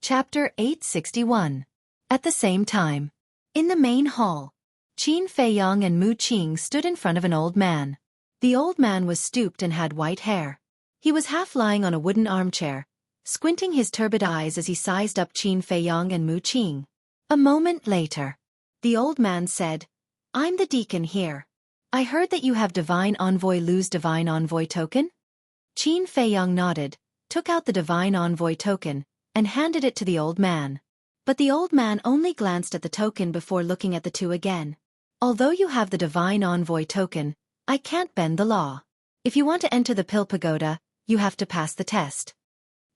Chapter 861. At the same time. In the main hall, Qin Feiyang and Mu Qing stood in front of an old man. The old man was stooped and had white hair. He was half lying on a wooden armchair, squinting his turbid eyes as he sized up Qin Feiyang and Mu Qing. A moment later, the old man said, "I'm the deacon here. I heard that you have Divine Envoy Lu's Divine Envoy token?" Qin Feiyang nodded, took out the Divine Envoy token, and handed it to the old man. But the old man only glanced at the token before looking at the two again. "Although you have the Divine Envoy token, I can't bend the law. If you want to enter the Pill Pagoda, you have to pass the test."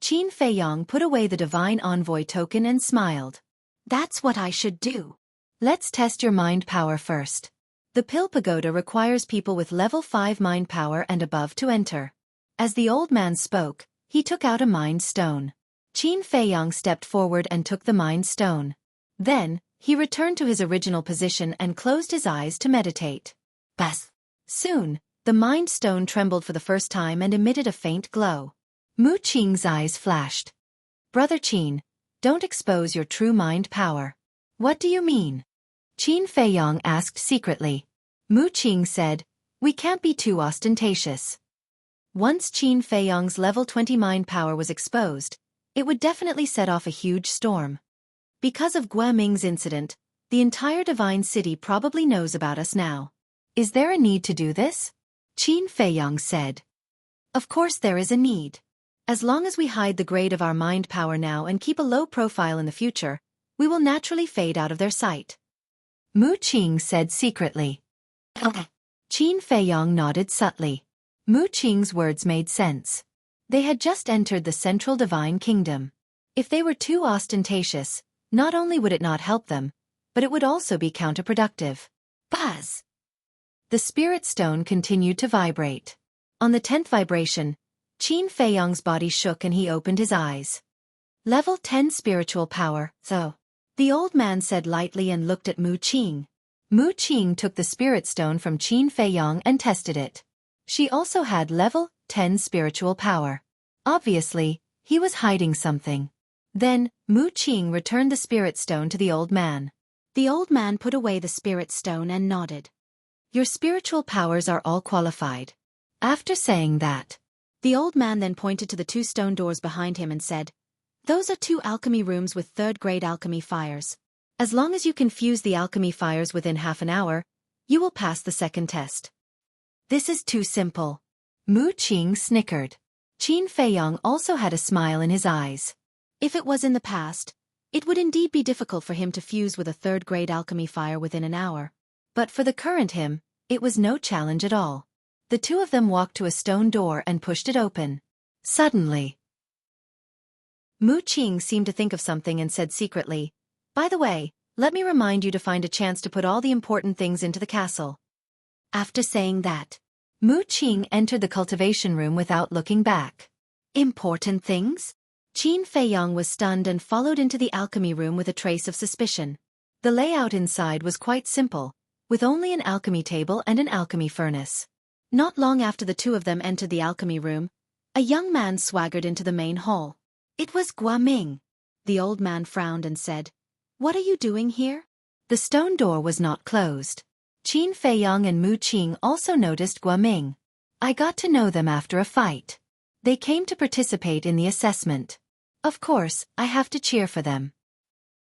Qin Feiyang put away the Divine Envoy token and smiled. "That's what I should do. Let's test your mind power first. The Pill Pagoda requires people with level 5 mind power and above to enter." As the old man spoke, he took out a mind stone. Qin Feiyang stepped forward and took the mind stone. Then, he returned to his original position and closed his eyes to meditate. Bas! Soon, the mind stone trembled for the first time and emitted a faint glow. Mu Qing's eyes flashed. "Brother Qin, don't expose your true mind power." "What do you mean?" Qin Feiyang asked secretly. Mu Qing said, "We can't be too ostentatious." Once Qin Feiyang's level 20 mind power was exposed, it would definitely set off a huge storm. Because of Guoming's incident, the entire Divine City probably knows about us now. "Is there a need to do this?" Qin Feiyang said. "Of course there is a need. As long as we hide the grade of our mind power now and keep a low profile in the future, we will naturally fade out of their sight." Mu Qing said secretly. Okay. Qin Feiyang nodded subtly. Mu Qing's words made sense. They had just entered the Central Divine Kingdom. If they were too ostentatious, not only would it not help them, but it would also be counterproductive. Buzz! The Spirit Stone continued to vibrate. On the 10th vibration, Qin Feiyang's body shook and he opened his eyes. "Level 10 spiritual power, though," the old man said lightly and looked at Mu Qing. Mu Qing took the Spirit Stone from Qin Feiyang and tested it. She also had level 10 spiritual power. Obviously, he was hiding something. Then, Mu Qing returned the Spirit Stone to the old man. The old man put away the Spirit Stone and nodded. "Your spiritual powers are all qualified." After saying that, the old man then pointed to the 2 stone doors behind him and said, "Those are 2 alchemy rooms with 3rd-grade alchemy fires. As long as you can fuse the alchemy fires within half an hour, you will pass the second test." "This is too simple." Mu Qing snickered. Qin Feiyang also had a smile in his eyes. If it was in the past, it would indeed be difficult for him to fuse with a 3rd-grade alchemy fire within an hour. But for the current him, it was no challenge at all. The 2 of them walked to a stone door and pushed it open. Suddenly, Mu Qing seemed to think of something and said secretly, "By the way, let me remind you to find a chance to put all the important things into the castle." After saying that, Mu Qing entered the cultivation room without looking back. "Important things?" Qin Feiyang was stunned and followed into the alchemy room with a trace of suspicion. The layout inside was quite simple, with only an alchemy table and an alchemy furnace. Not long after the 2 of them entered the alchemy room, a young man swaggered into the main hall. It was Guoming. The old man frowned and said, "What are you doing here?" The stone door was not closed. Qin Feiyang and Mu Qing also noticed Guoming. "I got to know them after a fight. They came to participate in the assessment. Of course, I have to cheer for them."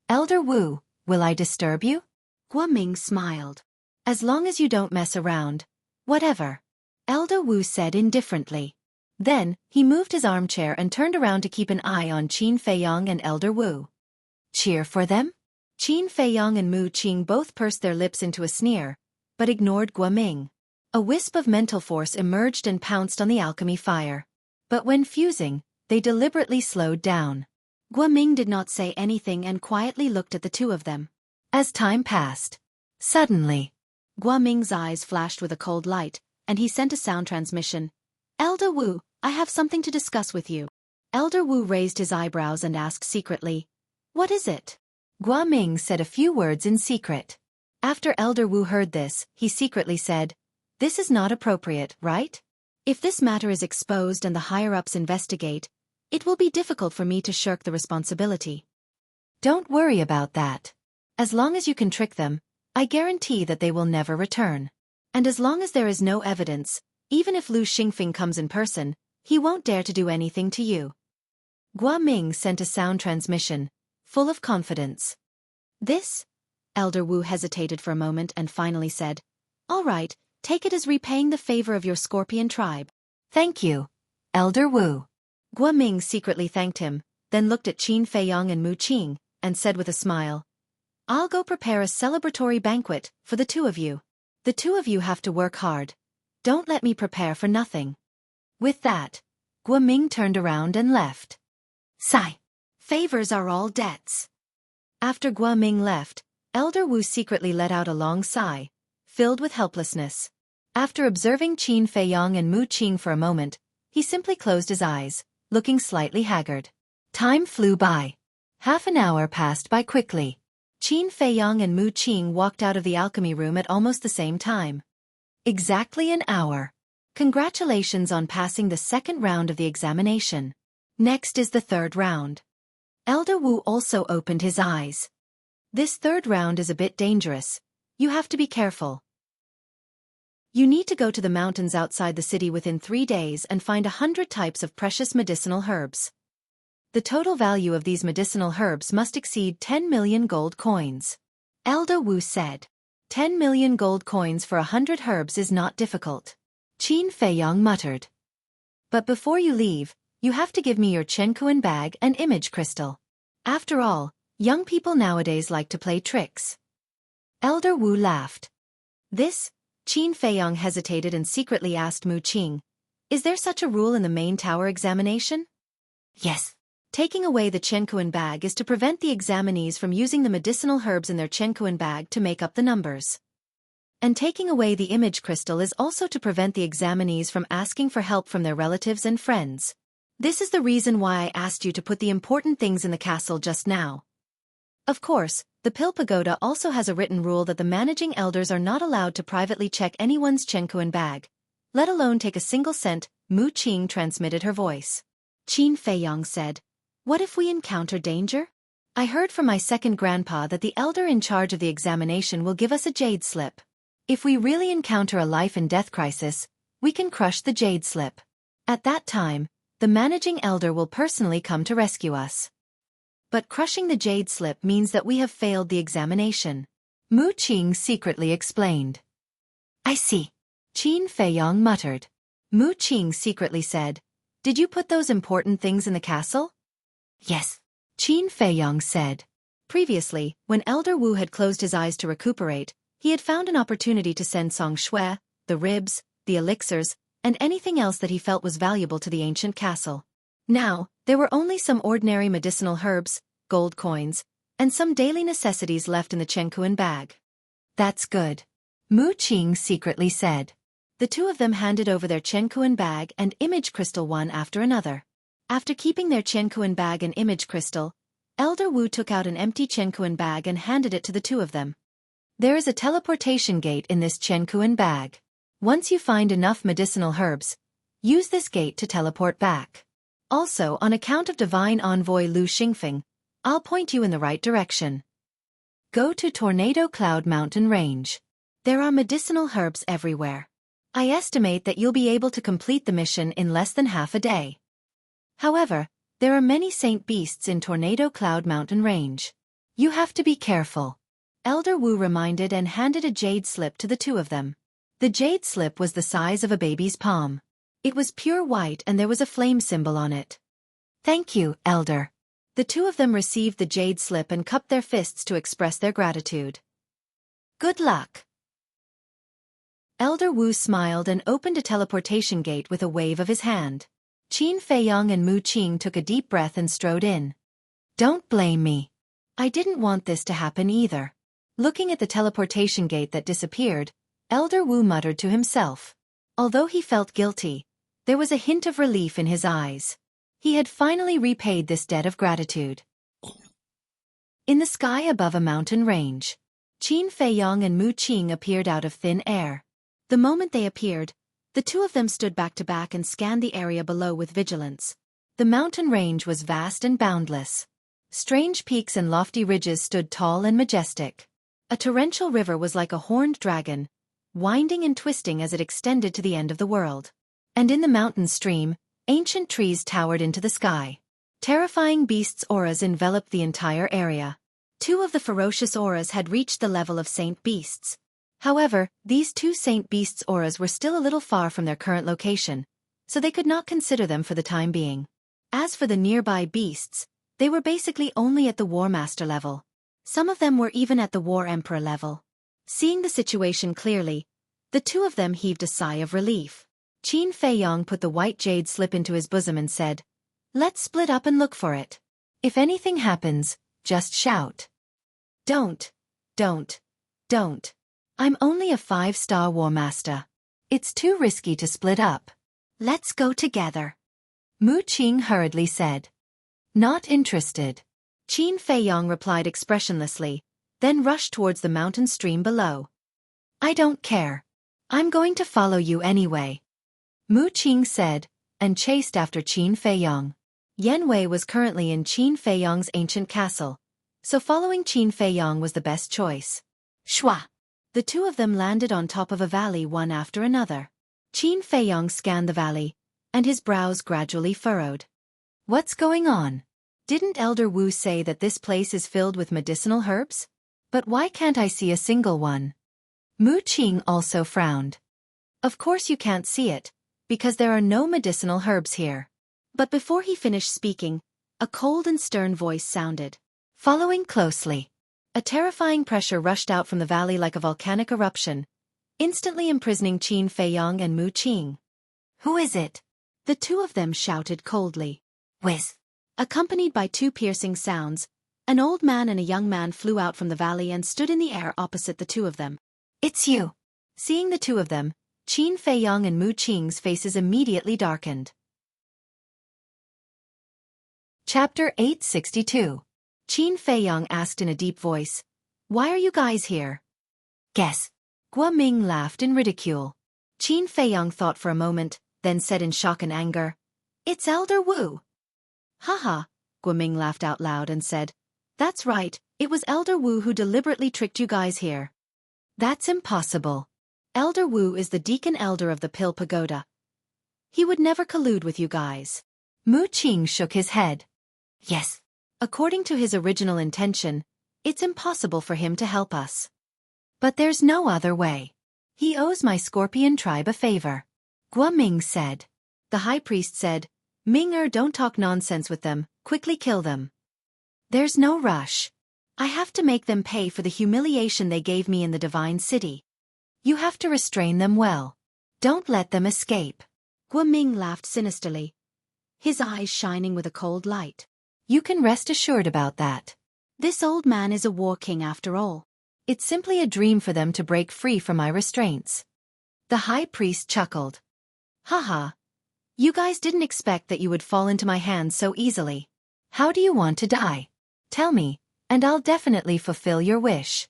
"Elder Wu, will I disturb you?" Guoming smiled. "As long as you don't mess around, whatever," Elder Wu said indifferently. Then, he moved his armchair and turned around to keep an eye on Qin Feiyang and Elder Wu. "Cheer for them?" Qin Feiyang and Mu Qing both pursed their lips into a sneer, but ignored Guoming. A wisp of mental force emerged and pounced on the alchemy fire. But when fusing, they deliberately slowed down. Guoming did not say anything and quietly looked at the 2 of them. As time passed, suddenly, Guoming's eyes flashed with a cold light, and he sent a sound transmission. "Elder Wu, I have something to discuss with you." Elder Wu raised his eyebrows and asked secretly, "What is it?" Guoming said a few words in secret. After Elder Wu heard this, he secretly said, "This is not appropriate, right? If this matter is exposed and the higher-ups investigate, it will be difficult for me to shirk the responsibility." Don't worry about that. As long as you can trick them, I guarantee that they will never return. And as long as there is no evidence, even if Lu Xingfeng comes in person, he won't dare to do anything to you. Gua Ming sent a sound transmission, full of confidence. This? Elder Wu hesitated for a moment and finally said, All right, take it as repaying the favor of your scorpion tribe. Thank you, Elder Wu. Gua Ming secretly thanked him, then looked at Qin Feiyong and Mu Qing, and said with a smile, I'll go prepare a celebratory banquet for the two of you. The two of you have to work hard. Don't let me prepare for nothing. With that, Gua Ming turned around and left. Sigh. Favors are all debts. After Gua Ming left, Elder Wu secretly let out a long sigh, filled with helplessness. After observing Qin Feiyong and Mu Qing for a moment, he simply closed his eyes, looking slightly haggard. Time flew by. Half an hour passed by quickly. Qin Feiyong and Mu Qing walked out of the alchemy room at almost the same time. Exactly an hour. Congratulations on passing the second round of the examination. Next is the third round. Elder Wu also opened his eyes. This third round is a bit dangerous. You have to be careful. You need to go to the mountains outside the city within 3 days and find 100 types of precious medicinal herbs. The total value of these medicinal herbs must exceed 10 million gold coins. Elder Wu said. 10 million gold coins for 100 herbs is not difficult. Qin Feiyong muttered. But before you leave, you have to give me your Qiankuan bag and image crystal. After all, young people nowadays like to play tricks. Elder Wu laughed. This? Qin Feiyong hesitated and secretly asked Mu Qing. Is there such a rule in the main tower examination? Yes. Taking away the Qiankuan bag is to prevent the examinees from using the medicinal herbs in their Qiankuan bag to make up the numbers. And taking away the image crystal is also to prevent the examinees from asking for help from their relatives and friends. This is the reason why I asked you to put the important things in the castle just now. Of course, the Pill Pagoda also has a written rule that the managing elders are not allowed to privately check anyone's Qiankuan bag, let alone take a single cent. Mu Qing transmitted her voice. Qin Feiyong said, What if we encounter danger? I heard from my second grandpa that the elder in charge of the examination will give us a jade slip. If we really encounter a life-and-death crisis, we can crush the jade slip. At that time, the managing elder will personally come to rescue us. But crushing the jade slip means that we have failed the examination. Mu Qing secretly explained. I see. Qin Feiyong muttered. Mu Qing secretly said, Did you put those important things in the castle? Yes. Qin Feiyong said. Previously, when Elder Wu had closed his eyes to recuperate, he had found an opportunity to send Song Shui, the ribs, the elixirs, and anything else that he felt was valuable to the ancient castle. Now, there were only some ordinary medicinal herbs, gold coins, and some daily necessities left in the Qiankuan bag. That's good. Mu Qing secretly said. The two of them handed over their Qiankuan bag and image crystal one after another. After keeping their Qiankuan bag and image crystal, Elder Wu took out an empty Qiankuan bag and handed it to the two of them. There is a teleportation gate in this Qiankuan bag. Once you find enough medicinal herbs, use this gate to teleport back. Also, on account of Divine Envoy Lu Xingfeng, I'll point you in the right direction. Go to Tornado Cloud Mountain Range. There are medicinal herbs everywhere. I estimate that you'll be able to complete the mission in less than half a day. However, there are many saint beasts in Tornado Cloud Mountain Range. You have to be careful. Elder Wu reminded and handed a jade slip to the two of them. The jade slip was the size of a baby's palm. It was pure white and there was a flame symbol on it. Thank you, Elder. The two of them received the jade slip and cupped their fists to express their gratitude. Good luck. Elder Wu smiled and opened a teleportation gate with a wave of his hand. Qin Feiyong and Mu Qing took a deep breath and strode in. Don't blame me. I didn't want this to happen either. Looking at the teleportation gate that disappeared, Elder Wu muttered to himself. Although he felt guilty, there was a hint of relief in his eyes. He had finally repaid this debt of gratitude. In the sky above a mountain range, Qin Feiyong and Mu Qing appeared out of thin air. The moment they appeared, the two of them stood back to back and scanned the area below with vigilance. The mountain range was vast and boundless. Strange peaks and lofty ridges stood tall and majestic. A torrential river was like a horned dragon, winding and twisting as it extended to the end of the world. And in the mountain stream, ancient trees towered into the sky. Terrifying beasts' auras enveloped the entire area. 2 of the ferocious auras had reached the level of saint beasts. However, these 2 saint beasts' auras were still a little far from their current location, so they could not consider them for the time being. As for the nearby beasts, they were basically only at the War Master level. Some of them were even at the War Emperor level. Seeing the situation clearly, the 2 of them heaved a sigh of relief. Qin Feiyong put the white jade slip into his bosom and said, "Let's split up and look for it. If anything happens, just shout." Don't. I'm only a 5-star War Master. It's too risky to split up. Let's go together. Mu Qing hurriedly said. Not interested. Qin Feiyong replied expressionlessly, then rushed towards the mountain stream below. I don't care. I'm going to follow you anyway. Mu Qing said, and chased after Qin Feiyong. Yan Wei was currently in Qin Feiyong's ancient castle, so following Qin Feiyong was the best choice. Shwa! The 2 of them landed on top of a valley one after another. Qin Feiyong scanned the valley, and his brows gradually furrowed. What's going on? Didn't Elder Wu say that this place is filled with medicinal herbs? But why can't I see a single one? Mu Qing also frowned. Of course you can't see it, because there are no medicinal herbs here. But before he finished speaking, a cold and stern voice sounded. Following closely. A terrifying pressure rushed out from the valley like a volcanic eruption, instantly imprisoning Qin Feiyong and Mu Qing. Who is it? The 2 of them shouted coldly. Whiz! Accompanied by 2 piercing sounds, an old man and a young man flew out from the valley and stood in the air opposite the 2 of them. It's you! Seeing the 2 of them, Qin Feiyong and Mu Qing's faces immediately darkened. Chapter 862. Qin Feiyong asked in a deep voice, "Why are you guys here?" Guess. Guo Ming laughed in ridicule. Qin Feiyong thought for a moment, then said in shock and anger, "It's Elder Wu." Haha, Guo Ming laughed out loud and said, "That's right, it was Elder Wu who deliberately tricked you guys here." That's impossible. Elder Wu is the Deacon Elder of the Pill Pagoda. He would never collude with you guys. Mu Qing shook his head. Yes. According to his original intention, it's impossible for him to help us. But there's no other way. He owes my Scorpion tribe a favor. Guo Ming said. The high priest said, "Ming-er, don't talk nonsense with them, quickly kill them. There's no rush. I have to make them pay for the humiliation they gave me in the Divine City. You have to restrain them well. Don't let them escape." Guo Ming laughed sinisterly, his eyes shining with a cold light. You can rest assured about that. This old man is a war king after all. It's simply a dream for them to break free from my restraints. The high priest chuckled. Haha. You guys didn't expect that you would fall into my hands so easily. How do you want to die? Tell me, and I'll definitely fulfill your wish.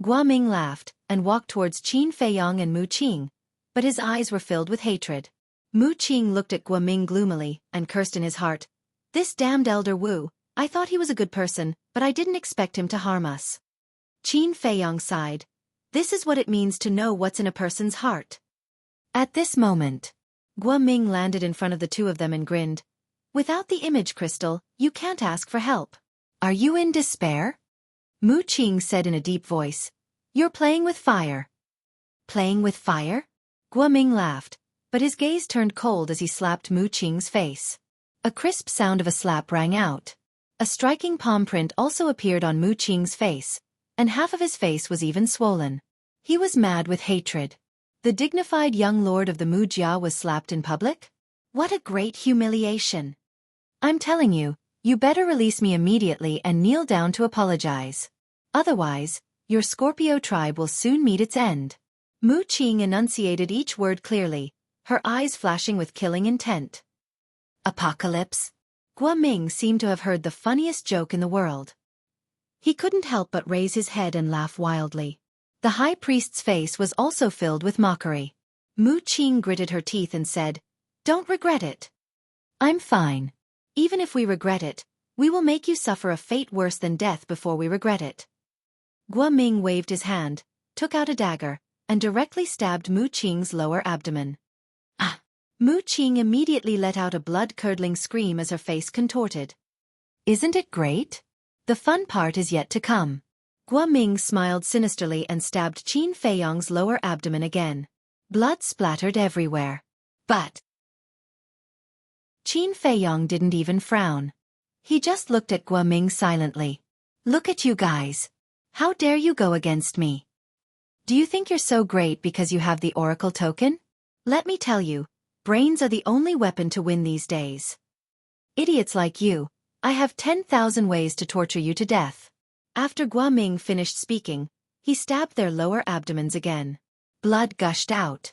Guo Ming laughed and walked towards Qin Feiyong and Mu Qing, but his eyes were filled with hatred. Mu Qing looked at Guo Ming gloomily and cursed in his heart. This damned Elder Wu, I thought he was a good person, but I didn't expect him to harm us. Qin Feiyong sighed. This is what it means to know what's in a person's heart. At this moment, Guo Ming landed in front of the 2 of them and grinned. Without the image crystal, you can't ask for help. Are you in despair? Mu Qing said in a deep voice. You're playing with fire. Playing with fire? Guo Ming laughed, but his gaze turned cold as he slapped Mu Qing's face. A crisp sound of a slap rang out. A striking palm print also appeared on Mu Qing's face, and half of his face was even swollen. He was mad with hatred. The dignified young lord of the Mu Jia was slapped in public? What a great humiliation. I'm telling you, you better release me immediately and kneel down to apologize. Otherwise, your Scorpio tribe will soon meet its end. Mu Qing enunciated each word clearly, her eyes flashing with killing intent. Apocalypse? Guo Ming seemed to have heard the funniest joke in the world. He couldn't help but raise his head and laugh wildly. The high priest's face was also filled with mockery. Mu Qing gritted her teeth and said, Don't regret it. I'm fine. Even if we regret it, We will make you suffer a fate worse than death before we regret it. Guoming waved his hand, took out a dagger, and directly stabbed Mu Qing's lower abdomen. Ah! Mu Qing immediately let out a blood-curdling scream as her face contorted. Isn't it great? The fun part is yet to come. Guoming smiled sinisterly and stabbed Qin Feiyong's lower abdomen again. Blood splattered everywhere. But Qin Feiyong didn't even frown. He just looked at Guoming silently. Look at you guys. How dare you go against me? Do you think you're so great because you have the Oracle token? Let me tell you, brains are the only weapon to win these days. Idiots like you, I have 10,000 ways to torture you to death. After Guoming finished speaking, he stabbed their lower abdomens again. Blood gushed out.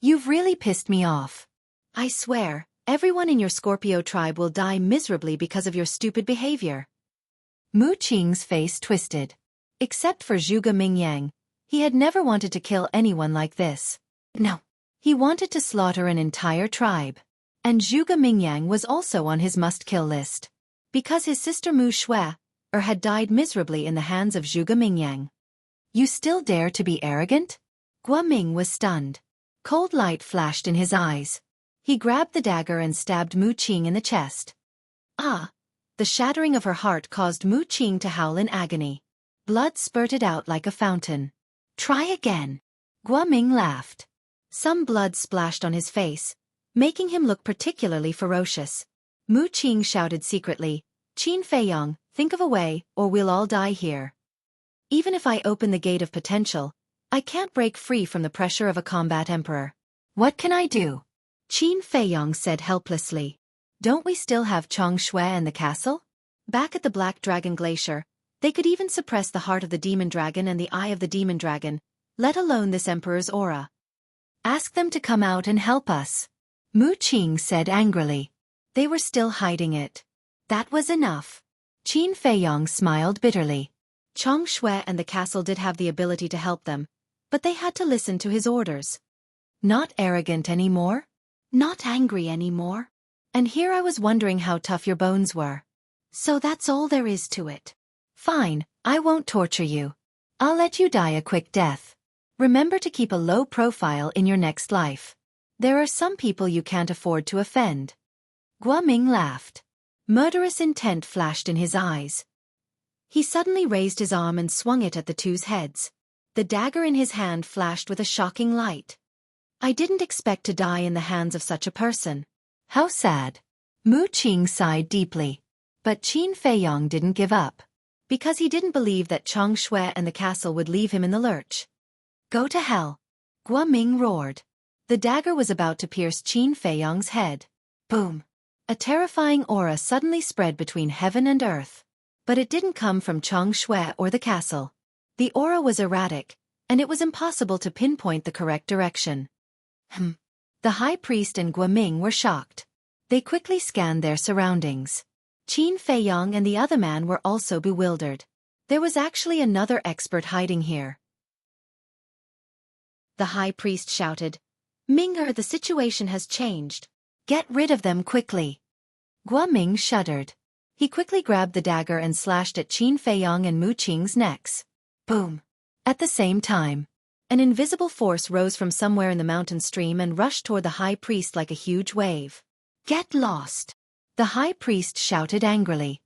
You've really pissed me off. I swear, everyone in your Scorpio tribe will die miserably because of your stupid behavior. Mu Qing's face twisted. Except for Zhuge Mingyang, he had never wanted to kill anyone like this. No. He wanted to slaughter an entire tribe. And Zhuge Mingyang was also on his must-kill list. Because his sister Mu Shui had died miserably in the hands of Zhuge Mingyang. You still dare to be arrogant? Guoming was stunned. Cold light flashed in his eyes. He grabbed the dagger and stabbed Mu Qing in the chest. Ah! The shattering of her heart caused Mu Qing to howl in agony. Blood spurted out like a fountain. Try again. Guoming laughed. Some blood splashed on his face, making him look particularly ferocious. Mu Qing shouted secretly, Qin Feiyong, think of a way, or we'll all die here. Even if I open the gate of potential, I can't break free from the pressure of a combat emperor. What can I do? Qin Feiyong said helplessly. Don't we still have Chong Shui and the castle? Back at the Black Dragon Glacier, they could even suppress the heart of the demon dragon and the eye of the demon dragon, let alone this emperor's aura. Ask them to come out and help us. Mu Qing said angrily. They were still hiding it. That was enough. Qin Feiyong smiled bitterly. Chong Shui and the castle did have the ability to help them, but they had to listen to his orders. Not arrogant anymore? Not angry anymore? And here I was wondering how tough your bones were. So that's all there is to it. Fine, I won't torture you. I'll let you die a quick death. Remember to keep a low profile in your next life. There are some people you can't afford to offend. Guoming laughed. Murderous intent flashed in his eyes. He suddenly raised his arm and swung it at the two's heads. The dagger in his hand flashed with a shocking light. I didn't expect to die in the hands of such a person. How sad. Mu Qing sighed deeply. But Qin Feiyong didn't give up. Because he didn't believe that Chong Shui and the castle would leave him in the lurch. Go to hell. Guoming roared. The dagger was about to pierce Qin Feiyong's head. Boom. A terrifying aura suddenly spread between heaven and earth. But it didn't come from Chong Shui or the castle. The aura was erratic, and it was impossible to pinpoint the correct direction. The high priest and Guoming were shocked. They quickly scanned their surroundings. Qin Feiyong and the other man were also bewildered. There was actually another expert hiding here. The high priest shouted, Ming'er, the situation has changed. Get rid of them quickly. Guoming shuddered. He quickly grabbed the dagger and slashed at Qin Feiyong and Mu Qing's necks. Boom. At the same time, an invisible force rose from somewhere in the mountain stream and rushed toward the high priest like a huge wave. Get lost. The high priest shouted angrily.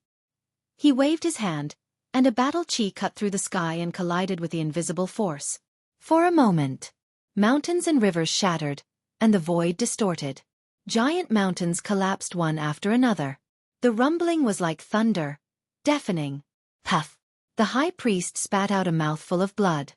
He waved his hand, and a battle chi cut through the sky and collided with the invisible force. For a moment, mountains and rivers shattered, and the void distorted. Giant mountains collapsed one after another. The rumbling was like thunder, deafening. Puff! The high priest spat out a mouthful of blood.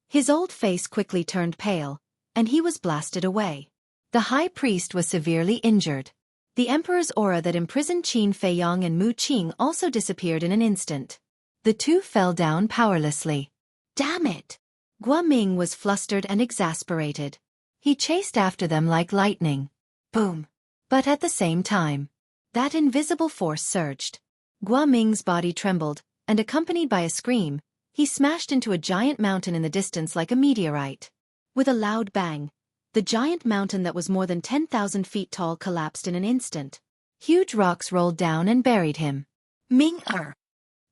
His old face quickly turned pale, and he was blasted away. The high priest was severely injured. The emperor's aura that imprisoned Qin Feiyong and Mu Qing also disappeared in an instant. The two fell down powerlessly. Damn it! Guoming was flustered and exasperated. He chased after them like lightning. Boom! But at the same time, that invisible force surged. Guoming's body trembled, and accompanied by a scream, he smashed into a giant mountain in the distance like a meteorite. With a loud bang, the giant mountain that was more than 10,000 feet tall collapsed in an instant. Huge rocks rolled down and buried him. Ming-er.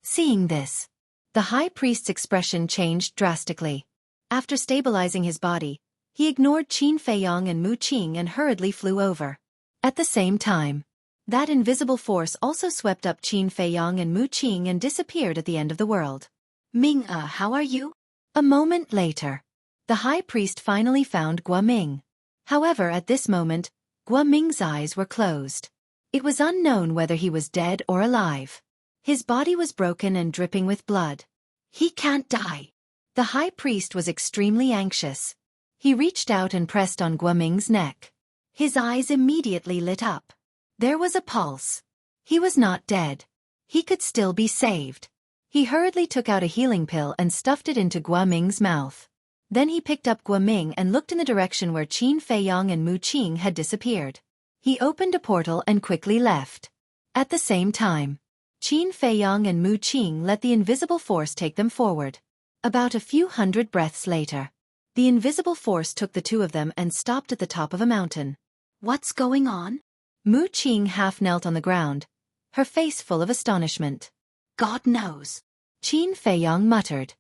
Seeing this, the high priest's expression changed drastically. After stabilizing his body, he ignored Qin Feiyong and Mu Qing and hurriedly flew over. At the same time, that invisible force also swept up Qin Feiyong and Mu Qing and disappeared at the end of the world. Ming-er, how are you? A moment later, the high priest finally found Guoming. However, at this moment, Guoming's eyes were closed. It was unknown whether he was dead or alive. His body was broken and dripping with blood. He can't die. The high priest was extremely anxious. He reached out and pressed on Guoming's neck. His eyes immediately lit up. There was a pulse. He was not dead. He could still be saved. He hurriedly took out a healing pill and stuffed it into Guoming's mouth. Then he picked up Guoming and looked in the direction where Qin Feiyong and Mu Qing had disappeared. He opened a portal and quickly left. At the same time, Qin Feiyong and Mu Qing let the invisible force take them forward. About a few hundred breaths later, the invisible force took the two of them and stopped at the top of a mountain. What's going on? Mu Qing half knelt on the ground, her face full of astonishment. God knows. Qin Feiyong muttered.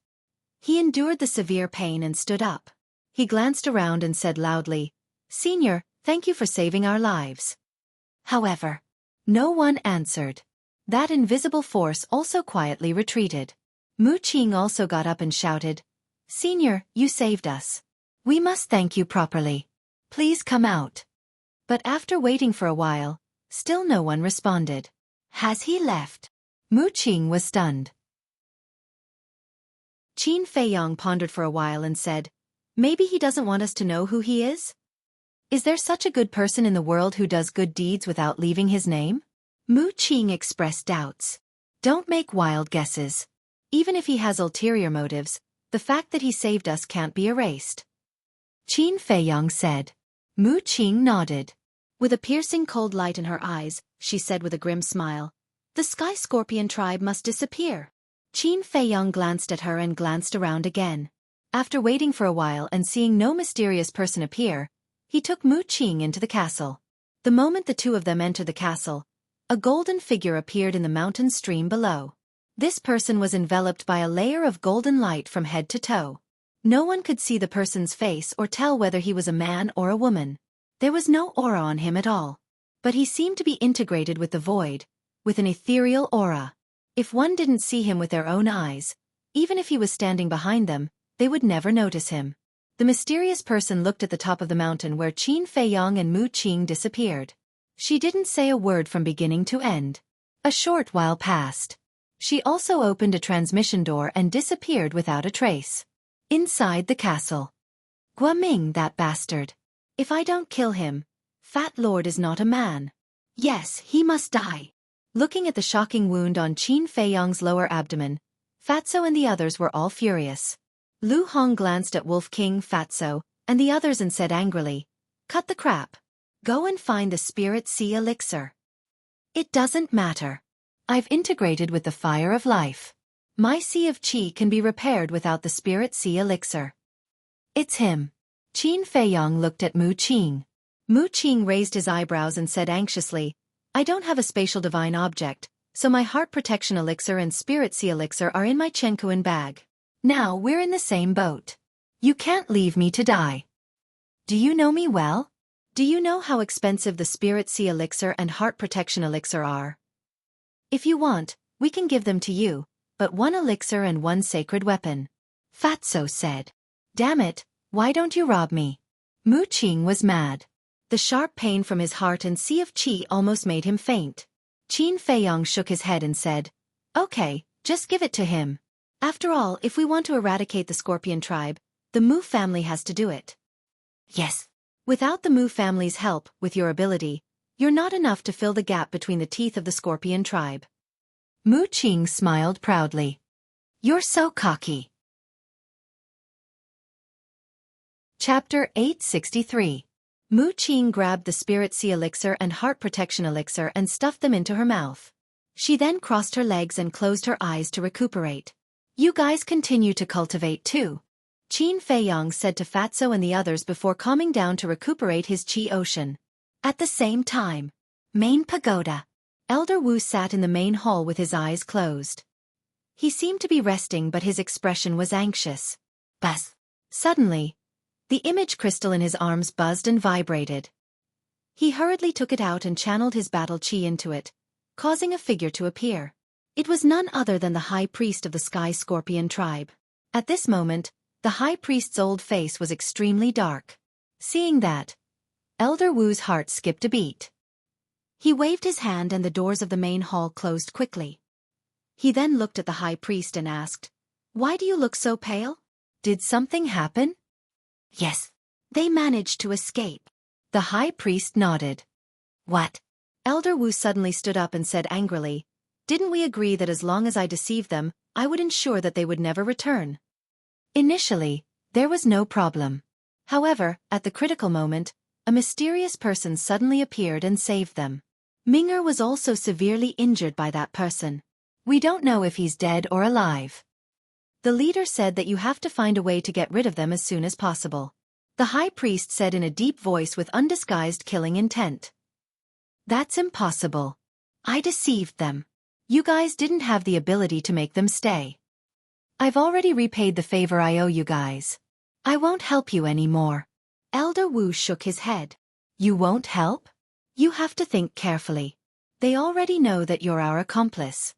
He endured the severe pain and stood up. He glanced around and said loudly, Senior, thank you for saving our lives. However, no one answered. That invisible force also quietly retreated. Mu Qing also got up and shouted, Senior, you saved us. We must thank you properly. Please come out. But after waiting for a while, still no one responded. Has he left? Mu Qing was stunned. Qin Feiyong pondered for a while and said, Maybe he doesn't want us to know who he is? Is there such a good person in the world who does good deeds without leaving his name? Mu Qing expressed doubts. Don't make wild guesses. Even if he has ulterior motives, the fact that he saved us can't be erased. Qin Feiyong said. Mu Qing nodded. With a piercing cold light in her eyes, she said with a grim smile, The Sky Scorpion tribe must disappear. Qin Feiyong glanced at her and glanced around again. After waiting for a while and seeing no mysterious person appear, he took Mu Qing into the castle. The moment the two of them entered the castle, a golden figure appeared in the mountain stream below. This person was enveloped by a layer of golden light from head to toe. No one could see the person's face or tell whether he was a man or a woman. There was no aura on him at all. But he seemed to be integrated with the void, with an ethereal aura. If one didn't see him with their own eyes, even if he was standing behind them, they would never notice him. The mysterious person looked at the top of the mountain where Qin Feiyong and Mu Qing disappeared. She didn't say a word from beginning to end. A short while passed. She also opened a transmission door and disappeared without a trace. Inside the castle. Guoming, that bastard. If I don't kill him, Fat Lord is not a man. Yes, he must die. Looking at the shocking wound on Qin Feiyong's lower abdomen, Fatso and the others were all furious. Lu Hong glanced at Wolf King Fatso and the others and said angrily, Cut the crap. Go and find the Spirit Sea Elixir. It doesn't matter. I've integrated with the Fire of Life. My Sea of Qi can be repaired without the Spirit Sea Elixir. It's him. Qin Feiyong looked at Mu Qing. Mu Qing raised his eyebrows and said anxiously, I don't have a spatial divine object, so my Heart Protection Elixir and Spirit Sea Elixir are in my Chenkuan bag. Now we're in the same boat. You can't leave me to die. Do you know me well? Do you know how expensive the Spirit Sea Elixir and Heart Protection Elixir are? If you want, we can give them to you, but one elixir and one sacred weapon. Fatso said. Damn it, why don't you rob me? Mu Qing was mad. The sharp pain from his heart and Sea of Qi almost made him faint. Qin Feiyong shook his head and said, Okay, just give it to him. After all, if we want to eradicate the Scorpion tribe, the Mu family has to do it. Yes. Without the Mu family's help, with your ability, you're not enough to fill the gap between the teeth of the Scorpion tribe. Mu Qing smiled proudly. You're so cocky. Chapter 863. Mu Qing grabbed the Spirit Sea Elixir and Heart Protection Elixir and stuffed them into her mouth. She then crossed her legs and closed her eyes to recuperate. You guys continue to cultivate too. Qin Feiyong said to Fatso and the others before calming down to recuperate his Qi ocean. At the same time, Main Pagoda. Elder Wu sat in the main hall with his eyes closed. He seemed to be resting, but his expression was anxious. Buzz! Suddenly, the image crystal in his arms buzzed and vibrated. He hurriedly took it out and channeled his battle chi into it, causing a figure to appear. It was none other than the high priest of the Sky Scorpion tribe. At this moment, the high priest's old face was extremely dark. Seeing that, Elder Wu's heart skipped a beat. He waved his hand and the doors of the main hall closed quickly. He then looked at the high priest and asked, "Why do you look so pale? Did something happen?" "Yes. They managed to escape." The high priest nodded. "What?" Elder Wu suddenly stood up and said angrily, "Didn't we agree that as long as I deceived them, I would ensure that they would never return?" Initially, there was no problem. However, at the critical moment, a mysterious person suddenly appeared and saved them. Minger was also severely injured by that person. We don't know if he's dead or alive. The leader said that you have to find a way to get rid of them as soon as possible. The high priest said in a deep voice with undisguised killing intent. "That's impossible. I deceived them. You guys didn't have the ability to make them stay. I've already repaid the favor I owe you guys. I won't help you anymore." Elder Wu shook his head. "You won't help? You have to think carefully. They already know that you're our accomplice.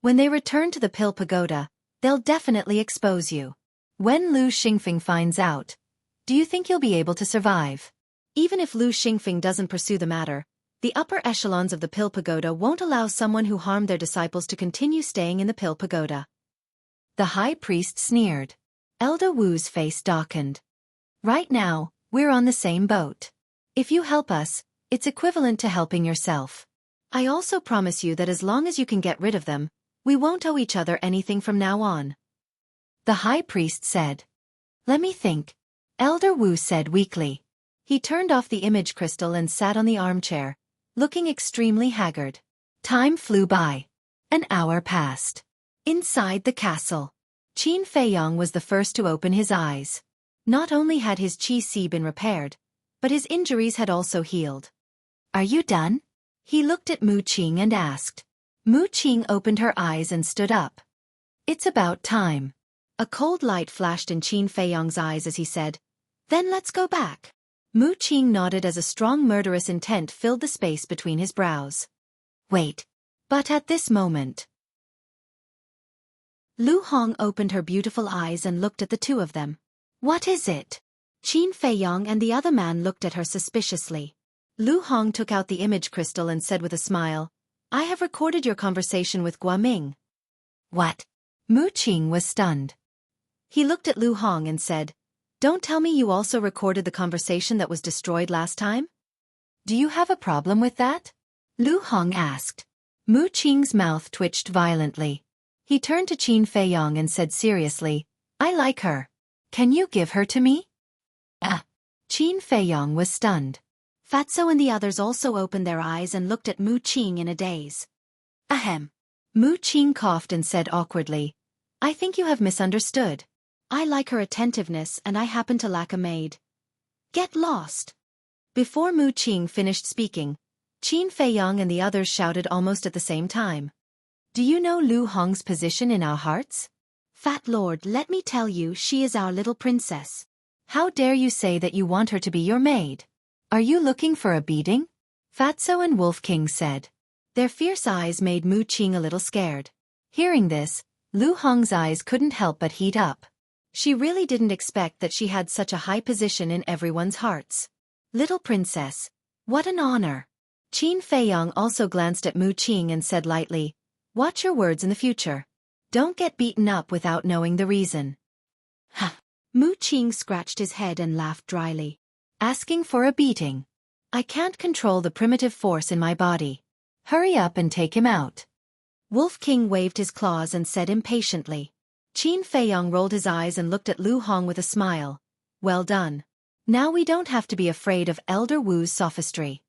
When they return to the Pill Pagoda, they'll definitely expose you. When Lu Xingfeng finds out, do you think you'll be able to survive? Even if Lu Xingfeng doesn't pursue the matter, the upper echelons of the Pill Pagoda won't allow someone who harmed their disciples to continue staying in the Pill Pagoda." The high priest sneered. Elder Wu's face darkened. "Right now, we're on the same boat. If you help us, it's equivalent to helping yourself. I also promise you that as long as you can get rid of them, we won't owe each other anything from now on." The high priest said. "Let me think," Elder Wu said weakly. He turned off the image crystal and sat on the armchair, looking extremely haggard. Time flew by. An hour passed. Inside the castle, Qin Feiyong was the first to open his eyes. Not only had his Qi been repaired, but his injuries had also healed. "Are you done?" He looked at Mu Qing and asked. Mu Qing opened her eyes and stood up. "It's about time." A cold light flashed in Qin Feiyong's eyes as he said, "Then let's go back." Mu Qing nodded as a strong murderous intent filled the space between his brows. "Wait." But at this moment, Lu Hong opened her beautiful eyes and looked at the two of them. "What is it?" Qin Feiyong and the other man looked at her suspiciously. Lu Hong took out the image crystal and said with a smile, "I have recorded your conversation with Guaming." "What?" Mu Qing was stunned. He looked at Lu Hong and said, "Don't tell me you also recorded the conversation that was destroyed last time? Do you have a problem with that?" Lu Hong asked. Mu Qing's mouth twitched violently. He turned to Qin Feiyong and said seriously, "I like her. Can you give her to me?" Qin Feiyong was stunned. Fatso and the others also opened their eyes and looked at Mu Qing in a daze. "Ahem." Mu Qing coughed and said awkwardly, "I think you have misunderstood. I like her attentiveness and I happen to lack a maid. Get lost." Before Mu Qing finished speaking, Qin Feiyong and the others shouted almost at the same time. "Do you know Lu Hong's position in our hearts?" "Fat Lord, let me tell you, she is our little princess." "How dare you say that you want her to be your maid? Are you looking for a beating?" Fatso and Wolf King said. Their fierce eyes made Mu Qing a little scared. Hearing this, Lu Hong's eyes couldn't help but heat up. She really didn't expect that she had such a high position in everyone's hearts. Little princess, what an honor. Qin Feiyong also glanced at Mu Qing and said lightly, "Watch your words in the future. Don't get beaten up without knowing the reason." "Huh." Mu Qing scratched his head and laughed dryly. "Asking for a beating. I can't control the primitive force in my body. Hurry up and take him out." Wolf King waved his claws and said impatiently. Qin Feiyong rolled his eyes and looked at Lu Hong with a smile. "Well done. Now we don't have to be afraid of Elder Wu's sophistry."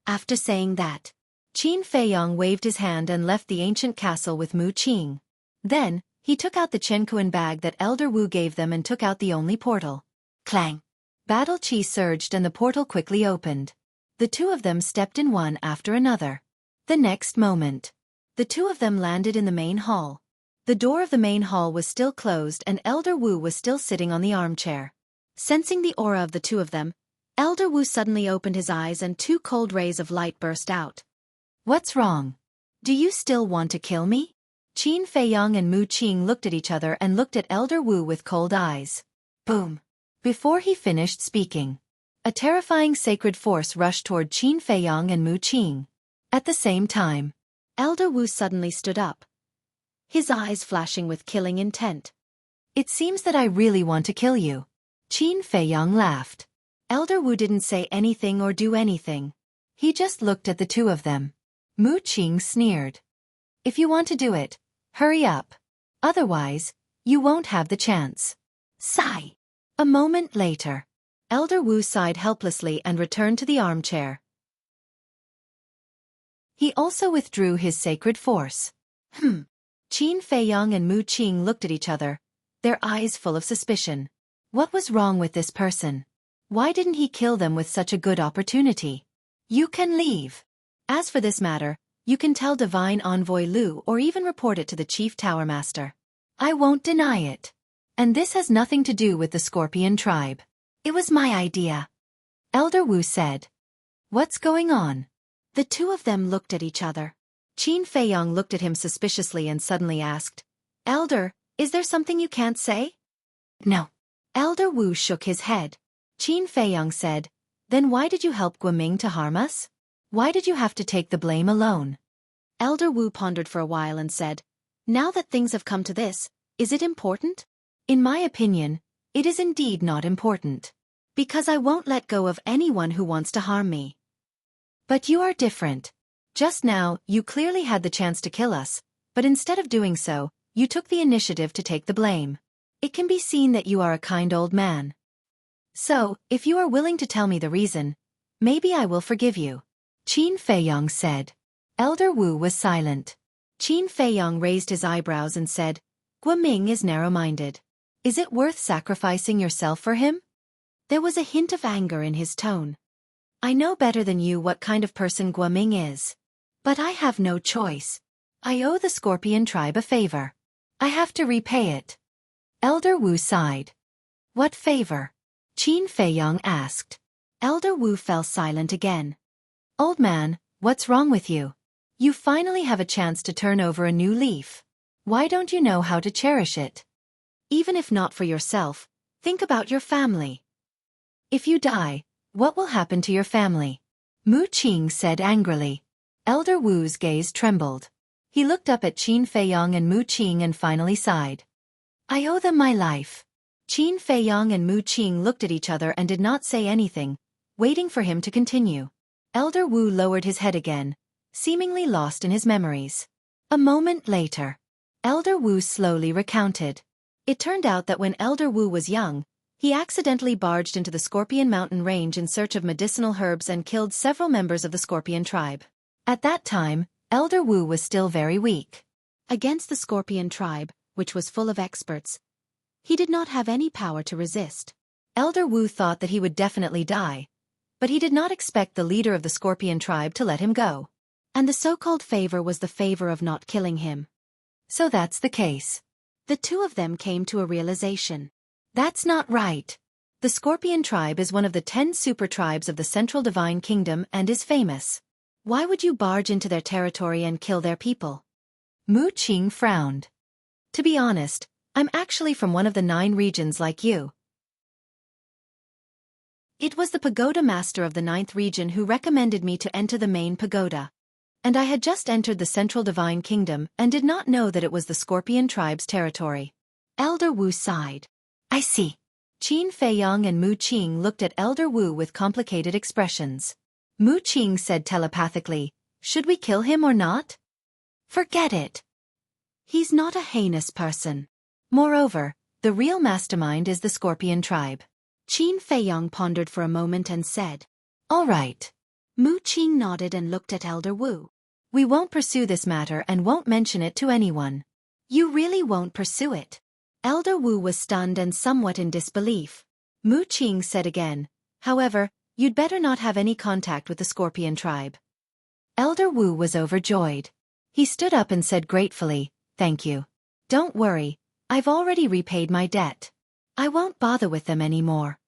After saying that, Qin Feiyong waved his hand and left the ancient castle with Mu Qing. Then, he took out the Chenkuan bag that Elder Wu gave them and took out the only portal. Clang! Battle chi surged and the portal quickly opened. The two of them stepped in one after another. The next moment, the two of them landed in the main hall. The door of the main hall was still closed and Elder Wu was still sitting on the armchair. Sensing the aura of the two of them, Elder Wu suddenly opened his eyes and two cold rays of light burst out. What's wrong? Do you still want to kill me? Qin Feiyang and Mu Qing looked at each other and looked at Elder Wu with cold eyes. Boom! Before he finished speaking, a terrifying sacred force rushed toward Qin Feiyang and Mu Qing. At the same time, Elder Wu suddenly stood up, his eyes flashing with killing intent. It seems that I really want to kill you. Qin Feiyang laughed. Elder Wu didn't say anything or do anything. He just looked at the two of them. Mu Qing sneered. If you want to do it, hurry up. Otherwise, you won't have the chance. Sigh. A moment later, Elder Wu sighed helplessly and returned to the armchair. He also withdrew his sacred force. Qin Feiyang and Mu Qing looked at each other, their eyes full of suspicion. What was wrong with this person? Why didn't he kill them with such a good opportunity? You can leave. As for this matter, you can tell Divine Envoy Lu or even report it to the Chief Tower Master. I won't deny it. And this has nothing to do with the Scorpion tribe. It was my idea. Elder Wu said. What's going on? The two of them looked at each other. Qin Feiyang looked at him suspiciously and suddenly asked, Elder, is there something you can't say? No. Elder Wu shook his head. Qin Feiyang said, then why did you help Guoming to harm us? Why did you have to take the blame alone? Elder Wu pondered for a while and said, now that things have come to this, is it important? In my opinion, it is indeed not important. Because I won't let go of anyone who wants to harm me. But you are different. Just now, you clearly had the chance to kill us, but instead of doing so, you took the initiative to take the blame. It can be seen that you are a kind old man. So, if you are willing to tell me the reason, maybe I will forgive you. Qin Feiyang said. Elder Wu was silent. Qin Feiyang raised his eyebrows and said, Guoming is narrow-minded. Is it worth sacrificing yourself for him? There was a hint of anger in his tone. I know better than you what kind of person Guoming is. But I have no choice. I owe the Scorpion tribe a favor. I have to repay it. Elder Wu sighed. What favor? Qin Feiyang asked. Elder Wu fell silent again. Old man, what's wrong with you? You finally have a chance to turn over a new leaf. Why don't you know how to cherish it? Even if not for yourself, think about your family. If you die, what will happen to your family? Mu Qing said angrily. Elder Wu's gaze trembled. He looked up at Qin Feiyang and Mu Qing and finally sighed. I owe them my life. Qin Feiyang and Mu Qing looked at each other and did not say anything, waiting for him to continue. Elder Wu lowered his head again, seemingly lost in his memories. A moment later, Elder Wu slowly recounted. It turned out that when Elder Wu was young, he accidentally barged into the Scorpion Mountain range in search of medicinal herbs and killed several members of the Scorpion tribe. At that time, Elder Wu was still very weak. Against the Scorpion tribe, which was full of experts, he did not have any power to resist. Elder Wu thought that he would definitely die, but he did not expect the leader of the Scorpion tribe to let him go. And the so-called favor was the favor of not killing him. So that's the case. The two of them came to a realization. That's not right. The Scorpion tribe is one of the 10 super tribes of the Central Divine Kingdom and is famous. Why would you barge into their territory and kill their people? Mu Qing frowned. To be honest, I'm actually from one of the 9 regions like you. It was the pagoda master of the 9th region who recommended me to enter the main pagoda. And I had just entered the Central Divine Kingdom and did not know that it was the Scorpion tribe's territory. Elder Wu sighed. I see. Qin Feiyang and Mu Qing looked at Elder Wu with complicated expressions. Mu Qing said telepathically, should we kill him or not? Forget it. He's not a heinous person. Moreover, the real mastermind is the Scorpion tribe. Qin Feiyang pondered for a moment and said, all right. Mu Qing nodded and looked at Elder Wu. We won't pursue this matter and won't mention it to anyone. You really won't pursue it? Elder Wu was stunned and somewhat in disbelief. Mu Qing said again, however, you'd better not have any contact with the Scorpion tribe. Elder Wu was overjoyed. He stood up and said gratefully, "Thank you. Don't worry, I've already repaid my debt. I won't bother with them anymore."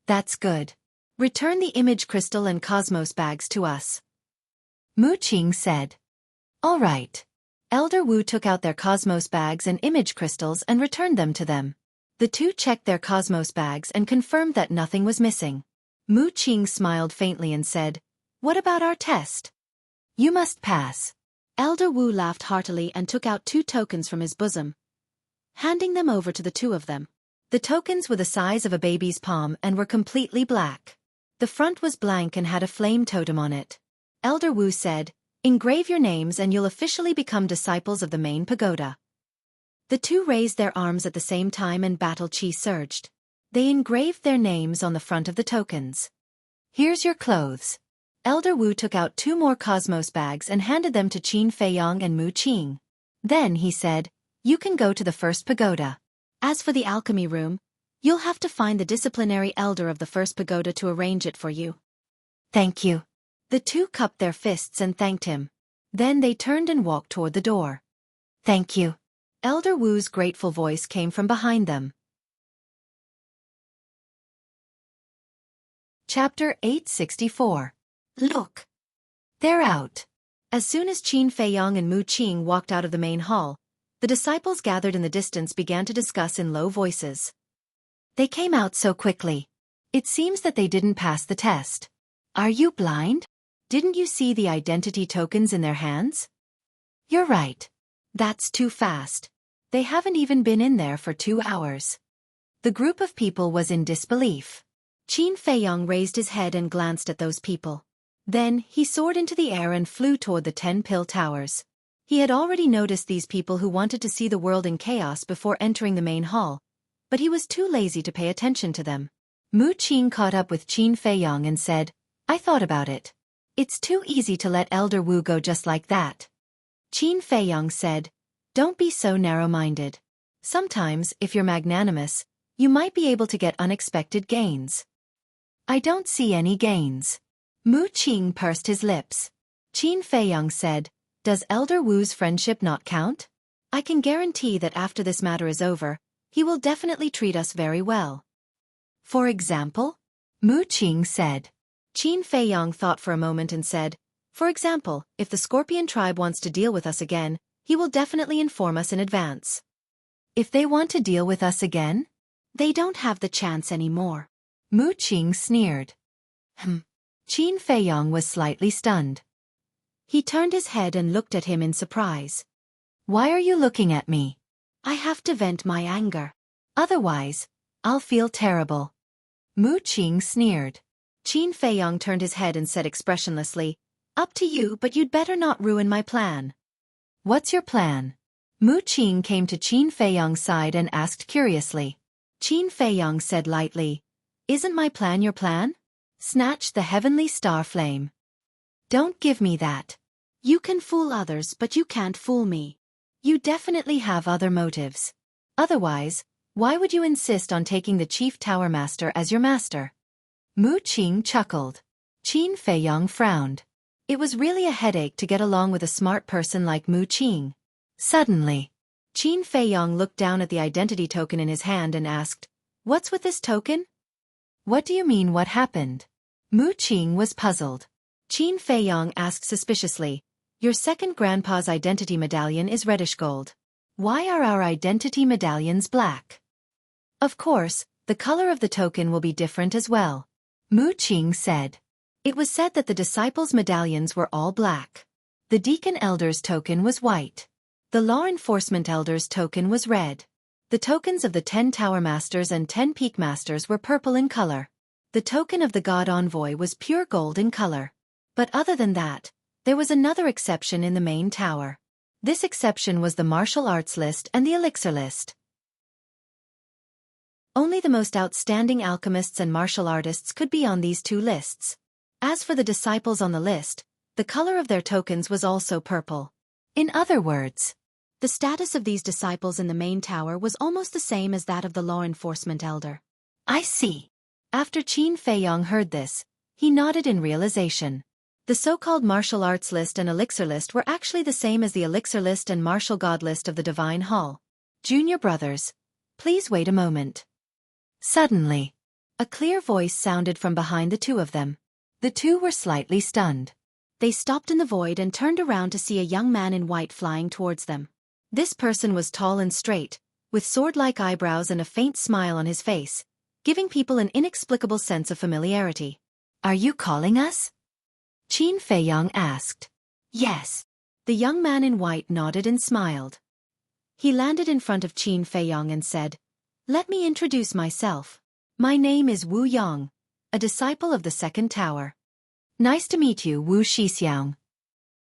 "That's good. Return the image crystal and cosmos bags to us," Mu Qing said. "All right." Elder Wu took out their cosmos bags and image crystals and returned them to them. The two checked their cosmos bags and confirmed that nothing was missing. Mu Qing smiled faintly and said, "What about our test? You must pass." Elder Wu laughed heartily and took out 2 tokens from his bosom, handing them over to the 2 of them. The tokens were the size of a baby's palm and were completely black. The front was blank and had a flame totem on it. Elder Wu said, "Engrave your names and you'll officially become disciples of the main pagoda." The 2 raised their arms at the same time and battle chi surged. They engraved their names on the front of the tokens. "Here's your clothes." Elder Wu took out 2 more cosmos bags and handed them to Qin Feiyong and Mu Qing. Then he said, "You can go to the first pagoda. As for the alchemy room, you'll have to find the disciplinary elder of the first pagoda to arrange it for you." "Thank you." The 2 cupped their fists and thanked him. Then they turned and walked toward the door. "Thank you." Elder Wu's grateful voice came from behind them. Chapter 864. Look! They're out. As soon as Qin Feiyong and Mu Qing walked out of the main hall, the disciples gathered in the distance began to discuss in low voices. "They came out so quickly. It seems that they didn't pass the test. Are you blind? Didn't you see the identity tokens in their hands? You're right. That's too fast. They haven't even been in there for 2 hours." The group of people was in disbelief. Qin Feiyong raised his head and glanced at those people. Then, he soared into the air and flew toward the 10 pill towers. He had already noticed these people who wanted to see the world in chaos before entering the main hall, but he was too lazy to pay attention to them. Mu Qing caught up with Qin Feiyong and said, "I thought about it. It's too easy to let Elder Wu go just like that." Qin Feiyong said, "Don't be so narrow-minded. Sometimes, if you're magnanimous, you might be able to get unexpected gains." "I don't see any gains." Mu Qing pursed his lips. Qin Feiyong said, "Does Elder Wu's friendship not count? I can guarantee that after this matter is over, he will definitely treat us very well." "For example?" Mu Qing said. Qin Feiyong thought for a moment and said, "For example, if the Scorpion tribe wants to deal with us again, he will definitely inform us in advance." "If they want to deal with us again? They don't have the chance anymore." Mu Qing sneered. Qin Feiyong was slightly stunned. He turned his head and looked at him in surprise. "Why are you looking at me?" "I have to vent my anger. Otherwise, I'll feel terrible." Mu Qing sneered. Qin Feiyong turned his head and said expressionlessly, "Up to you, but you'd better not ruin my plan." "What's your plan?" Mu Qing came to Qin Feiyong's side and asked curiously. Qin Feiyong said lightly, "Isn't my plan your plan? Snatch the heavenly star flame." "Don't give me that. You can fool others but you can't fool me. You definitely have other motives. Otherwise, why would you insist on taking the Chief Tower Master as your master?" Mu Qing chuckled. Qin Feiyong frowned. It was really a headache to get along with a smart person like Mu Qing. Suddenly, Qin Feiyong looked down at the identity token in his hand and asked, "What's with this token?" "What do you mean what happened?" Mu Qing was puzzled. Qin Feiyong asked suspiciously, "Your second grandpa's identity medallion is reddish gold. Why are our identity medallions black?" "Of course, the color of the token will be different as well," Mu Qing said. It was said that the disciples' medallions were all black. The Deacon Elder's token was white. The Law Enforcement Elder's token was red. The tokens of the 10 Tower Masters and 10 Peak Masters were purple in color. The token of the God Envoy was pure gold in color. But other than that, there was another exception in the main tower. This exception was the martial arts list and the elixir list. Only the most outstanding alchemists and martial artists could be on these 2 lists. As for the disciples on the list, the color of their tokens was also purple. In other words, the status of these disciples in the main tower was almost the same as that of the Law Enforcement Elder. "I see." After Qin Feiyong heard this, he nodded in realization. The so-called martial arts list and elixir list were actually the same as the elixir list and martial god list of the Divine Hall. Junior brothers, please wait a moment. Suddenly, a clear voice sounded from behind the two of them. The two were slightly stunned. They stopped in the void and turned around to see a young man in white flying towards them. This person was tall and straight, with sword-like eyebrows and a faint smile on his face, giving people an inexplicable sense of familiarity. Are you calling us? Qin Feiyang asked. Yes. The young man in white nodded and smiled. He landed in front of Qin Feiyang and said, "Let me introduce myself. My name is Wu Yang, a disciple of the Second Tower." Nice to meet you, Wu Shixiang.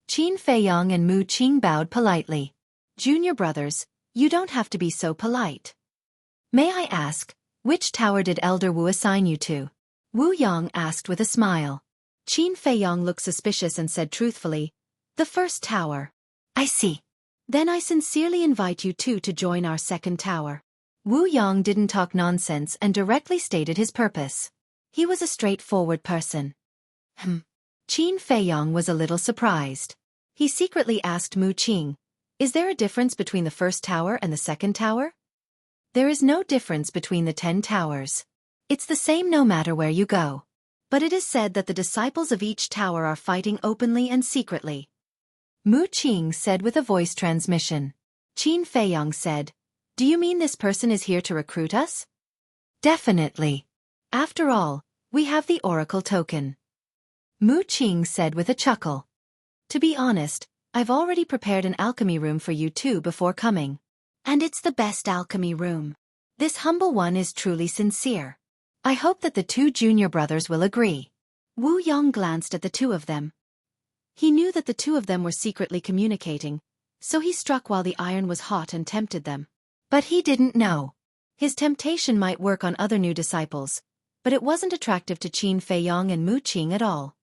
Qin Feiyang and Mu Qing bowed politely. Junior brothers, you don't have to be so polite. May I ask, which tower did Elder Wu assign you to? Wu Yang asked with a smile. Qin Feiyang looked suspicious and said truthfully, "The first tower." I see. Then I sincerely invite you two to join our second tower. Wu Yang didn't talk nonsense and directly stated his purpose. He was a straightforward person. Qin Feiyang was a little surprised. He secretly asked Mu Qing, "Is there a difference between the first tower and the second tower?" There is no difference between the 10 towers. It's the same no matter where you go. But it is said that the disciples of each tower are fighting openly and secretly. Mu Qing said with a voice transmission. Qin Feiyang said, "Do you mean this person is here to recruit us?" Definitely. After all, we have the oracle token. Mu Qing said with a chuckle. To be honest, I've already prepared an alchemy room for you two before coming. And it's the best alchemy room. This humble one is truly sincere. I hope that the two junior brothers will agree. Wu Yang glanced at the two of them. He knew that the two of them were secretly communicating, so he struck while the iron was hot and tempted them. But he didn't know. His temptation might work on other new disciples, but it wasn't attractive to Qin Feiyang and Mu Qing at all.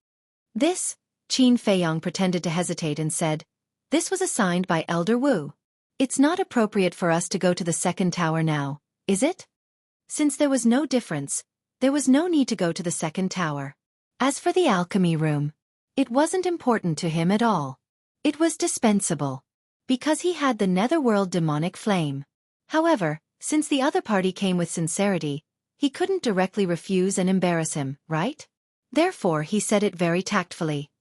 This, Qin Feiyang pretended to hesitate and said, "This was assigned by Elder Wu. It's not appropriate for us to go to the second tower now, is it?" Since there was no difference, there was no need to go to the second tower. As for the alchemy room, it wasn't important to him at all. It was dispensable, because he had the netherworld demonic flame. However, since the other party came with sincerity, he couldn't directly refuse and embarrass him, right? Therefore he said it very tactfully.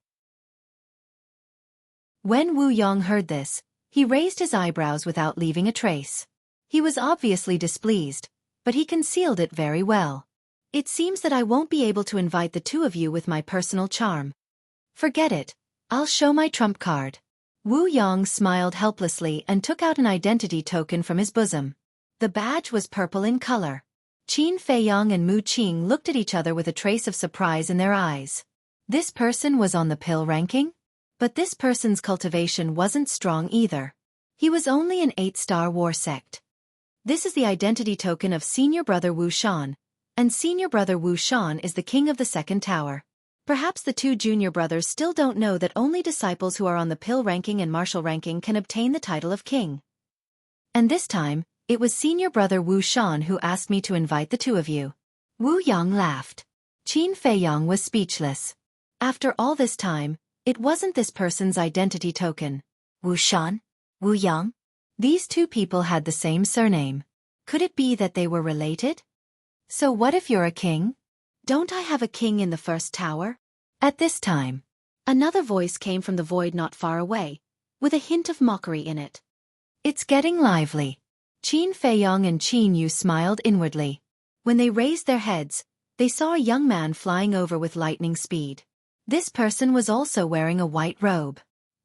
When Wu Yang heard this, he raised his eyebrows without leaving a trace. He was obviously displeased, but he concealed it very well. "It seems that I won't be able to invite the two of you with my personal charm. Forget it, I'll show my trump card." Wu Yang smiled helplessly and took out an identity token from his bosom. The badge was purple in color. Qin Feiyang and Mu Qing looked at each other with a trace of surprise in their eyes. This person was on the pill ranking? But this person's cultivation wasn't strong either. He was only an 8-star war sect. This is the identity token of Senior Brother Wu Shan, and Senior Brother Wu Shan is the king of the second tower. Perhaps the two junior brothers still don't know that only disciples who are on the pill ranking and martial ranking can obtain the title of king. And this time, it was Senior Brother Wu Shan who asked me to invite the two of you. Wu Yang laughed. Qin Feiyang was speechless. After all this time, it wasn't this person's identity token. Wu Shan? Wu Yang? These two people had the same surname. Could it be that they were related? So what if you're a king? Don't I have a king in the first tower? At this time, another voice came from the void not far away, with a hint of mockery in it. It's getting lively. Qin Feiyang and Qin Yu smiled inwardly. When they raised their heads, they saw a young man flying over with lightning speed. This person was also wearing a white robe.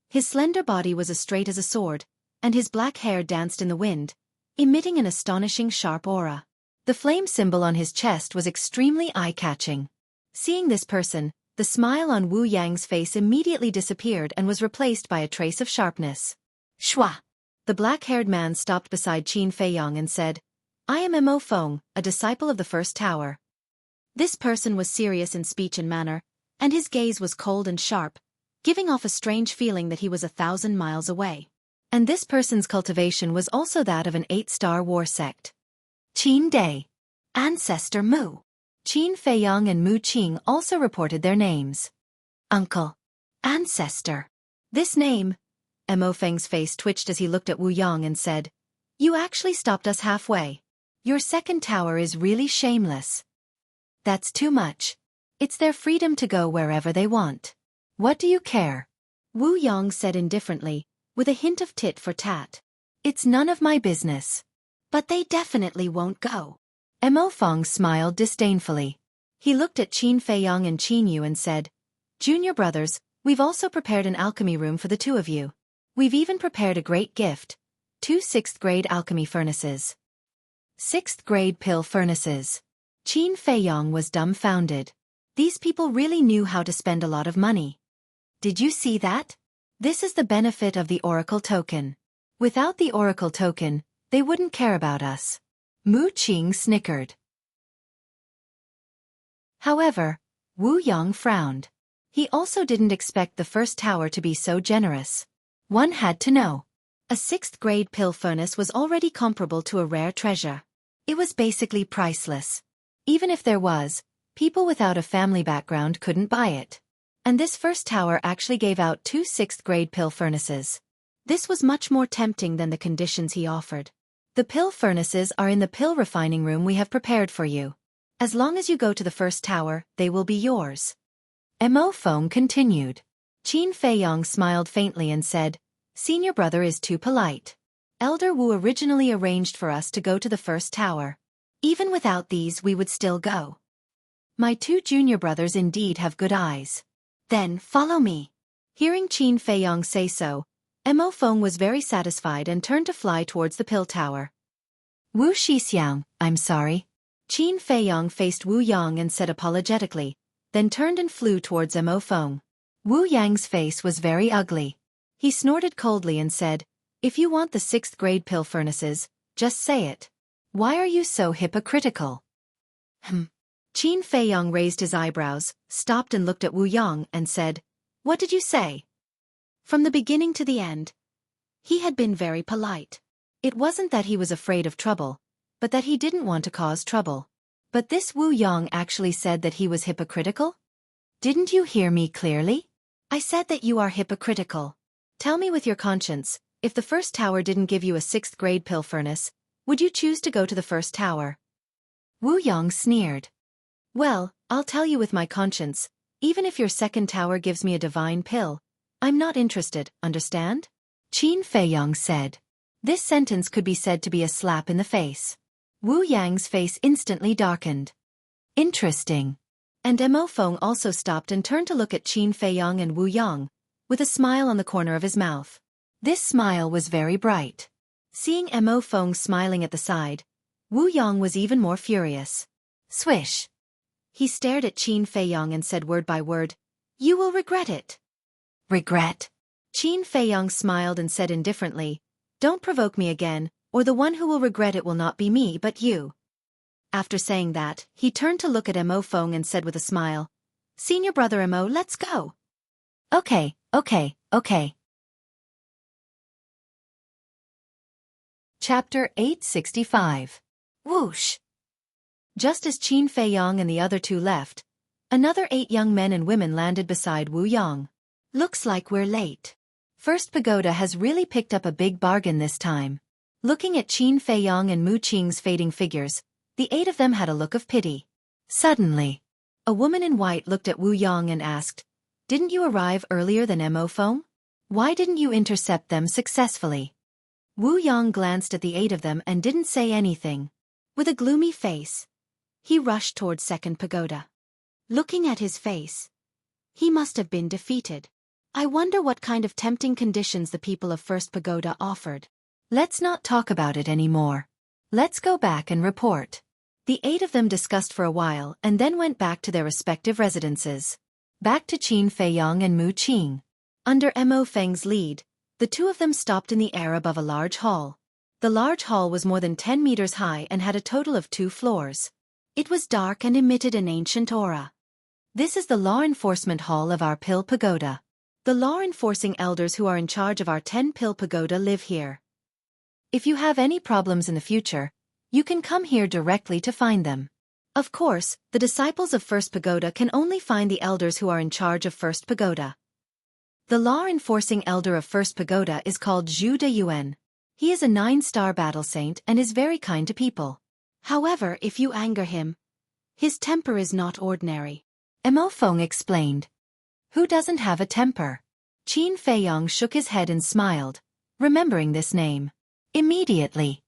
His slender body was as straight as a sword, and his black hair danced in the wind, emitting an astonishing sharp aura. The flame symbol on his chest was extremely eye-catching. Seeing this person, the smile on Wu Yang's face immediately disappeared and was replaced by a trace of sharpness. Shua! The black-haired man stopped beside Qin Feiyang and said, "I am Mo Feng, a disciple of the first tower." This person was serious in speech and manner, and his gaze was cold and sharp, giving off a strange feeling that he was 1,000 miles away. And this person's cultivation was also that of an 8-star war sect. Qin Day. Ancestor Mu. Qin Feiyang and Mu Qing also reported their names. Uncle. Ancestor. This name. Mo Feng's face twitched as he looked at Wu Yang and said, "You actually stopped us halfway. Your second tower is really shameless." "That's too much. It's their freedom to go wherever they want. What do you care?" Wu Yang said indifferently, with a hint of tit for tat. "It's none of my business." "But they definitely won't go." Mo Feng smiled disdainfully. He looked at Qin Feiyang and Qin Yu and said, "Junior brothers, we've also prepared an alchemy room for the two of you. We've even prepared a great gift, 2 6th-grade alchemy furnaces." 6th-grade pill furnaces. Qin Feiyang was dumbfounded. These people really knew how to spend a lot of money. "Did you see that? This is the benefit of the Oracle token. Without the Oracle token, they wouldn't care about us." Mu Qing snickered. However, Wu Yang frowned. He also didn't expect the first tower to be so generous. One had to know. A 6th-grade pill furnace was already comparable to a rare treasure. It was basically priceless. Even if there was, people without a family background couldn't buy it. And this first tower actually gave out 2 6th-grade pill furnaces. This was much more tempting than the conditions he offered. "The pill furnaces are in the pill refining room we have prepared for you. As long as you go to the first tower, they will be yours." Mo Feng continued. Qin Feiyang smiled faintly and said, "Senior brother is too polite. Elder Wu originally arranged for us to go to the first tower. Even without these we would still go. My 2 junior brothers indeed have good eyes. Then, follow me." Hearing Qin Feiyang say so, Mo Feng was very satisfied and turned to fly towards the pill tower. "Wu Shixiang, I'm sorry." Qin Feiyang faced Wu Yang and said apologetically, then turned and flew towards Mo Feng. Wu Yang's face was very ugly. He snorted coldly and said, "If you want the 6th-grade pill furnaces, just say it. Why are you so hypocritical?" Qin Feiyang raised his eyebrows, stopped and looked at Wu Yang and said, "What did you say?" From the beginning to the end, he had been very polite. It wasn't that he was afraid of trouble, but that he didn't want to cause trouble. But this Wu Yang actually said that he was hypocritical? "Didn't you hear me clearly? I said that you are hypocritical. Tell me with your conscience, if the first tower didn't give you a 6th-grade pill furnace, would you choose to go to the first tower?" Wu Yang sneered. "Well, I'll tell you with my conscience, even if your second tower gives me a divine pill, I'm not interested, understand?" Qin Feiyang said. This sentence could be said to be a slap in the face. Wu Yang's face instantly darkened. Interesting. And Mo Feng also stopped and turned to look at Qin Feiyang and Wu Yang, with a smile on the corner of his mouth. This smile was very bright. Seeing Mo Feng smiling at the side, Wu Yang was even more furious. Swish. He stared at Qin Feiyang and said word by word, "You will regret it." "Regret?" Qin Feiyang smiled and said indifferently, "Don't provoke me again, or the one who will regret it will not be me but you." After saying that, he turned to look at Mo Feng and said with a smile, "Senior brother Mo, let's go." Okay. Chapter 865. Whoosh. Just as Qin Feiyang and the other two left, another 8 young men and women landed beside Wu Yang. "Looks like we're late. First Pagoda has really picked up a big bargain this time." Looking at Qin Feiyang and Mu Qing's fading figures, the 8 of them had a look of pity. Suddenly, a woman in white looked at Wu Yang and asked, "Didn't you arrive earlier than Mo Feng? Why didn't you intercept them successfully?" Wu Yang glanced at the 8 of them and didn't say anything. With a gloomy face, he rushed towards Second Pagoda. Looking at his face, he must have been defeated. I wonder what kind of tempting conditions the people of First Pagoda offered. Let's not talk about it anymore. Let's go back and report. The 8 of them discussed for a while and then went back to their respective residences. Back to Qin Feiyang and Mu Qing. Under Mo Feng's lead, the 2 of them stopped in the air above a large hall. The large hall was more than 10 meters high and had a total of 2 floors. It was dark and emitted an ancient aura. "This is the law enforcement hall of our Pill Pagoda. The law-enforcing elders who are in charge of our 10 Pill Pagoda live here. If you have any problems in the future, you can come here directly to find them. Of course, the disciples of First Pagoda can only find the elders who are in charge of First Pagoda. The law-enforcing elder of First Pagoda is called Zhu De Yuan. He is a 9-star battle saint and is very kind to people. However, if you anger him, his temper is not ordinary. Mo Feng explained. Who doesn't have a temper? Qin Feiyong shook his head and smiled, remembering this name. Immediately,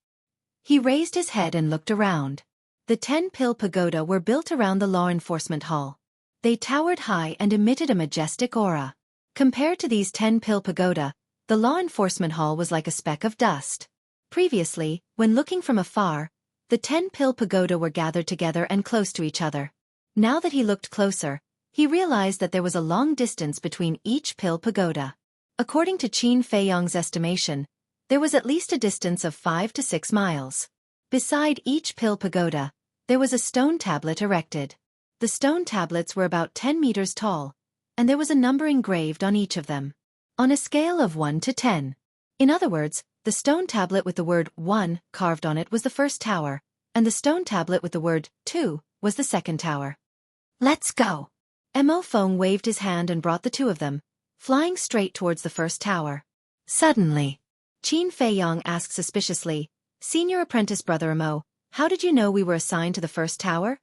he raised his head and looked around. The 10-pill pagoda were built around the law enforcement hall. They towered high and emitted a majestic aura. Compared to these 10-pill pagoda, the law enforcement hall was like a speck of dust. Previously, when looking from afar, the 10-pill pagoda were gathered together and close to each other. Now that he looked closer, he realized that there was a long distance between each pill pagoda. According to Qin Feiyong's estimation, there was at least a distance of 5 to 6 miles. Beside each pill pagoda, there was a stone tablet erected. The stone tablets were about 10 meters tall, and there was a number engraved on each of them, on a scale of 1 to 10. In other words, the stone tablet with the word 1 carved on it was the first tower, and the stone tablet with the word 2 was the second tower. Let's go! Mo Feng waved his hand and brought the two of them, flying straight towards the first tower. Suddenly, Qin Feiyong asked suspiciously, Senior Apprentice Brother Mo, how did you know we were assigned to the first tower?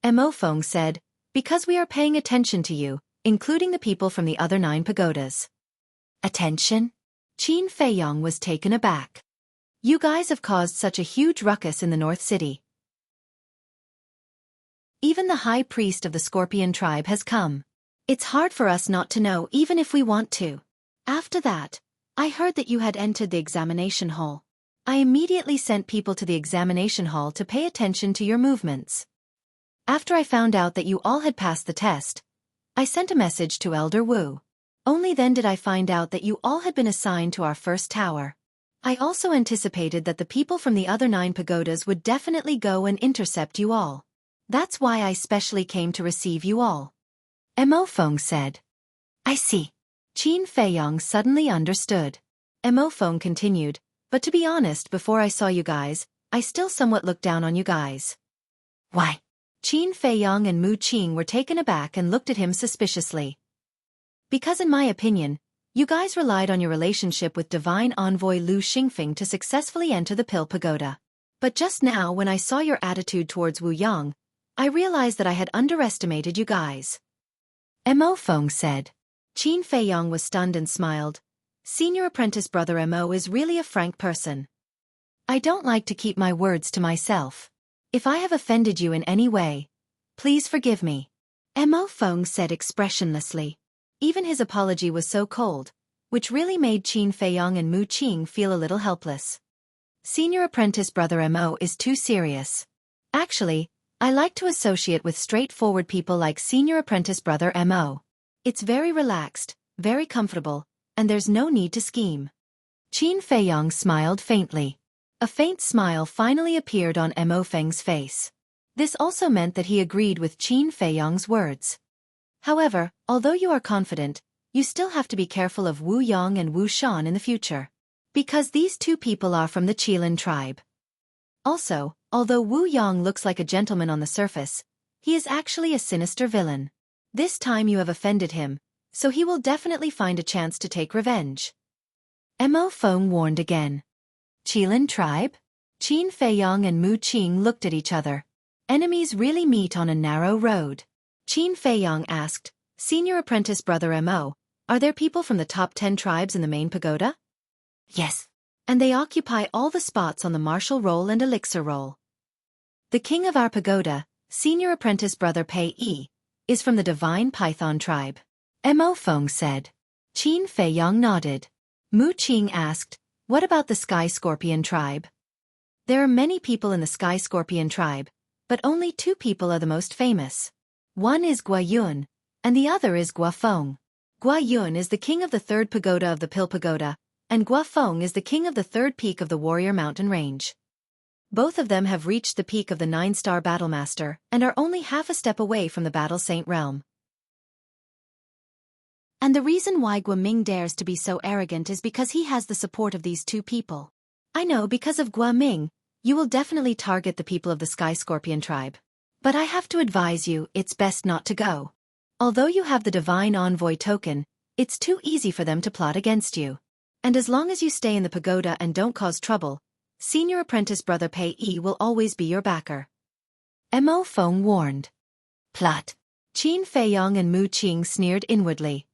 Mo Feng said, because we are paying attention to you, including the people from the other 9 pagodas. Attention? Qin Feiyong was taken aback. You guys have caused such a huge ruckus in the North City. Even the high priest of the Scorpion tribe has come. It's hard for us not to know even if we want to. After that, I heard that you had entered the examination hall. I immediately sent people to the examination hall to pay attention to your movements. After I found out that you all had passed the test, I sent a message to Elder Wu. Only then did I find out that you all had been assigned to our first tower. I also anticipated that the people from the other 9 pagodas would definitely go and intercept you all. That's why I specially came to receive you all. Mo Feng said. I see. Qin Feiyong suddenly understood. Mo Feng continued, but to be honest, before I saw you guys, I still somewhat looked down on you guys. Why? Qin Feiyong and Mu Qing were taken aback and looked at him suspiciously. Because in my opinion, you guys relied on your relationship with Divine Envoy Lu Xingfeng to successfully enter the Pill Pagoda. But just now when I saw your attitude towards Wu Yang, I realized that I had underestimated you guys. Mo Feng said. Qin Feiyong was stunned and smiled. Senior Apprentice Brother Mo is really a frank person. I don't like to keep my words to myself. If I have offended you in any way, please forgive me. Mo Feng said expressionlessly. Even his apology was so cold, which really made Qin Feiyong and Mu Qing feel a little helpless. Senior Apprentice Brother Mo is too serious. Actually, I like to associate with straightforward people like Senior Apprentice Brother Mo. It's very relaxed, very comfortable, and there's no need to scheme. Qin Feiyong smiled faintly. A faint smile finally appeared on Mo Feng's face. This also meant that he agreed with Qin Feiyong's words. However, although you are confident, you still have to be careful of Wu Yang and Wu Shan in the future. Because these 2 people are from the Qilin tribe. Also, although Wu Yang looks like a gentleman on the surface, he is actually a sinister villain. This time you have offended him, so he will definitely find a chance to take revenge. Mo Feng warned again. Qilin tribe? Qin Feiyong and Mu Qing looked at each other. Enemies really meet on a narrow road. Qin Feiyong asked, Senior Apprentice Brother Mo, are there people from the top 10 tribes in the main pagoda? Yes. And they occupy all the spots on the martial roll and elixir roll. The king of our pagoda, Senior Apprentice Brother Pei Yi, is from the Divine Python tribe. Mo Feng said. Qin Feiyong nodded. Mu Qing asked, what about the Sky Scorpion tribe? There are many people in the Sky Scorpion tribe, but only 2 people are the most famous. One is Gua Yun, and the other is Gua Feng. Gua Yun is the king of the 3rd pagoda of the Pill Pagoda, and Gua Feng is the king of the 3rd peak of the Warrior Mountain Range. Both of them have reached the peak of the 9-star Battlemaster and are only half a step away from the Battle Saint realm. And the reason why Gua Ming dares to be so arrogant is because he has the support of these 2 people. I know because of Gua Ming, you will definitely target the people of the Sky Scorpion tribe. But I have to advise you, it's best not to go. Although you have the Divine Envoy token, It's too easy for them to plot against you. And as long as you stay in the pagoda and don't cause trouble, senior apprentice brother Pei Yi will always be your backer. Mo Feng warned. Plot. Qin Feiyong and Mu Qing sneered inwardly.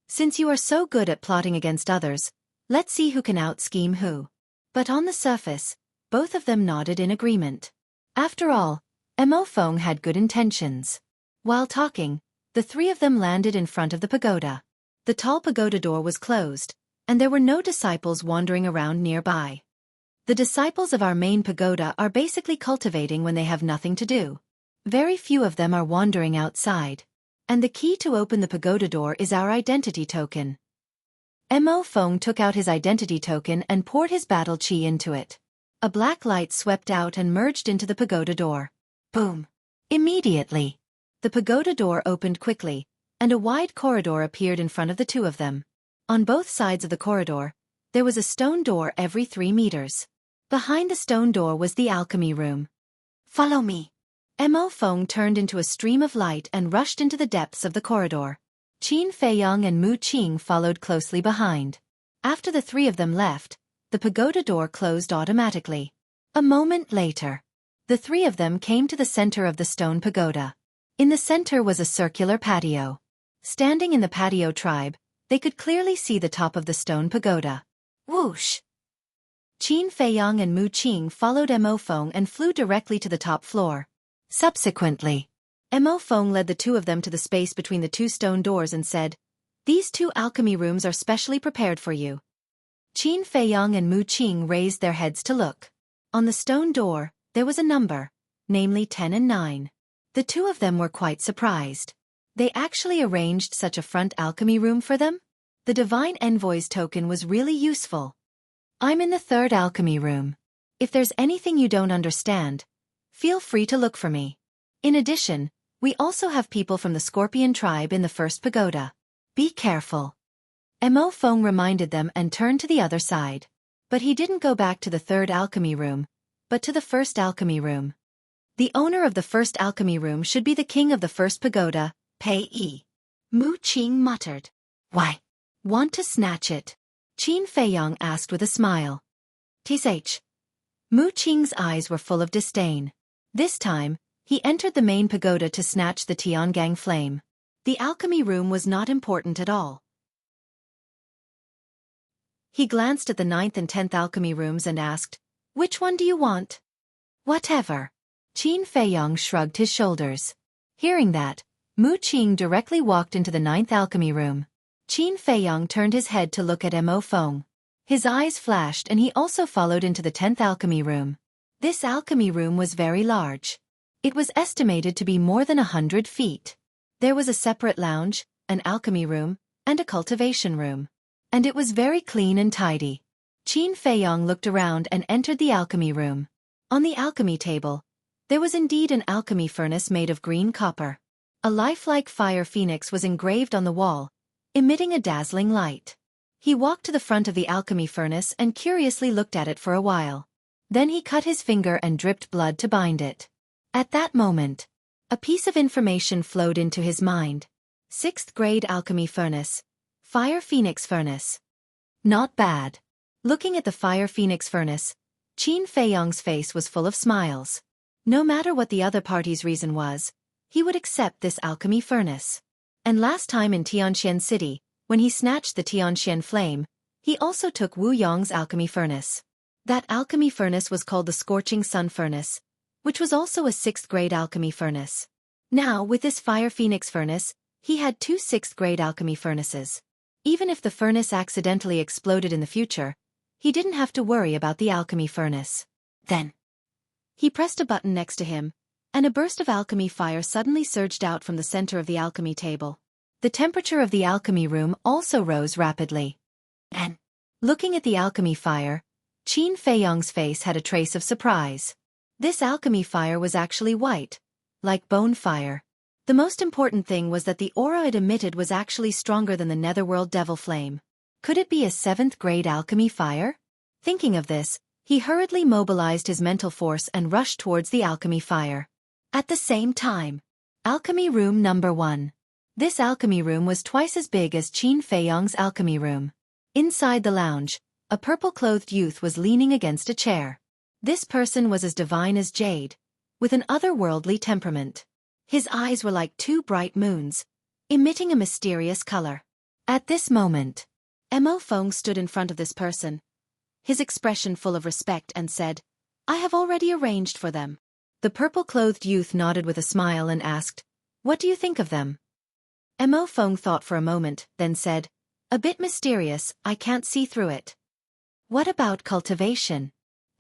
Since you are so good at plotting against others, let's see who can out-scheme who. But on the surface, both of them nodded in agreement. After all, Mo Feng had good intentions. While talking, the three of them landed in front of the pagoda. The tall pagoda door was closed, and there were no disciples wandering around nearby. The disciples of our main pagoda are basically cultivating when they have nothing to do. Very few of them are wandering outside. And the key to open the pagoda door is our identity token. Mo Feng took out his identity token and poured his battle chi into it. A black light swept out and merged into the pagoda door. Boom! Immediately, the pagoda door opened quickly, and a wide corridor appeared in front of the two of them. On both sides of the corridor, there was a stone door every 3 meters. Behind the stone door was the alchemy room. Follow me. Mo Feng turned into a stream of light and rushed into the depths of the corridor. Qin Feiyong and Mu Qing followed closely behind. After the three of them left, the pagoda door closed automatically. A moment later, the three of them came to the center of the stone pagoda. In the center was a circular patio. Standing in the patio tribe, they could clearly see the top of the stone pagoda. Whoosh! Qin Feiyong and Mu Qing followed Mo Feng and flew directly to the top floor. Subsequently, Mo Feng led the two of them to the space between the two stone doors and said, "These 2 alchemy rooms are specially prepared for you." Qin Feiyong and Mu Qing raised their heads to look. On the stone door, there was a number, namely 10 and 9. The two of them were quite surprised. They actually arranged such a front alchemy room for them? The Divine Envoy's token was really useful. I'm in the 3rd alchemy room. If there's anything you don't understand, feel free to look for me. In addition, we also have people from the Scorpion tribe in the 1st pagoda. Be careful. Mo Feng reminded them and turned to the other side. But he didn't go back to the 3rd alchemy room, but to the 1st alchemy room. The owner of the 1st alchemy room should be the king of the 1st pagoda, Pei Yi. Mu Qing muttered. Why? Want to snatch it? Qin Feiyong asked with a smile. Tsh. Mu Qing's eyes were full of disdain. This time, he entered the main pagoda to snatch the Tiangang flame. The alchemy room was not important at all. He glanced at the 9th and 10th alchemy rooms and asked, "Which one do you want?" "Whatever." Qin Feiyong shrugged his shoulders. Hearing that, Mu Qing directly walked into the 9th alchemy room. Qin Feiyong turned his head to look at Mo Feng. His eyes flashed and he also followed into the 10th alchemy room. This alchemy room was very large. It was estimated to be more than 100 feet. There was a separate lounge, an alchemy room, and a cultivation room. And it was very clean and tidy. Qin Feiyong looked around and entered the alchemy room. On the alchemy table, there was indeed an alchemy furnace made of green copper. A lifelike fire phoenix was engraved on the wall, emitting a dazzling light. He walked to the front of the alchemy furnace and curiously looked at it for a while. Then he cut his finger and dripped blood to bind it. At that moment, a piece of information flowed into his mind. 6th grade alchemy furnace. Fire Phoenix furnace. Not bad. Looking at the Fire Phoenix furnace, Qin Feiyong's face was full of smiles. No matter what the other party's reason was, he would accept this alchemy furnace. And last time in Tianxian City, when he snatched the Tianxian flame, he also took Wu Yong's alchemy furnace. That alchemy furnace was called the Scorching Sun Furnace, which was also a 6th grade alchemy furnace. Now, with this Fire Phoenix furnace, he had 2 6th grade alchemy furnaces. Even if the furnace accidentally exploded in the future, he didn't have to worry about the alchemy furnace. Then, he pressed a button next to him, and a burst of alchemy fire suddenly surged out from the center of the alchemy table. The temperature of the alchemy room also rose rapidly. And, looking at the alchemy fire, Qin Feiyong's face had a trace of surprise. This alchemy fire was actually white, like bone fire. The most important thing was that the aura it emitted was actually stronger than the Netherworld Devil Flame. Could it be a 7th grade alchemy fire? Thinking of this, he hurriedly mobilized his mental force and rushed towards the alchemy fire. At the same time, alchemy room number 1. This alchemy room was twice as big as Qin Feiyang's alchemy room. Inside the lounge, a purple-clothed youth was leaning against a chair. This person was as divine as jade, with an otherworldly temperament. His eyes were like two bright moons, emitting a mysterious color. At this moment, Mo Feng stood in front of this person, his expression full of respect, and said, "I have already arranged for them." The purple-clothed youth nodded with a smile and asked, "What do you think of them?" Mo Feng thought for a moment, then said, "A bit mysterious, I can't see through it." "What about cultivation?"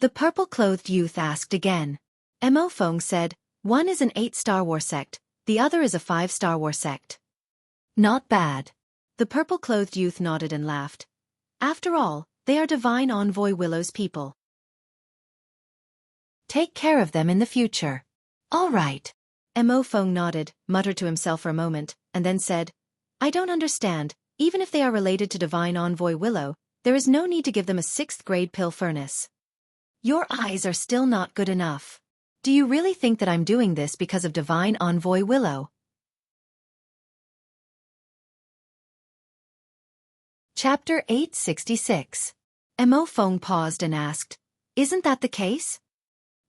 The purple-clothed youth asked again. Mo Feng said, "One is an 8-star war sect, the other is a 5-star war sect." "Not bad." The purple-clothed youth nodded and laughed. "After all, they are Divine Envoy Willow's people. Take care of them in the future." "All right." Mo Feng nodded, muttered to himself for a moment, and then said, "I don't understand, even if they are related to Divine Envoy Willow, there is no need to give them a 6th-grade pill furnace. Your eyes are still not good enough. Do you really think that I'm doing this because of Divine Envoy Willow?" Chapter 866. Mo Feng paused and asked, "Isn't that the case?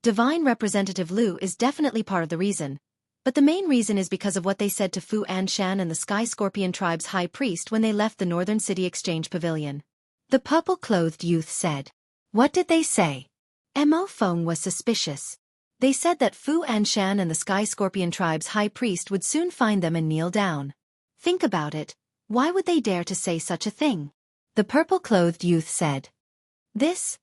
Divine Representative Lu is definitely part of the reason, but the main reason is because of what they said to Fu Anshan and the Sky Scorpion tribe's high priest when they left the Northern City Exchange Pavilion." The purple-clothed youth said. "What did they say?" Mo Feng was suspicious. They said that Fu Anshan and the Sky Scorpion tribe's high priest would soon find them and kneel down. Think about it, why would they dare to say such a thing? The purple-clothed youth said. This?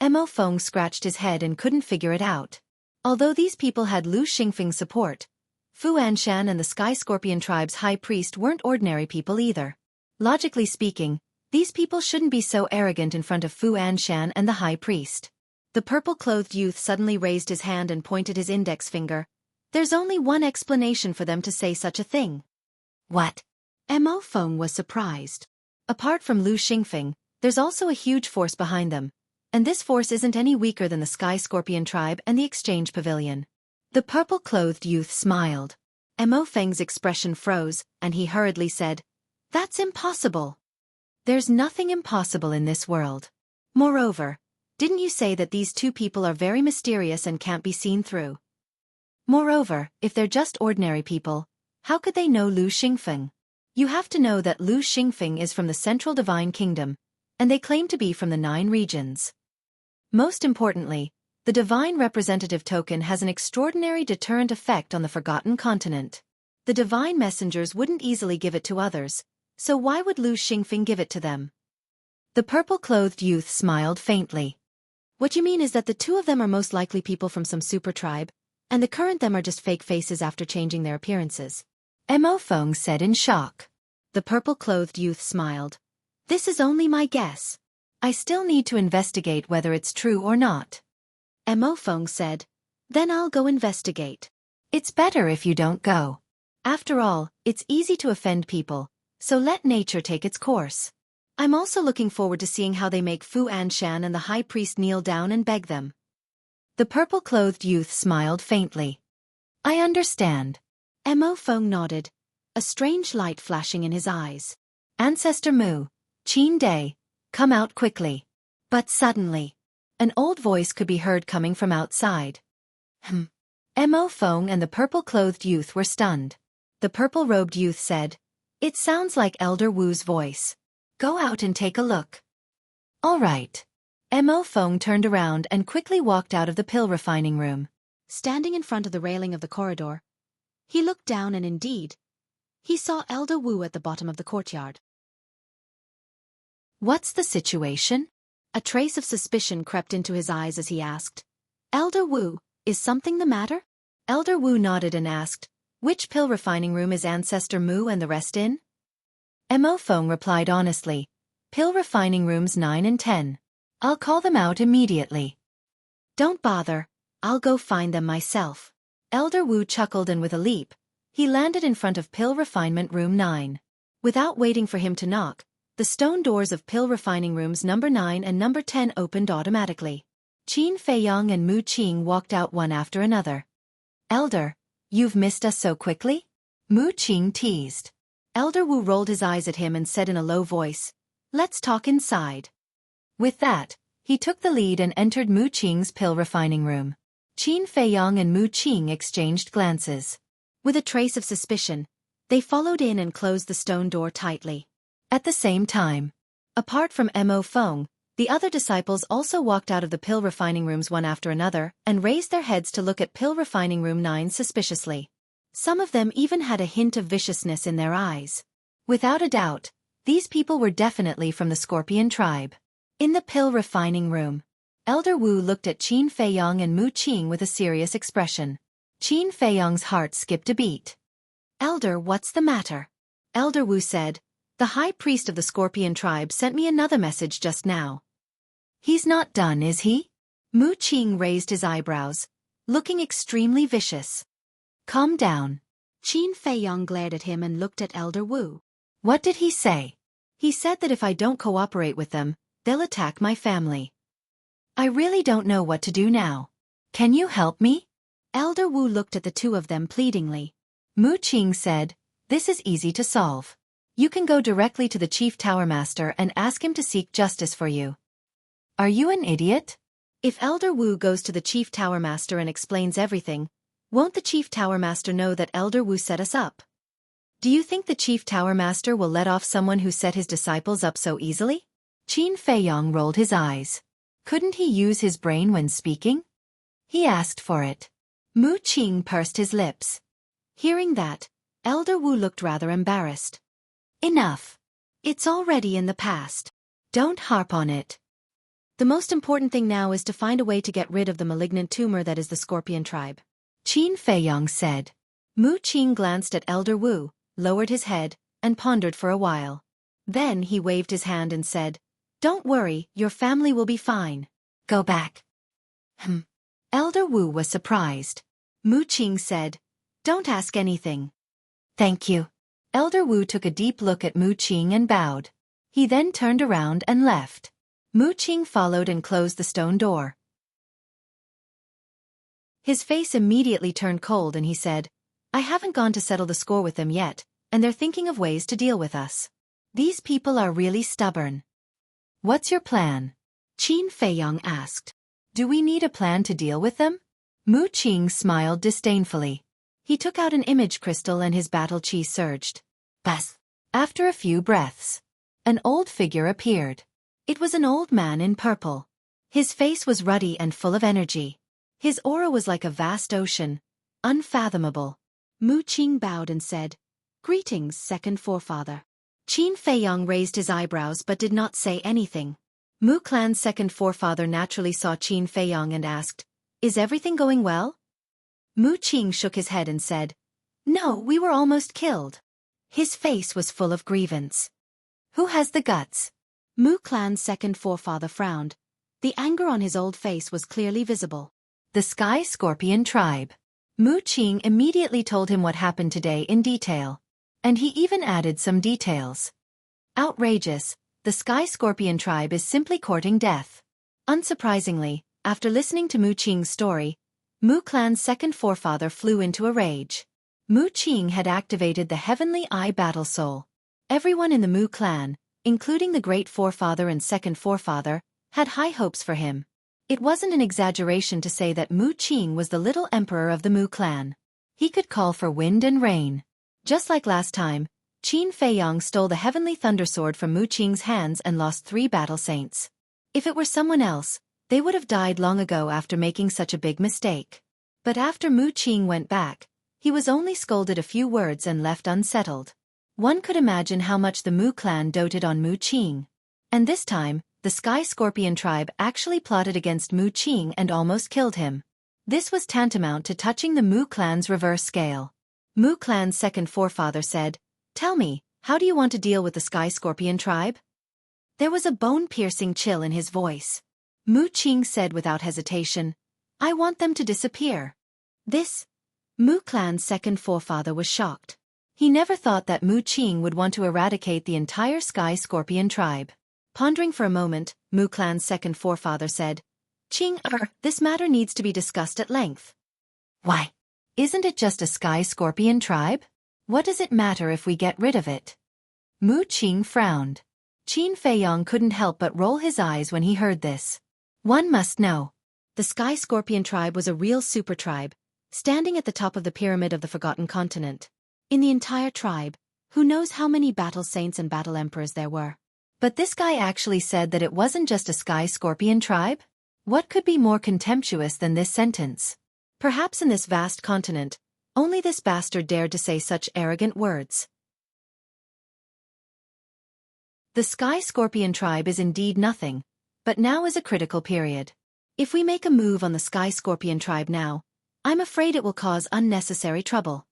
Mo Feng scratched his head and couldn't figure it out. Although these people had Lu Xingfeng's support, Fu Anshan and the Sky Scorpion tribe's high priest weren't ordinary people either. Logically speaking, these people shouldn't be so arrogant in front of Fu Anshan and the high priest. The purple-clothed youth suddenly raised his hand and pointed his index finger. "There's only one explanation for them to say such a thing." "What?" Mo Feng was surprised. "Apart from Lu Xingfeng, there's also a huge force behind them, and this force isn't any weaker than the Sky Scorpion tribe and the Exchange Pavilion." The purple-clothed youth smiled. Mo Feng's expression froze, and he hurriedly said, "That's impossible. There's nothing impossible in this world. Moreover, didn't you say that these two people are very mysterious and can't be seen through? Moreover, if they're just ordinary people, how could they know Lu Xingfeng? You have to know that Lu Xingfeng is from the Central Divine Kingdom, and they claim to be from the 9 regions. Most importantly, the Divine Representative Token has an extraordinary deterrent effect on the Forgotten Continent. The Divine Messengers wouldn't easily give it to others, so why would Lu Xingfeng give it to them?" The purple-clothed youth smiled faintly. "What you mean is that the two of them are most likely people from some super tribe, and the current them are just fake faces after changing their appearances," Mo Feng said in shock. The purple-clothed youth smiled. "This is only my guess. I still need to investigate whether it's true or not." Mo Feng said, "Then I'll go investigate." "It's better if you don't go. After all, it's easy to offend people, so let nature take its course. I'm also looking forward to seeing how they make Fu Anshan and the high priest kneel down and beg them." The purple-clothed youth smiled faintly. "I understand." Mo Feng nodded, a strange light flashing in his eyes. "Ancestor Mu, Qin Day, come out quickly." But suddenly, an old voice could be heard coming from outside. Mo Feng and the purple-clothed youth were stunned. The purple-robed youth said, "It sounds like Elder Wu's voice. Go out and take a look." "All right." Mo Feng turned around and quickly walked out of the pill refining room. Standing in front of the railing of the corridor, he looked down and indeed, he saw Elder Wu at the bottom of the courtyard. "What's the situation?" A trace of suspicion crept into his eyes as he asked, "Elder Wu, is something the matter?" Elder Wu nodded and asked, "Which pill refining room is Ancestor Mu and the rest in?" Mo Feng replied honestly, "Pill refining rooms 9 and 10. I'll call them out immediately." "Don't bother, I'll go find them myself." Elder Wu chuckled, and with a leap, he landed in front of pill refinement room 9. Without waiting for him to knock, the stone doors of pill refining rooms number 9 and number 10 opened automatically. Qin Feiyang and Mu Qing walked out one after another. "Elder, you've missed us so quickly?" Mu Qing teased. Elder Wu rolled his eyes at him and said in a low voice, "Let's talk inside." With that, he took the lead and entered Mu Qing's pill refining room. Qin Feiyong and Mu Qing exchanged glances. With a trace of suspicion, they followed in and closed the stone door tightly. At the same time, apart from Mo Feng, the other disciples also walked out of the pill refining rooms one after another and raised their heads to look at pill refining room 9 suspiciously. Some of them even had a hint of viciousness in their eyes. Without a doubt, these people were definitely from the Scorpion tribe. In the pill refining room, Elder Wu looked at Qin Feiyong and Mu Qing with a serious expression. Qin Feiyong's heart skipped a beat. "Elder, what's the matter?" Elder Wu said, "The high priest of the Scorpion tribe sent me another message just now." "He's not done, is he?" Mu Qing raised his eyebrows, looking extremely vicious. "Calm down." Qin Feiyong glared at him and looked at Elder Wu. "What did he say?" "He said that if I don't cooperate with them, they'll attack my family. I really don't know what to do now. Can you help me?" Elder Wu looked at the two of them pleadingly. Mu Qing said, "This is easy to solve. You can go directly to the Chief Tower Master and ask him to seek justice for you." "Are you an idiot?" "If Elder Wu goes to the Chief Tower Master and explains everything, won't the Chief Tower Master know that Elder Wu set us up? Do you think the Chief Tower Master will let off someone who set his disciples up so easily?" Qin Feiyong rolled his eyes. Couldn't he use his brain when speaking? He asked for it. Mu Qing pursed his lips. Hearing that, Elder Wu looked rather embarrassed. "Enough. It's already in the past. Don't harp on it. The most important thing now is to find a way to get rid of the malignant tumor that is the Scorpion tribe," Qin Feiyong said. Mu Qing glanced at Elder Wu, lowered his head, and pondered for a while. Then he waved his hand and said, "Don't worry, your family will be fine. Go back." Elder Wu was surprised. Mu Qing said, "Don't ask anything." "Thank you." Elder Wu took a deep look at Mu Qing and bowed. He then turned around and left. Mu Qing followed and closed the stone door. His face immediately turned cold and he said, "I haven't gone to settle the score with them yet, and they're thinking of ways to deal with us. These people are really stubborn." "What's your plan?" Qin Feiyong asked. "Do we need a plan to deal with them?" Mu Qing smiled disdainfully. He took out an image crystal and his battle chi surged. Bas! After a few breaths, an old figure appeared. It was an old man in purple. His face was ruddy and full of energy. His aura was like a vast ocean, unfathomable. Mu Qing bowed and said, "Greetings, second forefather." Qin Feiyong raised his eyebrows but did not say anything. Mu Clan's second forefather naturally saw Qin Feiyong and asked, "Is everything going well?" Mu Qing shook his head and said, "No, we were almost killed." His face was full of grievance. "Who has the guts?" Mu Clan's second forefather frowned. The anger on his old face was clearly visible. "The Sky Scorpion tribe." Mu Qing immediately told him what happened today in detail. And he even added some details. Outrageous, the Sky Scorpion tribe is simply courting death. Unsurprisingly, after listening to Mu Qing's story, Mu Clan's second forefather flew into a rage. Mu Qing had activated the Heavenly Eye Battle Soul. Everyone in the Mu Clan, including the great forefather and second forefather, had high hopes for him. It wasn't an exaggeration to say that Mu Qing was the little emperor of the Mu Clan. He could call for wind and rain. Just like last time, Qin Feiyong stole the Heavenly Thundersword from Mu Qing's hands and lost 3 battle saints. If it were someone else, they would have died long ago after making such a big mistake. But after Mu Qing went back, he was only scolded a few words and left unsettled. One could imagine how much the Mu Clan doted on Mu Qing. And this time, the Sky Scorpion tribe actually plotted against Mu Qing and almost killed him. This was tantamount to touching the Mu Clan's reverse scale. Mu Clan's second forefather said, "Tell me, how do you want to deal with the Sky Scorpion tribe?" There was a bone-piercing chill in his voice. Mu Qing said without hesitation, "I want them to disappear." This? Mu Clan's second forefather was shocked. He never thought that Mu Qing would want to eradicate the entire Sky Scorpion tribe. Pondering for a moment, Mu Clan's second forefather said, "Qing, this matter needs to be discussed at length." "Why? Isn't it just a Sky Scorpion tribe? What does it matter if we get rid of it? Mu Qing frowned. Qin Feiyong couldn't help but roll his eyes when he heard this. One must know. The Sky Scorpion tribe was a real super tribe, standing at the top of the pyramid of the Forgotten Continent. In the entire tribe, who knows how many battle saints and battle emperors there were? But this guy actually said that it wasn't just a Sky Scorpion tribe? What could be more contemptuous than this sentence? Perhaps in this vast continent, only this bastard dared to say such arrogant words. The Sky Scorpion tribe is indeed nothing, but now is a critical period. If we make a move on the Sky Scorpion tribe now, I'm afraid it will cause unnecessary trouble.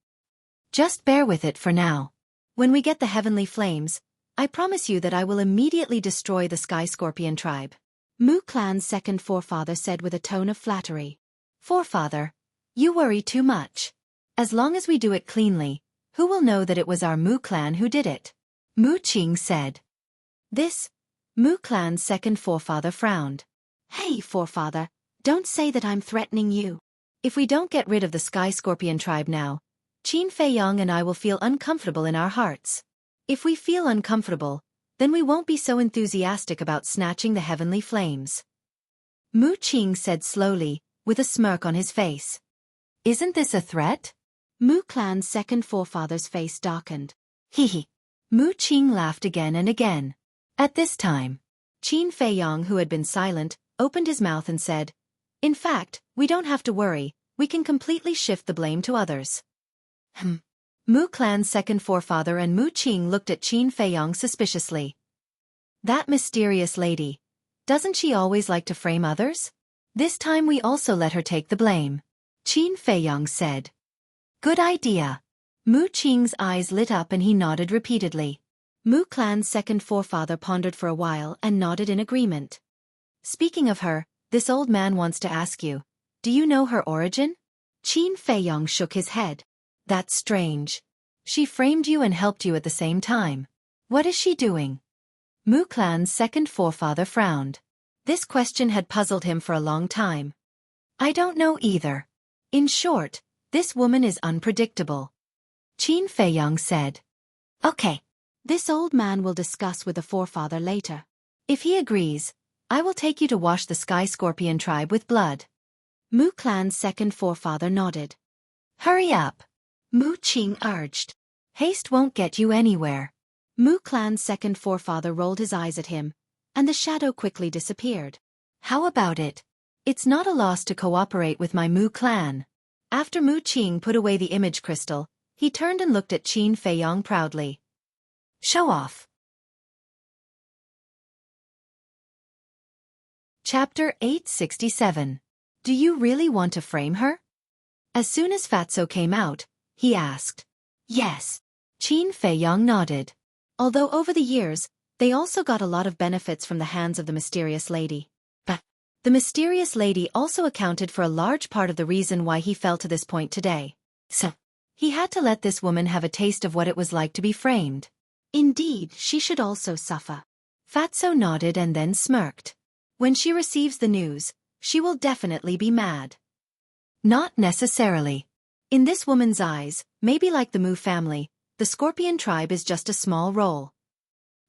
Just bear with it for now. When we get the heavenly flames, I promise you that I will immediately destroy the Sky Scorpion tribe. Mu Clan's second forefather said with a tone of flattery. Forefather, you worry too much. As long as we do it cleanly, who will know that it was our Mu Clan who did it? Mu Qing said. This, Mu Clan's second forefather frowned. Hey, forefather, don't say that I'm threatening you. If we don't get rid of the Sky Scorpion tribe now, Qin Feiyong and I will feel uncomfortable in our hearts. If we feel uncomfortable, then we won't be so enthusiastic about snatching the heavenly flames. Mu Qing said slowly, with a smirk on his face. Isn't this a threat? Mu Clan's second forefather's face darkened. Hee. Mu Qing laughed again and again. At this time, Qin Feiyong, who had been silent, opened his mouth and said, in fact, we don't have to worry, we can completely shift the blame to others. Mu Clan's second forefather and Mu Qing looked at Qin Feiyong suspiciously. That mysterious lady. Doesn't she always like to frame others? This time we also let her take the blame. Qin Feiyong said. Good idea. Mu Qing's eyes lit up and he nodded repeatedly. Mu Clan's second forefather pondered for a while and nodded in agreement. Speaking of her, this old man wants to ask you, do you know her origin? Qin Feiyong shook his head. That's strange. She framed you and helped you at the same time. What is she doing? Mu Clan's second forefather frowned. This question had puzzled him for a long time. I don't know either. In short, this woman is unpredictable. Qin Feiyong said. Okay. This old man will discuss with the forefather later. If he agrees, I will take you to wash the Sky Scorpion tribe with blood. Mu Clan's second forefather nodded. Hurry up. Mu Qing urged. Haste won't get you anywhere. Mu Clan's second forefather rolled his eyes at him, and the shadow quickly disappeared. How about it? It's not a loss to cooperate with my Mu Clan. After Mu Qing put away the image crystal, he turned and looked at Qin Feiyong proudly. Show off. Chapter 867. Do you really want to frame her? As soon as Fatso came out, he asked. Yes. Qin Feiyong nodded. Although over the years, they also got a lot of benefits from the hands of the mysterious lady. But the mysterious lady also accounted for a large part of the reason why he fell to this point today. So, he had to let this woman have a taste of what it was like to be framed. Indeed, she should also suffer. Fatso nodded and then smirked. When she receives the news, she will definitely be mad. Not necessarily. In this woman's eyes, maybe like the Mu family, the Scorpion tribe is just a small role.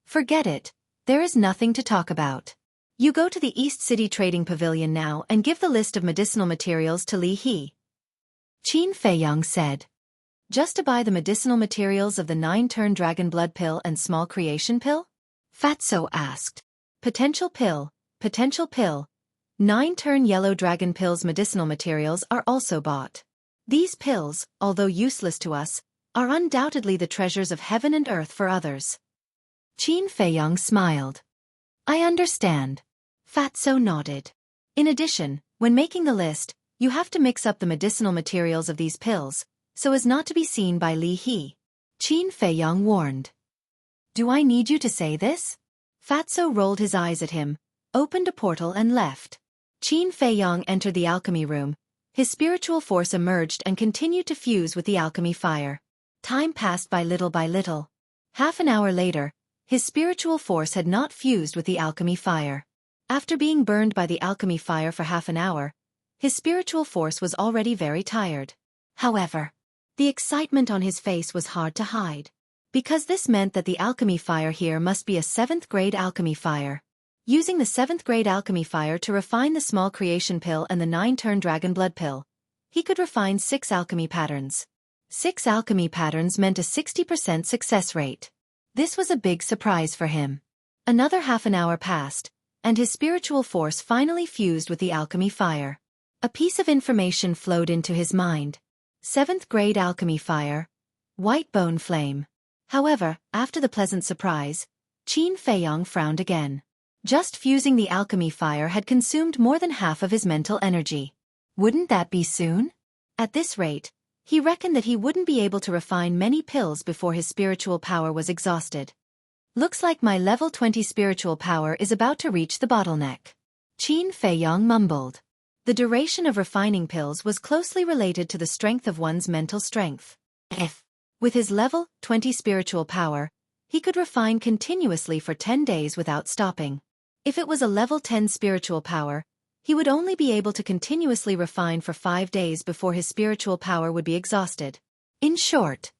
Forget it, there is nothing to talk about. You go to the East City Trading Pavilion now and give the list of medicinal materials to Li He. Qin Feiyong said. Just to buy the medicinal materials of the 9-turn dragon blood pill and small creation pill? Fatso asked. Potential pill, 9-turn yellow dragon pills medicinal materials are also bought. These pills, although useless to us, are undoubtedly the treasures of heaven and earth for others. Qin Feiyong smiled. I understand. Fatso nodded. In addition, when making the list, you have to mix up the medicinal materials of these pills, so as not to be seen by Li He. Qin Feiyong warned. Do I need you to say this? Fatso rolled his eyes at him, opened a portal and left. Qin Feiyong entered the alchemy room. His spiritual force emerged and continued to fuse with the alchemy fire. Time passed by little by little. Half an hour later, his spiritual force had not fused with the alchemy fire. After being burned by the alchemy fire for half an hour, his spiritual force was already very tired. However, The excitement on his face was hard to hide. Because this meant that the alchemy fire here must be a 7th grade alchemy fire. Using the 7th grade alchemy fire to refine the small creation pill and the 9-turn dragon blood pill, he could refine 6 alchemy patterns. 6 alchemy patterns meant a 60% success rate. This was a big surprise for him. Another half an hour passed, and his spiritual force finally fused with the alchemy fire. A piece of information flowed into his mind. 7th grade alchemy fire, white bone flame. However, after the pleasant surprise, Qin Feiyong frowned again. Just fusing the alchemy fire had consumed more than half of his mental energy. Wouldn't that be soon? At this rate, he reckoned that he wouldn't be able to refine many pills before his spiritual power was exhausted. Looks like my level 20 spiritual power is about to reach the bottleneck. Qin Feiyong mumbled. The duration of refining pills was closely related to the strength of one's mental strength. With his level 20 spiritual power, he could refine continuously for 10 days without stopping. If it was a level 10 spiritual power, he would only be able to continuously refine for 5 days before his spiritual power would be exhausted. In short,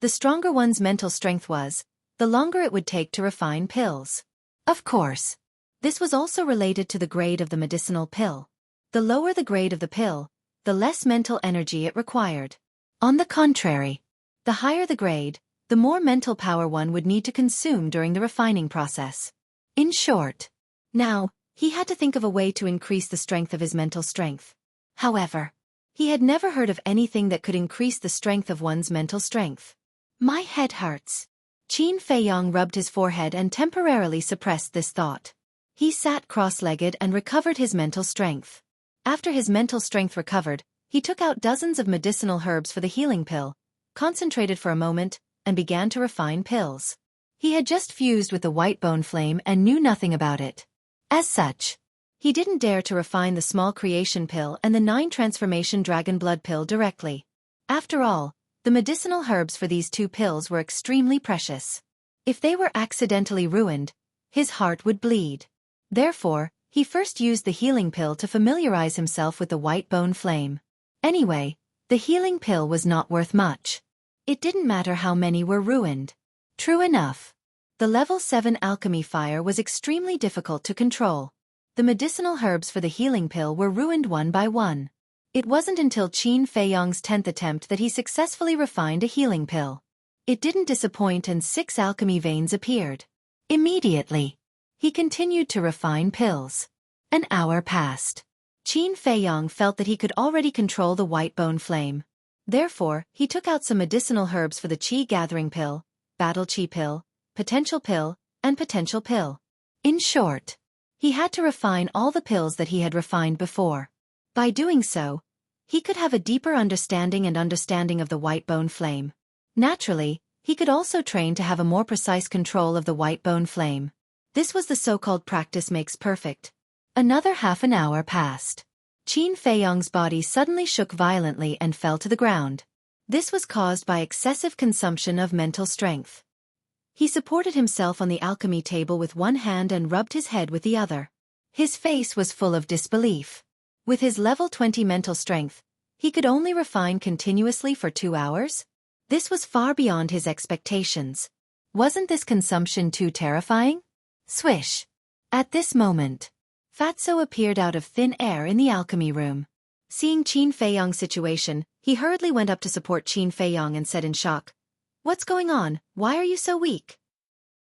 the stronger one's mental strength was, the longer it would take to refine pills. Of course, this was also related to the grade of the medicinal pill. The lower the grade of the pill, the less mental energy it required. On the contrary, the higher the grade, the more mental power one would need to consume during the refining process. In short, now, he had to think of a way to increase the strength of his mental strength. However, he had never heard of anything that could increase the strength of one's mental strength. My head hurts. Qin Feiyong rubbed his forehead and temporarily suppressed this thought. He sat cross-legged and recovered his mental strength. After his mental strength recovered, he took out dozens of medicinal herbs for the healing pill, concentrated for a moment, and began to refine pills. He had just fused with the white bone flame and knew nothing about it. As such, he didn't dare to refine the small creation pill and the 9 transformation dragon blood pill directly. After all, the medicinal herbs for these 2 pills were extremely precious. If they were accidentally ruined, his heart would bleed. Therefore, he first used the healing pill to familiarize himself with the white bone flame. Anyway, the healing pill was not worth much. It didn't matter how many were ruined. True enough, the level 7 alchemy fire was extremely difficult to control. The medicinal herbs for the healing pill were ruined one by one. It wasn't until Qin Feiyong's 10th attempt that he successfully refined a healing pill. It didn't disappoint and 6 alchemy veins appeared. Immediately, he continued to refine pills. An hour passed. Qin Feiyong felt that he could already control the white bone flame. Therefore, he took out some medicinal herbs for the Qi gathering pill, battle Qi pill, potential pill, and potential pill. In short, he had to refine all the pills that he had refined before. By doing so, he could have a deeper understanding of the white bone flame. Naturally, he could also train to have a more precise control of the white bone flame. This was the so-called practice makes perfect. Another half an hour passed. Qin Feiyong's body suddenly shook violently and fell to the ground. This was caused by excessive consumption of mental strength. He supported himself on the alchemy table with one hand and rubbed his head with the other. His face was full of disbelief. With his level 20 mental strength, he could only refine continuously for 2 hours? This was far beyond his expectations. Wasn't this consumption too terrifying? Swish! At this moment, Fatso appeared out of thin air in the alchemy room. Seeing Qin Feiyong's situation, he hurriedly went up to support Qin Feiyong and said in shock, "What's going on? Why are you so weak?"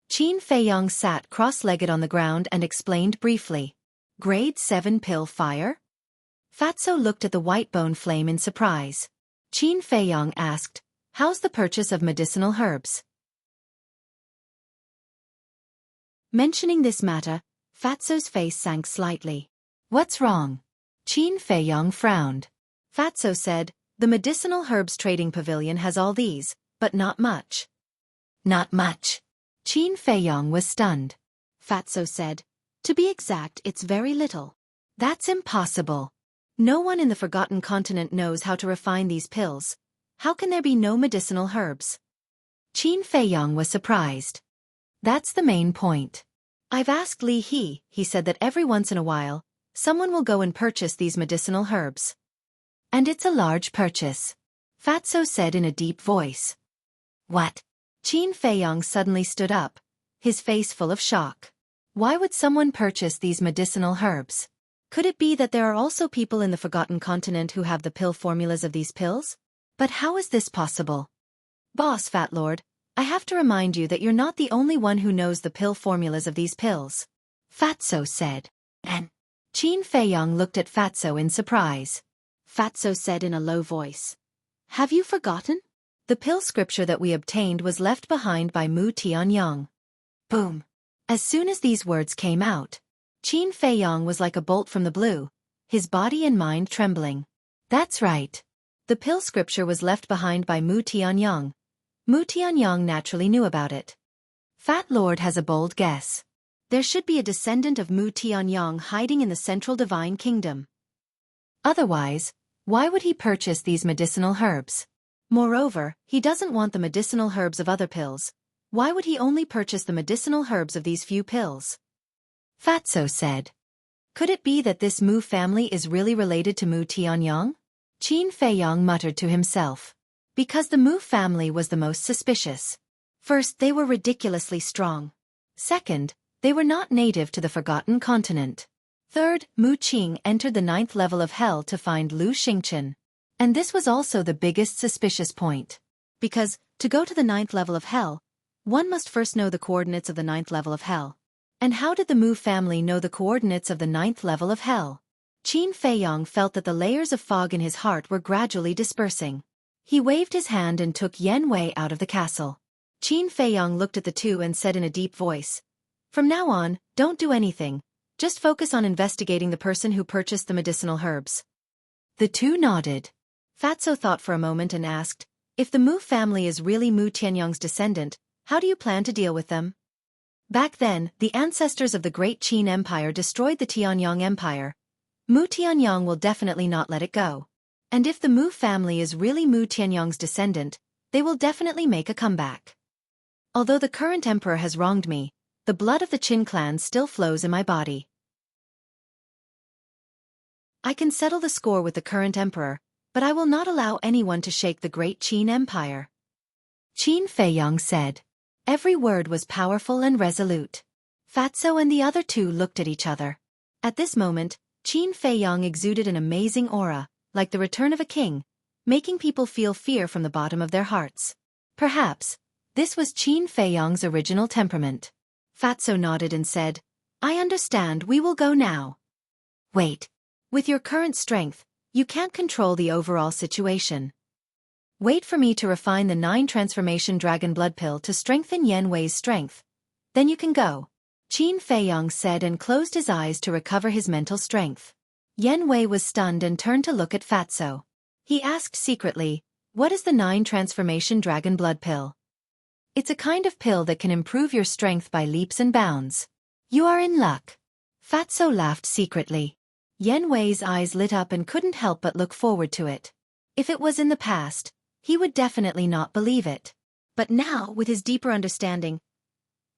Qin Feiyong sat cross-legged on the ground and explained briefly. Grade 7 pill fire? Fatso looked at the white bone flame in surprise. Qin Feiyong asked, "How's the purchase of medicinal herbs?" Mentioning this matter, Fatso's face sank slightly. "What's wrong?" Qin Feiyong frowned. Fatso said, "The medicinal herbs trading pavilion has all these, but not much." "Not much?" Qin Feiyong was stunned. Fatso said, "To be exact, it's very little." "That's impossible. No one in the Forgotten Continent knows how to refine these pills. How can there be no medicinal herbs?" Qin Feiyong was surprised. "That's the main point. I've asked Li He said that every once in a while, someone will go and purchase these medicinal herbs." And it's a large purchase. Fatso said in a deep voice. What? Qin Feiyong suddenly stood up, his face full of shock. Why would someone purchase these medicinal herbs? Could it be that there are also people in the Forgotten Continent who have the pill formulas of these pills? But how is this possible? Boss Fat Lord, I have to remind you that you're not the only one who knows the pill formulas of these pills. Fatso said. And Qin Feiyong looked at Fatso in surprise. Fatso said in a low voice. Have you forgotten? The pill scripture that we obtained was left behind by Mu Tianyang. Boom. As soon as these words came out, Qin Feiyong was like a bolt from the blue, his body and mind trembling. That's right. The pill scripture was left behind by Mu Tianyang. Mu Tianyang naturally knew about it. Fat Lord has a bold guess. There should be a descendant of Mu Tianyang hiding in the Central Divine Kingdom. Otherwise, why would he purchase these medicinal herbs? Moreover, he doesn't want the medicinal herbs of other pills. Why would he only purchase the medicinal herbs of these few pills? Fatso said. Could it be that this Mu family is really related to Mu Tianyang? Qin Feiyong muttered to himself. Because the Mu family was the most suspicious. First, they were ridiculously strong. Second, they were not native to the Forgotten Continent. Third, Mu Qing entered the 9th level of hell to find Lu Xingchen. And this was also the biggest suspicious point. Because, to go to the 9th level of hell, one must first know the coordinates of the 9th level of hell. And how did the Mu family know the coordinates of the 9th level of hell? Qin Feiyong felt that the layers of fog in his heart were gradually dispersing. He waved his hand and took Yan Wei out of the castle. Qin Feiyong looked at the two and said in a deep voice, From now on, don't do anything. Just focus on investigating the person who purchased the medicinal herbs. The two nodded. Fatso thought for a moment and asked, If the Mu family is really Mu Tianyang's descendant, how do you plan to deal with them? Back then, the ancestors of the Great Qin Empire destroyed the Tianyang Empire. Mu Tianyang will definitely not let it go. And if the Mu family is really Mu Tianyang's descendant, they will definitely make a comeback. Although the current emperor has wronged me, the blood of the Qin clan still flows in my body. I can settle the score with the current emperor, but I will not allow anyone to shake the Great Qin Empire. Qin Feiyong said. Every word was powerful and resolute. Fatso and the other two looked at each other. At this moment, Qin Feiyong exuded an amazing aura, like the return of a king, making people feel fear from the bottom of their hearts. Perhaps, this was Qin Feiyong's original temperament. Fatso nodded and said, I understand, we will go now. Wait. With your current strength, you can't control the overall situation. Wait for me to refine the 9 transformation dragon blood pill to strengthen Yan Wei's strength. Then you can go. Qin Feiyong said and closed his eyes to recover his mental strength. Yan Wei was stunned and turned to look at Fatso. He asked secretly, What is the 9 transformation dragon blood pill? It's a kind of pill that can improve your strength by leaps and bounds. You are in luck. Fatso laughed secretly. Yan Wei's eyes lit up and couldn't help but look forward to it. If it was in the past, he would definitely not believe it. But now, with his deeper understanding,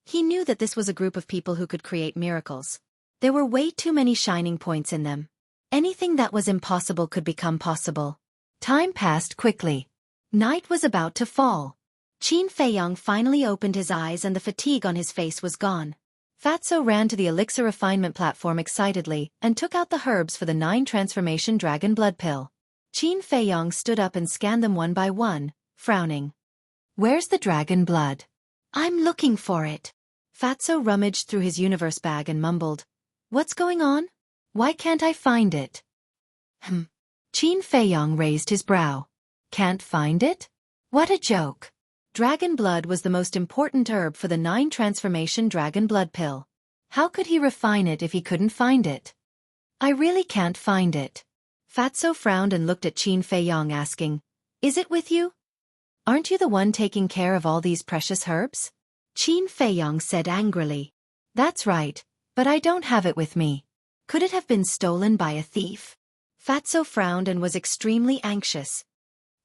he knew that this was a group of people who could create miracles. There were way too many shining points in them. Anything that was impossible could become possible. Time passed quickly. Night was about to fall. Qin Feiyong finally opened his eyes and the fatigue on his face was gone. Fatso ran to the elixir refinement platform excitedly and took out the herbs for the 9 transformation dragon blood pill. Qin Feiyong stood up and scanned them one by one, frowning. Where's the dragon blood? I'm looking for it. Fatso rummaged through his universe bag and mumbled. What's going on? Why can't I find it? Qin Feiyong raised his brow. Can't find it? What a joke. Dragon blood was the most important herb for the 9 transformation dragon blood pill. How could he refine it if he couldn't find it? I really can't find it. Fatso frowned and looked at Qin Feiyong asking, Is it with you? Aren't you the one taking care of all these precious herbs? Qin Feiyong said angrily. That's right, but I don't have it with me. Could it have been stolen by a thief? Fatso frowned and was extremely anxious.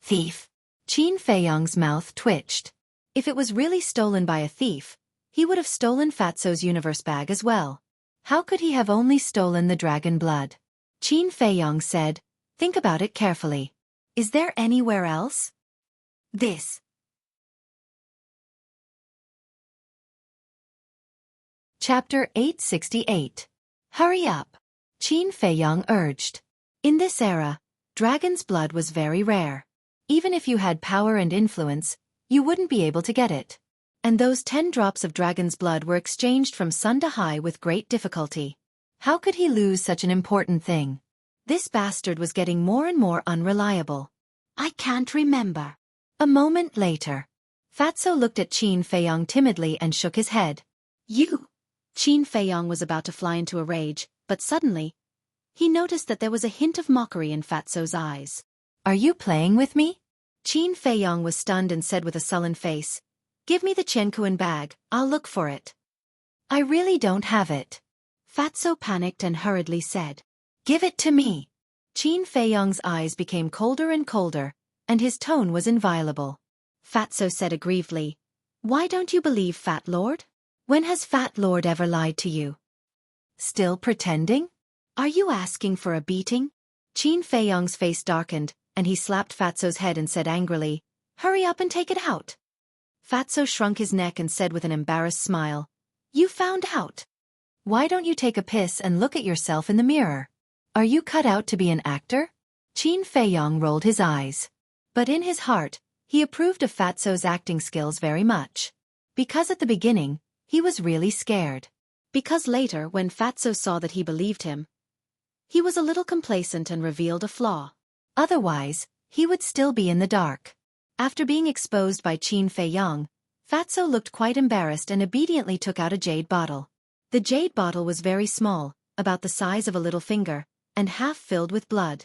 Thief? Qin Feiyong's mouth twitched. If it was really stolen by a thief, he would have stolen Fatso's universe bag as well. How could he have only stolen the dragon blood? Qin Feiyong said, Think about it carefully. Is there anywhere else? This. Chapter 868. Hurry up. Qin Feiyang urged. In this era, dragon's blood was very rare. Even if you had power and influence, you wouldn't be able to get it. And those 10 drops of dragon's blood were exchanged from Sun to Hai with great difficulty. How could he lose such an important thing? This bastard was getting more and more unreliable. I can't remember. A moment later, Fatso looked at Qin Feiyang timidly and shook his head. You. Qin Feiyang was about to fly into a rage, but suddenly, he noticed that there was a hint of mockery in Fatso's eyes. Are you playing with me? Qin Feiyang was stunned and said with a sullen face, Give me the Qiankuan bag, I'll look for it. I really don't have it. Fatso panicked and hurriedly said, Give it to me. Qin Feiyang's eyes became colder and colder, and his tone was inviolable. Fatso said aggrievedly, Why don't you believe Fat Lord? When has Fat Lord ever lied to you? Still pretending? Are you asking for a beating? Qin Feiyang's face darkened, and he slapped Fatso's head and said angrily, Hurry up and take it out. Fatso shrunk his neck and said with an embarrassed smile, You found out. Why don't you take a piss and look at yourself in the mirror? Are you cut out to be an actor? Qin Feiyang rolled his eyes. But in his heart, he approved of Fatso's acting skills very much. Because at the beginning, he was really scared. Because later, when Fatso saw that he believed him, he was a little complacent and revealed a flaw. Otherwise, he would still be in the dark. After being exposed by Qin Feiyang, Fatso looked quite embarrassed and obediently took out a jade bottle. The jade bottle was very small, about the size of a little finger, and half filled with blood.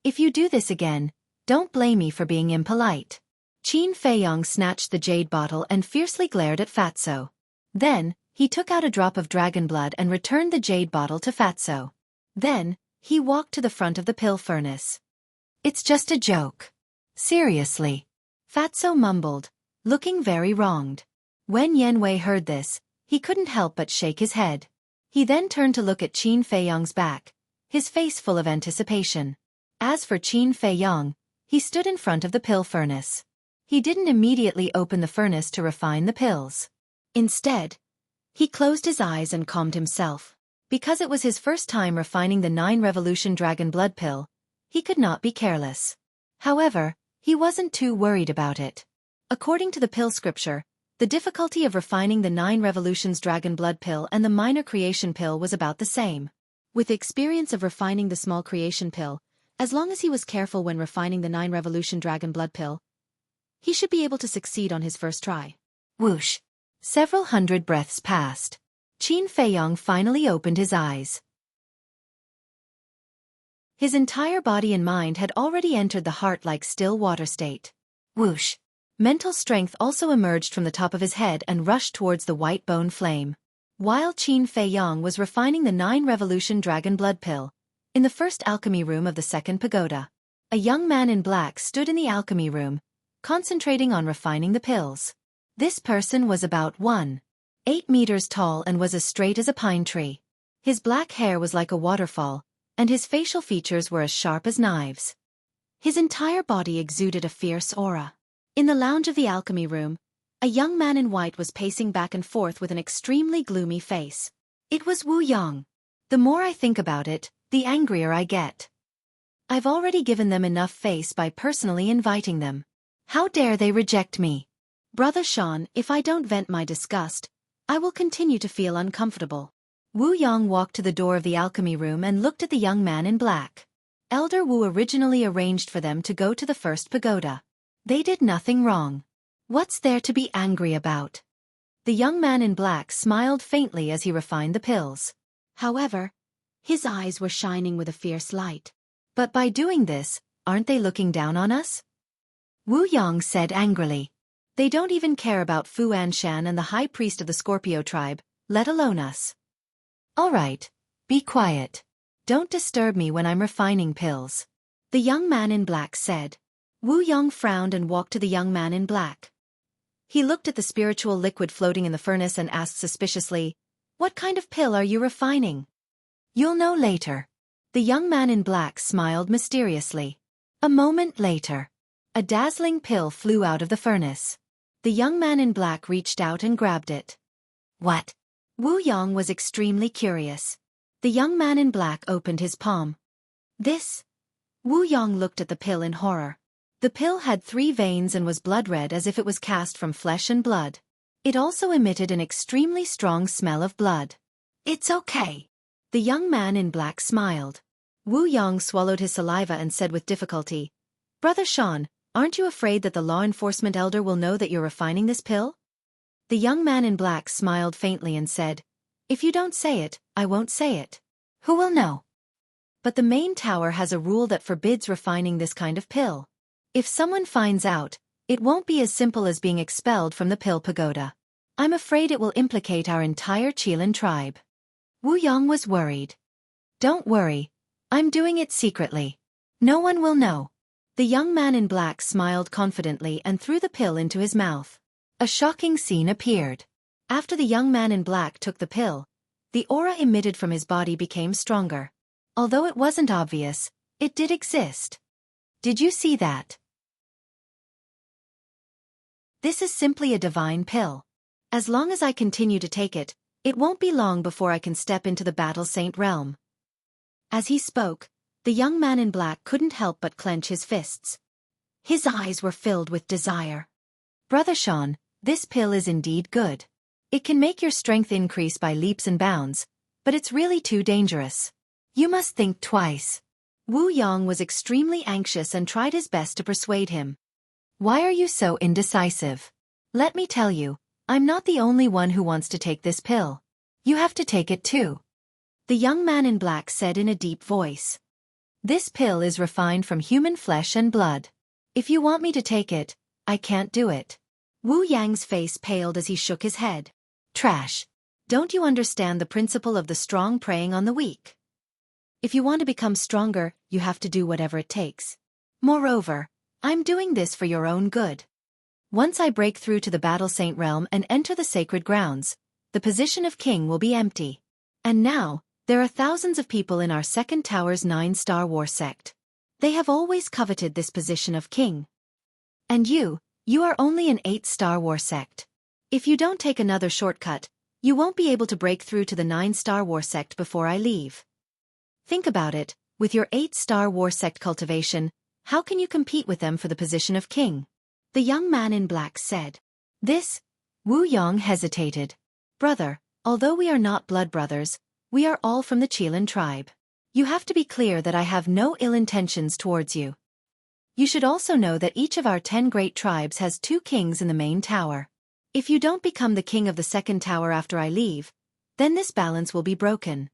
If you do this again, don't blame me for being impolite. Qin Feiyang snatched the jade bottle and fiercely glared at Fatso. Then, he took out a drop of dragon blood and returned the jade bottle to Fatso. Then, he walked to the front of the pill furnace. It's just a joke. Seriously. Fatso mumbled, looking very wronged. When Yanwei heard this, he couldn't help but shake his head. He then turned to look at Qin Feiyang's back, his face full of anticipation. As for Qin Feiyang, he stood in front of the pill furnace. He didn't immediately open the furnace to refine the pills. Instead, he closed his eyes and calmed himself. Because it was his first time refining the 9 Revolution Dragon Blood Pill, he could not be careless. However, he wasn't too worried about it. According to the pill scripture, the difficulty of refining the 9 Revolutions Dragon Blood Pill and the Minor Creation Pill was about the same. With the experience of refining the Small Creation Pill, as long as he was careful when refining the 9 Revolution Dragon Blood Pill, he should be able to succeed on his first try. Whoosh! Several hundred breaths passed. Qin Feiyang finally opened his eyes. His entire body and mind had already entered the heart-like still water state. Whoosh! Mental strength also emerged from the top of his head and rushed towards the white bone flame. While Qin Feiyang was refining the 9 Revolution Dragon Blood Pill, in the first alchemy room of the second pagoda, a young man in black stood in the alchemy room, concentrating on refining the pills. This person was about 1.8 meters tall and was as straight as a pine tree. His black hair was like a waterfall, and his facial features were as sharp as knives. His entire body exuded a fierce aura. In the lounge of the alchemy room, a young man in white was pacing back and forth with an extremely gloomy face. It was Wu Yang. The more I think about it, the angrier I get. I've already given them enough face by personally inviting them. How dare they reject me? Brother Sean, if I don't vent my disgust, I will continue to feel uncomfortable. Wu Yang walked to the door of the alchemy room and looked at the young man in black. Elder Wu originally arranged for them to go to the first pagoda. They did nothing wrong. What's there to be angry about? The young man in black smiled faintly as he refined the pills. However, his eyes were shining with a fierce light. But by doing this, aren't they looking down on us? Wu Yang said angrily. They don't even care about Fu Anshan and the high priest of the Scorpio tribe, let alone us. All right, be quiet. Don't disturb me when I'm refining pills. The young man in black said. Wu Yang frowned and walked to the young man in black. He looked at the spiritual liquid floating in the furnace and asked suspiciously, What kind of pill are you refining? You'll know later. The young man in black smiled mysteriously. A moment later, a dazzling pill flew out of the furnace. The young man in black reached out and grabbed it. What? Wu Yong was extremely curious. The young man in black opened his palm. This? Wu Yong looked at the pill in horror. The pill had 3 veins and was blood red as if it was cast from flesh and blood. It also emitted an extremely strong smell of blood. It's okay. The young man in black smiled. Wu Yong swallowed his saliva and said with difficulty, Brother Sean, aren't you afraid that the law enforcement elder will know that you're refining this pill? The young man in black smiled faintly and said, If you don't say it, I won't say it. Who will know? But the main tower has a rule that forbids refining this kind of pill. If someone finds out, it won't be as simple as being expelled from the pill pagoda. I'm afraid it will implicate our entire Qilin tribe. Wu Yong was worried. Don't worry. I'm doing it secretly. No one will know. The young man in black smiled confidently and threw the pill into his mouth. A shocking scene appeared. After the young man in black took the pill, the aura emitted from his body became stronger. Although it wasn't obvious, it did exist. Did you see that? This is simply a divine pill. As long as I continue to take it, it won't be long before I can step into the Battle Saint realm. As he spoke, the young man in black couldn't help but clench his fists. His eyes were filled with desire. Brother Sean, this pill is indeed good. It can make your strength increase by leaps and bounds, but it's really too dangerous. You must think twice. Wu Yong was extremely anxious and tried his best to persuade him. Why are you so indecisive? Let me tell you, I'm not the only one who wants to take this pill. You have to take it too. The young man in black said in a deep voice. This pill is refined from human flesh and blood. If you want me to take it, I can't do it. Wu Yang's face paled as he shook his head. Trash. Don't you understand the principle of the strong preying on the weak? If you want to become stronger, you have to do whatever it takes. Moreover, I'm doing this for your own good. Once I break through to the Battle Saint realm and enter the sacred grounds, the position of king will be empty. And now, there are thousands of people in our second tower's 9-star war sect. They have always coveted this position of king. And you are only an 8-star war sect. If you don't take another shortcut, you won't be able to break through to the 9-star war sect before I leave. Think about it, with your 8-star war sect cultivation, how can you compete with them for the position of king? The young man in black said. This? Wu Yong hesitated. Brother, although we are not blood brothers, we are all from the Qilin tribe. You have to be clear that I have no ill intentions towards you. You should also know that each of our 10 great tribes has 2 kings in the main tower. If you don't become the king of the second tower after I leave, then this balance will be broken.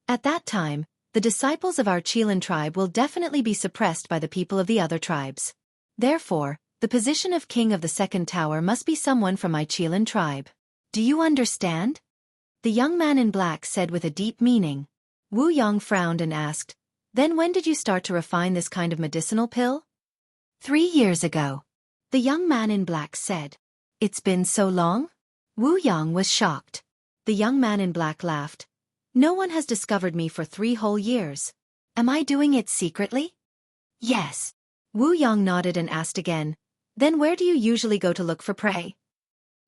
At that time, the disciples of our Qilin tribe will definitely be suppressed by the people of the other tribes. Therefore, the position of king of the second tower must be someone from my Qilin tribe. Do you understand? The young man in black said with a deep meaning. Wu Yong frowned and asked, Then when did you start to refine this kind of medicinal pill? 3 years ago. The young man in black said. It's been so long? Wu Yong was shocked. The young man in black laughed. No one has discovered me for 3 whole years. Am I doing it secretly? Yes. Wu Yong nodded and asked again, Then where do you usually go to look for prey?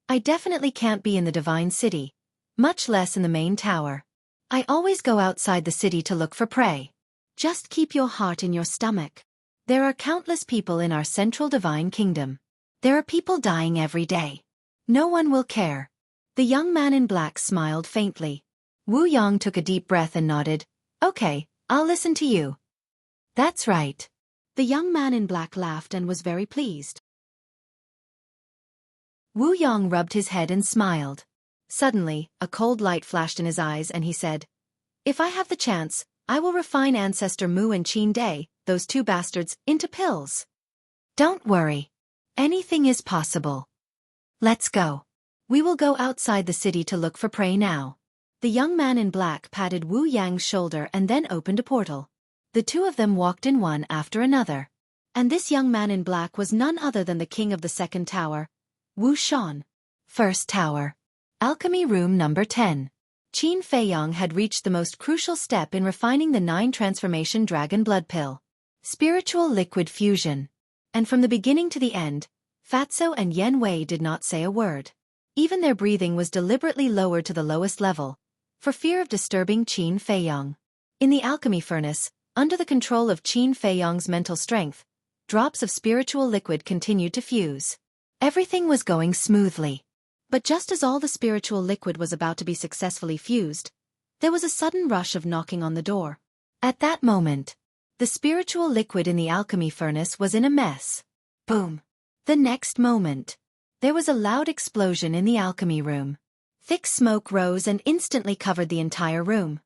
I definitely can't be in the Divine City, much less in the main tower. I always go outside the city to look for prey. Just keep your heart in your stomach. There are countless people in our central divine kingdom. There are people dying every day. No one will care. The young man in black smiled faintly. Wu Yong took a deep breath and nodded. Okay, I'll listen to you. That's right. The young man in black laughed and was very pleased. Wu Yong rubbed his head and smiled. Suddenly, a cold light flashed in his eyes and he said, If I have the chance, I will refine Ancestor Mu and Qin Day, those 2 bastards, into pills. Don't worry. Anything is possible. Let's go. We will go outside the city to look for prey now. The young man in black patted Wu Yang's shoulder and then opened a portal. The 2 of them walked in one after another. And this young man in black was none other than the king of the second tower, Wu Shan. First tower. Alchemy room number 10. Qin Feiyang had reached the most crucial step in refining the 9 transformation dragon blood pill. Spiritual liquid fusion. And from the beginning to the end, Fatso and Yen Wei did not say a word. Even their breathing was deliberately lowered to the lowest level, for fear of disturbing Qin Feiyang. In the alchemy furnace, under the control of Qin Feiyang's mental strength, drops of spiritual liquid continued to fuse. Everything was going smoothly. But just as all the spiritual liquid was about to be successfully fused, there was a sudden rush of knocking on the door. At that moment, the spiritual liquid in the alchemy furnace was in a mess. Boom! The next moment, there was a loud explosion in the alchemy room. Thick smoke rose and instantly covered the entire room.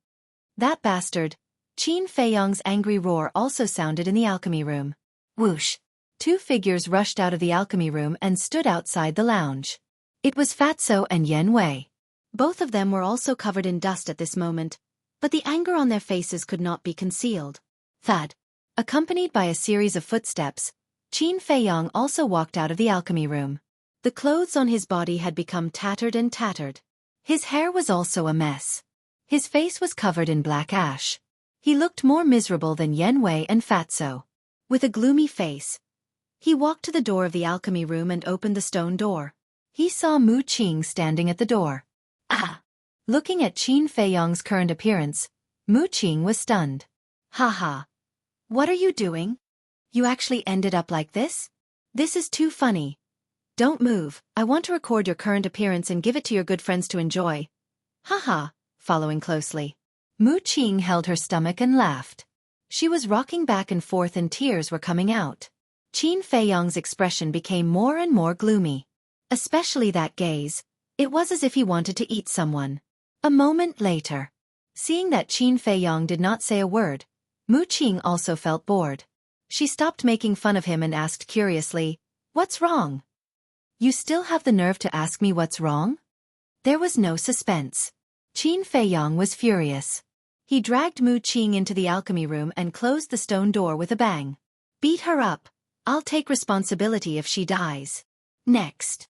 That bastard! Qin Feiyang's angry roar also sounded in the alchemy room. Whoosh! 2 figures rushed out of the alchemy room and stood outside the lounge. It was Fatso and Yen Wei. Both of them were also covered in dust at this moment, but the anger on their faces could not be concealed. Thud! Accompanied by a series of footsteps, Qin Feiyang also walked out of the alchemy room. The clothes on his body had become tattered and tattered. His hair was also a mess. His face was covered in black ash. He looked more miserable than Yen Wei and Fatso. With a gloomy face, he walked to the door of the alchemy room and opened the stone door. He saw Mu Qing standing at the door. Ah! Looking at Qin Feiyang's current appearance, Mu Qing was stunned. Haha! What are you doing? You actually ended up like this? This is too funny. Don't move, I want to record your current appearance and give it to your good friends to enjoy. Haha! Following closely, Mu Qing held her stomach and laughed. She was rocking back and forth and tears were coming out. Qin Feiyang's expression became more and more gloomy. Especially that gaze, it was as if he wanted to eat someone. A moment later, seeing that Qin Feiyang did not say a word, Mu Qing also felt bored. She stopped making fun of him and asked curiously, "What's wrong? You still have the nerve to ask me what's wrong?" There was no suspense. Qin Feiyang was furious. He dragged Mu Qing into the alchemy room and closed the stone door with a bang. "Beat her up. I'll take responsibility if she dies." Next.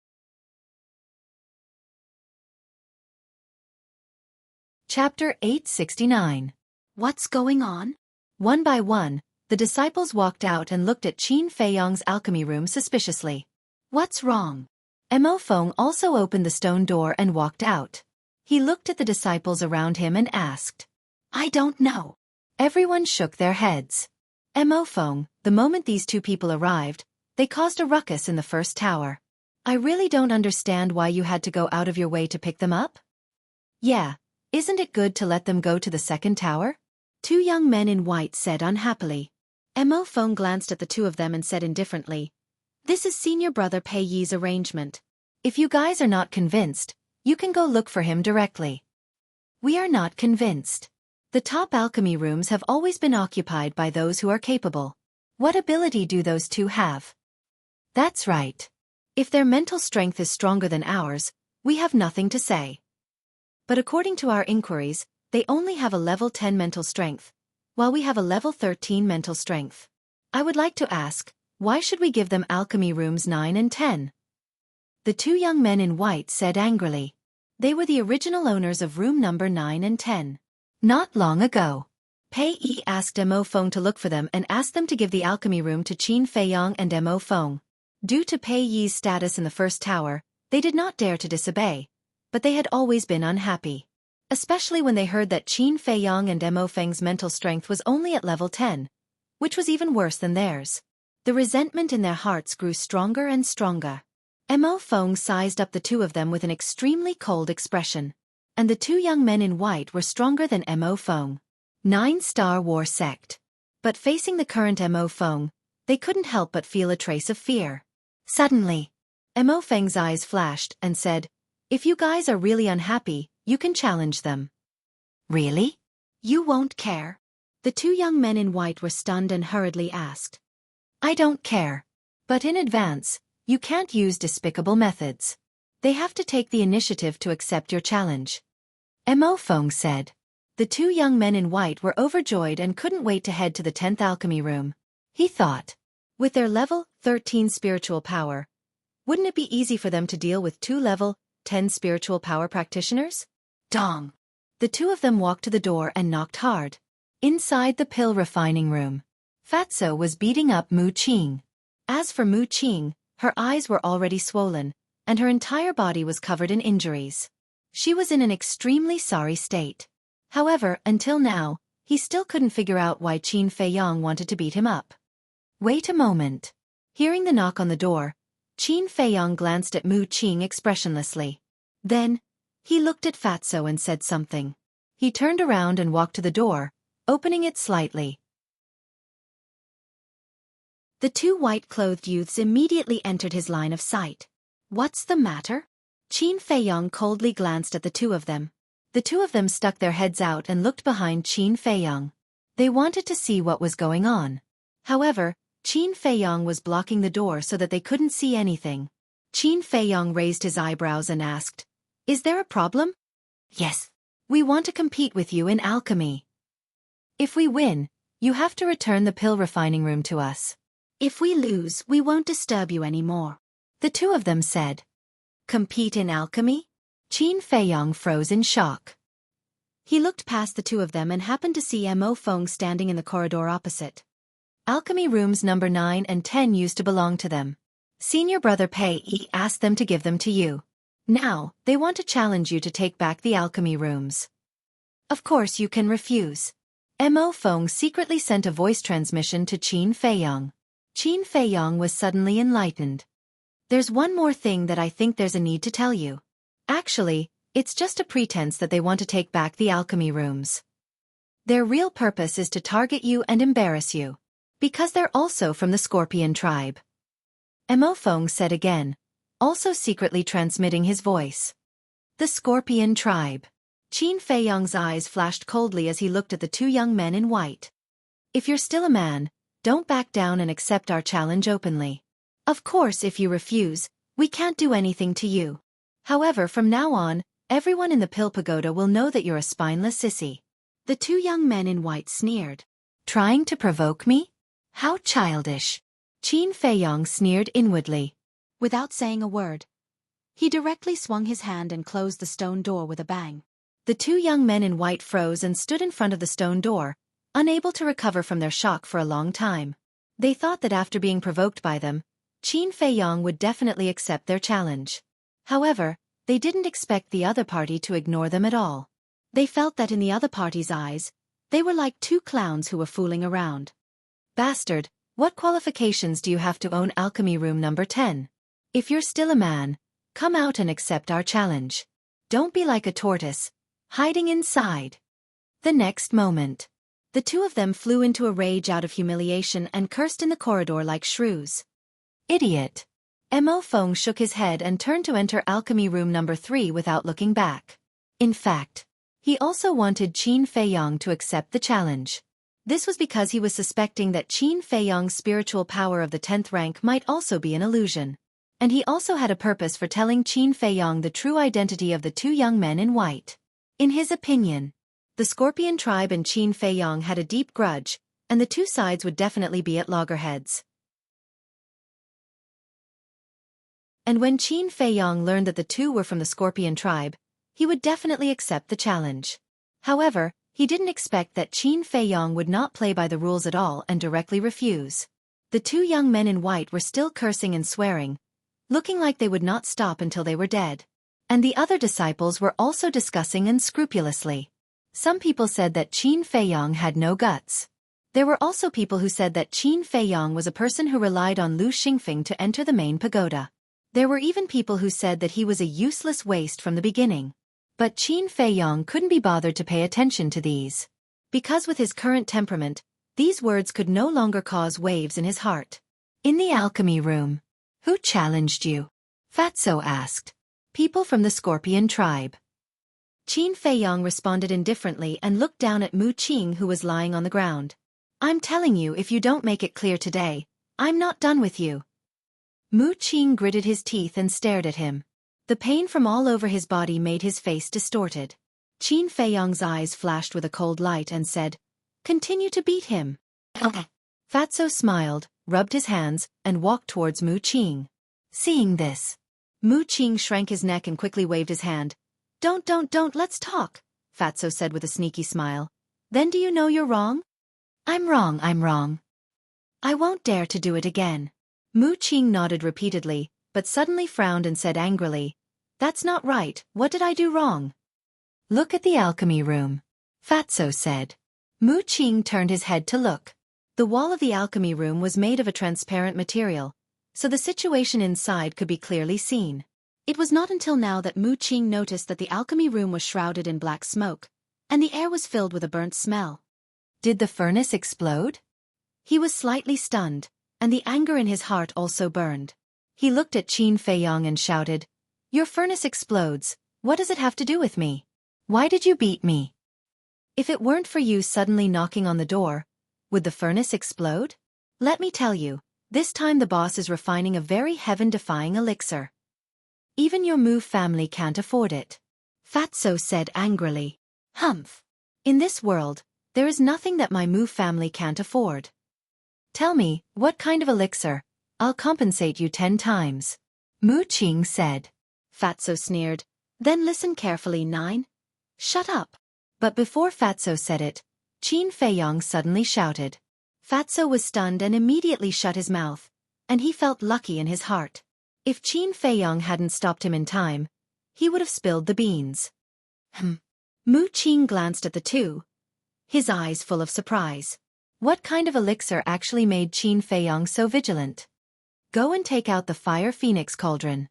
Chapter 869. What's going on? One by one, the disciples walked out and looked at Qin Feiyang's alchemy room suspiciously. What's wrong? Mo Feng also opened the stone door and walked out. He looked at the disciples around him and asked, "I don't know." Everyone shook their heads. Mo Feng, the moment these 2 people arrived, they caused a ruckus in the first tower. "I really don't understand why you had to go out of your way to pick them up." "Yeah. Isn't it good to let them go to the second tower?" 2 young men in white said unhappily. Mo Feng glanced at the 2 of them and said indifferently, "This is senior brother Pei Yi's arrangement. If you guys are not convinced, you can go look for him directly." "We are not convinced. The top alchemy rooms have always been occupied by those who are capable. What ability do those 2 have?" "That's right. If their mental strength is stronger than ours, we have nothing to say. But according to our inquiries, they only have a level 10 mental strength, while we have a level 13 mental strength. I would like to ask, why should we give them alchemy rooms 9 and 10? The 2 young men in white said angrily. They were the original owners of room number 9 and 10. Not long ago, Pei Yi asked Mo Feng to look for them and asked them to give the alchemy room to Qin Feiyang and Mo Feng. Due to Pei Yi's status in the first tower, they did not dare to disobey, but they had always been unhappy. Especially when they heard that Qin Feiyang and Mo Feng's mental strength was only at level 10, which was even worse than theirs. The resentment in their hearts grew stronger and stronger. Mo Feng sized up the 2 of them with an extremely cold expression. And the 2 young men in white were stronger than Mo Feng. 9-star war sect. But facing the current Mo Feng, they couldn't help but feel a trace of fear. Suddenly, Mo Feng's eyes flashed and said, "If you guys are really unhappy, you can challenge them." "Really? You won't care?" The 2 young men in white were stunned and hurriedly asked. "I don't care. But in advance, you can't use despicable methods. They have to take the initiative to accept your challenge." Mo Feng said. The 2 young men in white were overjoyed and couldn't wait to head to the 10th alchemy room. He thought, with their level 13 spiritual power, wouldn't it be easy for them to deal with 2 level 10 spiritual power practitioners? Dong! The two of them walked to the door and knocked hard. Inside the pill refining room, Fatso was beating up Mu Qing. As for Mu Qing, her eyes were already swollen, and her entire body was covered in injuries. She was in an extremely sorry state. However, until now, he still couldn't figure out why Qin Feiyong wanted to beat him up. Wait a moment. Hearing the knock on the door, Qin Feiyong glanced at Mu Qing expressionlessly. Then, he looked at Fatso and said something. He turned around and walked to the door, opening it slightly. The two white-clothed youths immediately entered his line of sight. What's the matter? Qin Feiyong coldly glanced at the two of them. The two of them stuck their heads out and looked behind Qin Feiyong. They wanted to see what was going on. However, Qin Feiyong was blocking the door so that they couldn't see anything. Qin Feiyong raised his eyebrows and asked, "Is there a problem?" "Yes. We want to compete with you in alchemy. If we win, you have to return the pill refining room to us. If we lose, we won't disturb you anymore," the two of them said. Compete in alchemy? Qin Feiyong froze in shock. He looked past the two of them and happened to see Mo Feng standing in the corridor opposite. Alchemy rooms number 9 and 10 used to belong to them. Senior brother Pei Yi asked them to give them to you. Now, they want to challenge you to take back the alchemy rooms. Of course you can refuse. Mo Feng secretly sent a voice transmission to Qin Feiyong. Qin Feiyong was suddenly enlightened. There's one more thing that I think there's a need to tell you. Actually, it's just a pretense that they want to take back the alchemy rooms. Their real purpose is to target you and embarrass you. Because they're also from the Scorpion tribe. Mo Feng said again, also secretly transmitting his voice. The Scorpion tribe. Qin Feiyong's eyes flashed coldly as he looked at the two young men in white. If you're still a man, don't back down and accept our challenge openly. Of course, if you refuse, we can't do anything to you. However, from now on, everyone in the Pill Pagoda will know that you're a spineless sissy. The two young men in white sneered. Trying to provoke me? How childish. Qin Feiyong sneered inwardly. Without saying a word, he directly swung his hand and closed the stone door with a bang. The two young men in white froze and stood in front of the stone door, unable to recover from their shock for a long time. They thought that after being provoked by them, Qin Feiyong would definitely accept their challenge. However, they didn't expect the other party to ignore them at all. They felt that in the other party's eyes, they were like two clowns who were fooling around. Bastard, what qualifications do you have to own alchemy room number 10? If you're still a man, come out and accept our challenge. Don't be like a tortoise, hiding inside. The next moment, the two of them flew into a rage out of humiliation and cursed in the corridor like shrews. Idiot. Mo Feng shook his head and turned to enter alchemy room number 3 without looking back. In fact, he also wanted Qin Feiyong to accept the challenge. This was because he was suspecting that Qin Feiyong's spiritual power of the 10th rank might also be an illusion. And he also had a purpose for telling Qin Feiyong the true identity of the two young men in white. In his opinion, the Scorpion tribe and Qin Feiyong had a deep grudge, and the two sides would definitely be at loggerheads. And when Qin Feiyong learned that the two were from the Scorpion tribe, he would definitely accept the challenge. However, he didn't expect that Qin Feiyong would not play by the rules at all and directly refuse. The two young men in white were still cursing and swearing, looking like they would not stop until they were dead. And the other disciples were also discussing unscrupulously. Some people said that Qin Feiyong had no guts. There were also people who said that Qin Feiyong was a person who relied on Lu Xingfeng to enter the main pagoda. There were even people who said that he was a useless waste from the beginning. But Qin Feiyong couldn't be bothered to pay attention to these. Because with his current temperament, these words could no longer cause waves in his heart. In the alchemy room. Who challenged you? Fatso asked. People from the Scorpion tribe. Qin Feiyong responded indifferently and looked down at Mu Qing, who was lying on the ground. I'm telling you, if you don't make it clear today, I'm not done with you. Mu Qing gritted his teeth and stared at him. The pain from all over his body made his face distorted. Qin Feiyong's eyes flashed with a cold light and said, "Continue to beat him." Fatso smiled, rubbed his hands, and walked towards Mu Qing. Seeing this, Mu Qing shrank his neck and quickly waved his hand. Don't, let's talk. Fatso said with a sneaky smile. Then do you know you're wrong? I'm wrong, I'm wrong. I won't dare to do it again. Mu Qing nodded repeatedly, but suddenly frowned and said angrily, That's not right, what did I do wrong? Look at the alchemy room, Fatso said. Mu Qing turned his head to look. The wall of the alchemy room was made of a transparent material, so the situation inside could be clearly seen. It was not until now that Mu Qing noticed that the alchemy room was shrouded in black smoke, and the air was filled with a burnt smell. Did the furnace explode? He was slightly stunned, and the anger in his heart also burned. He looked at Qin Feiyong and shouted, Your furnace explodes, what does it have to do with me? Why did you beat me? If it weren't for you suddenly knocking on the door, would the furnace explode? Let me tell you, this time the boss is refining a very heaven-defying elixir. Even your Mu family can't afford it. Fatso said angrily. Humph. In this world, there is nothing that my Mu family can't afford. Tell me, what kind of elixir? I'll compensate you 10 times. Mu Qing said. Fatso sneered. Then listen carefully, 9. Shut up. But before Fatso said it, Qin Feiyong suddenly shouted. Fatso was stunned and immediately shut his mouth, and he felt lucky in his heart. If Qin Feiyong hadn't stopped him in time, he would have spilled the beans. Mu Qing glanced at the two, his eyes full of surprise. What kind of elixir actually made Qin Feiyong so vigilant? Go and take out the fire phoenix cauldron.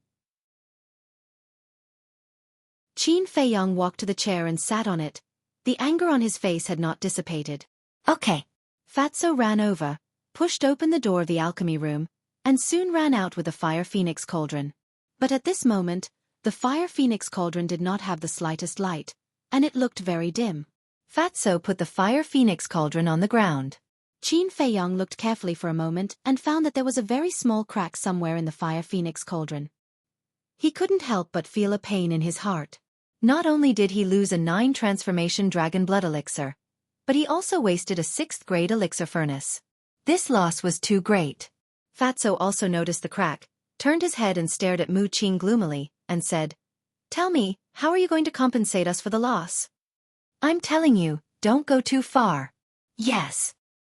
Qin Feiyong walked to the chair and sat on it. The anger on his face had not dissipated. Okay. Fatso ran over, pushed open the door of the alchemy room, and soon ran out with the fire phoenix cauldron. But at this moment, the fire phoenix cauldron did not have the slightest light, and it looked very dim. Fatso put the fire phoenix cauldron on the ground. Qin Feiyong looked carefully for a moment and found that there was a very small crack somewhere in the fire phoenix cauldron. He couldn't help but feel a pain in his heart. Not only did he lose a 9 transformation dragon blood elixir, but he also wasted a 6th grade elixir furnace. This loss was too great. Fatso also noticed the crack, turned his head and stared at Mu Qing gloomily, and said, Tell me, how are you going to compensate us for the loss? I'm telling you, don't go too far. Yes.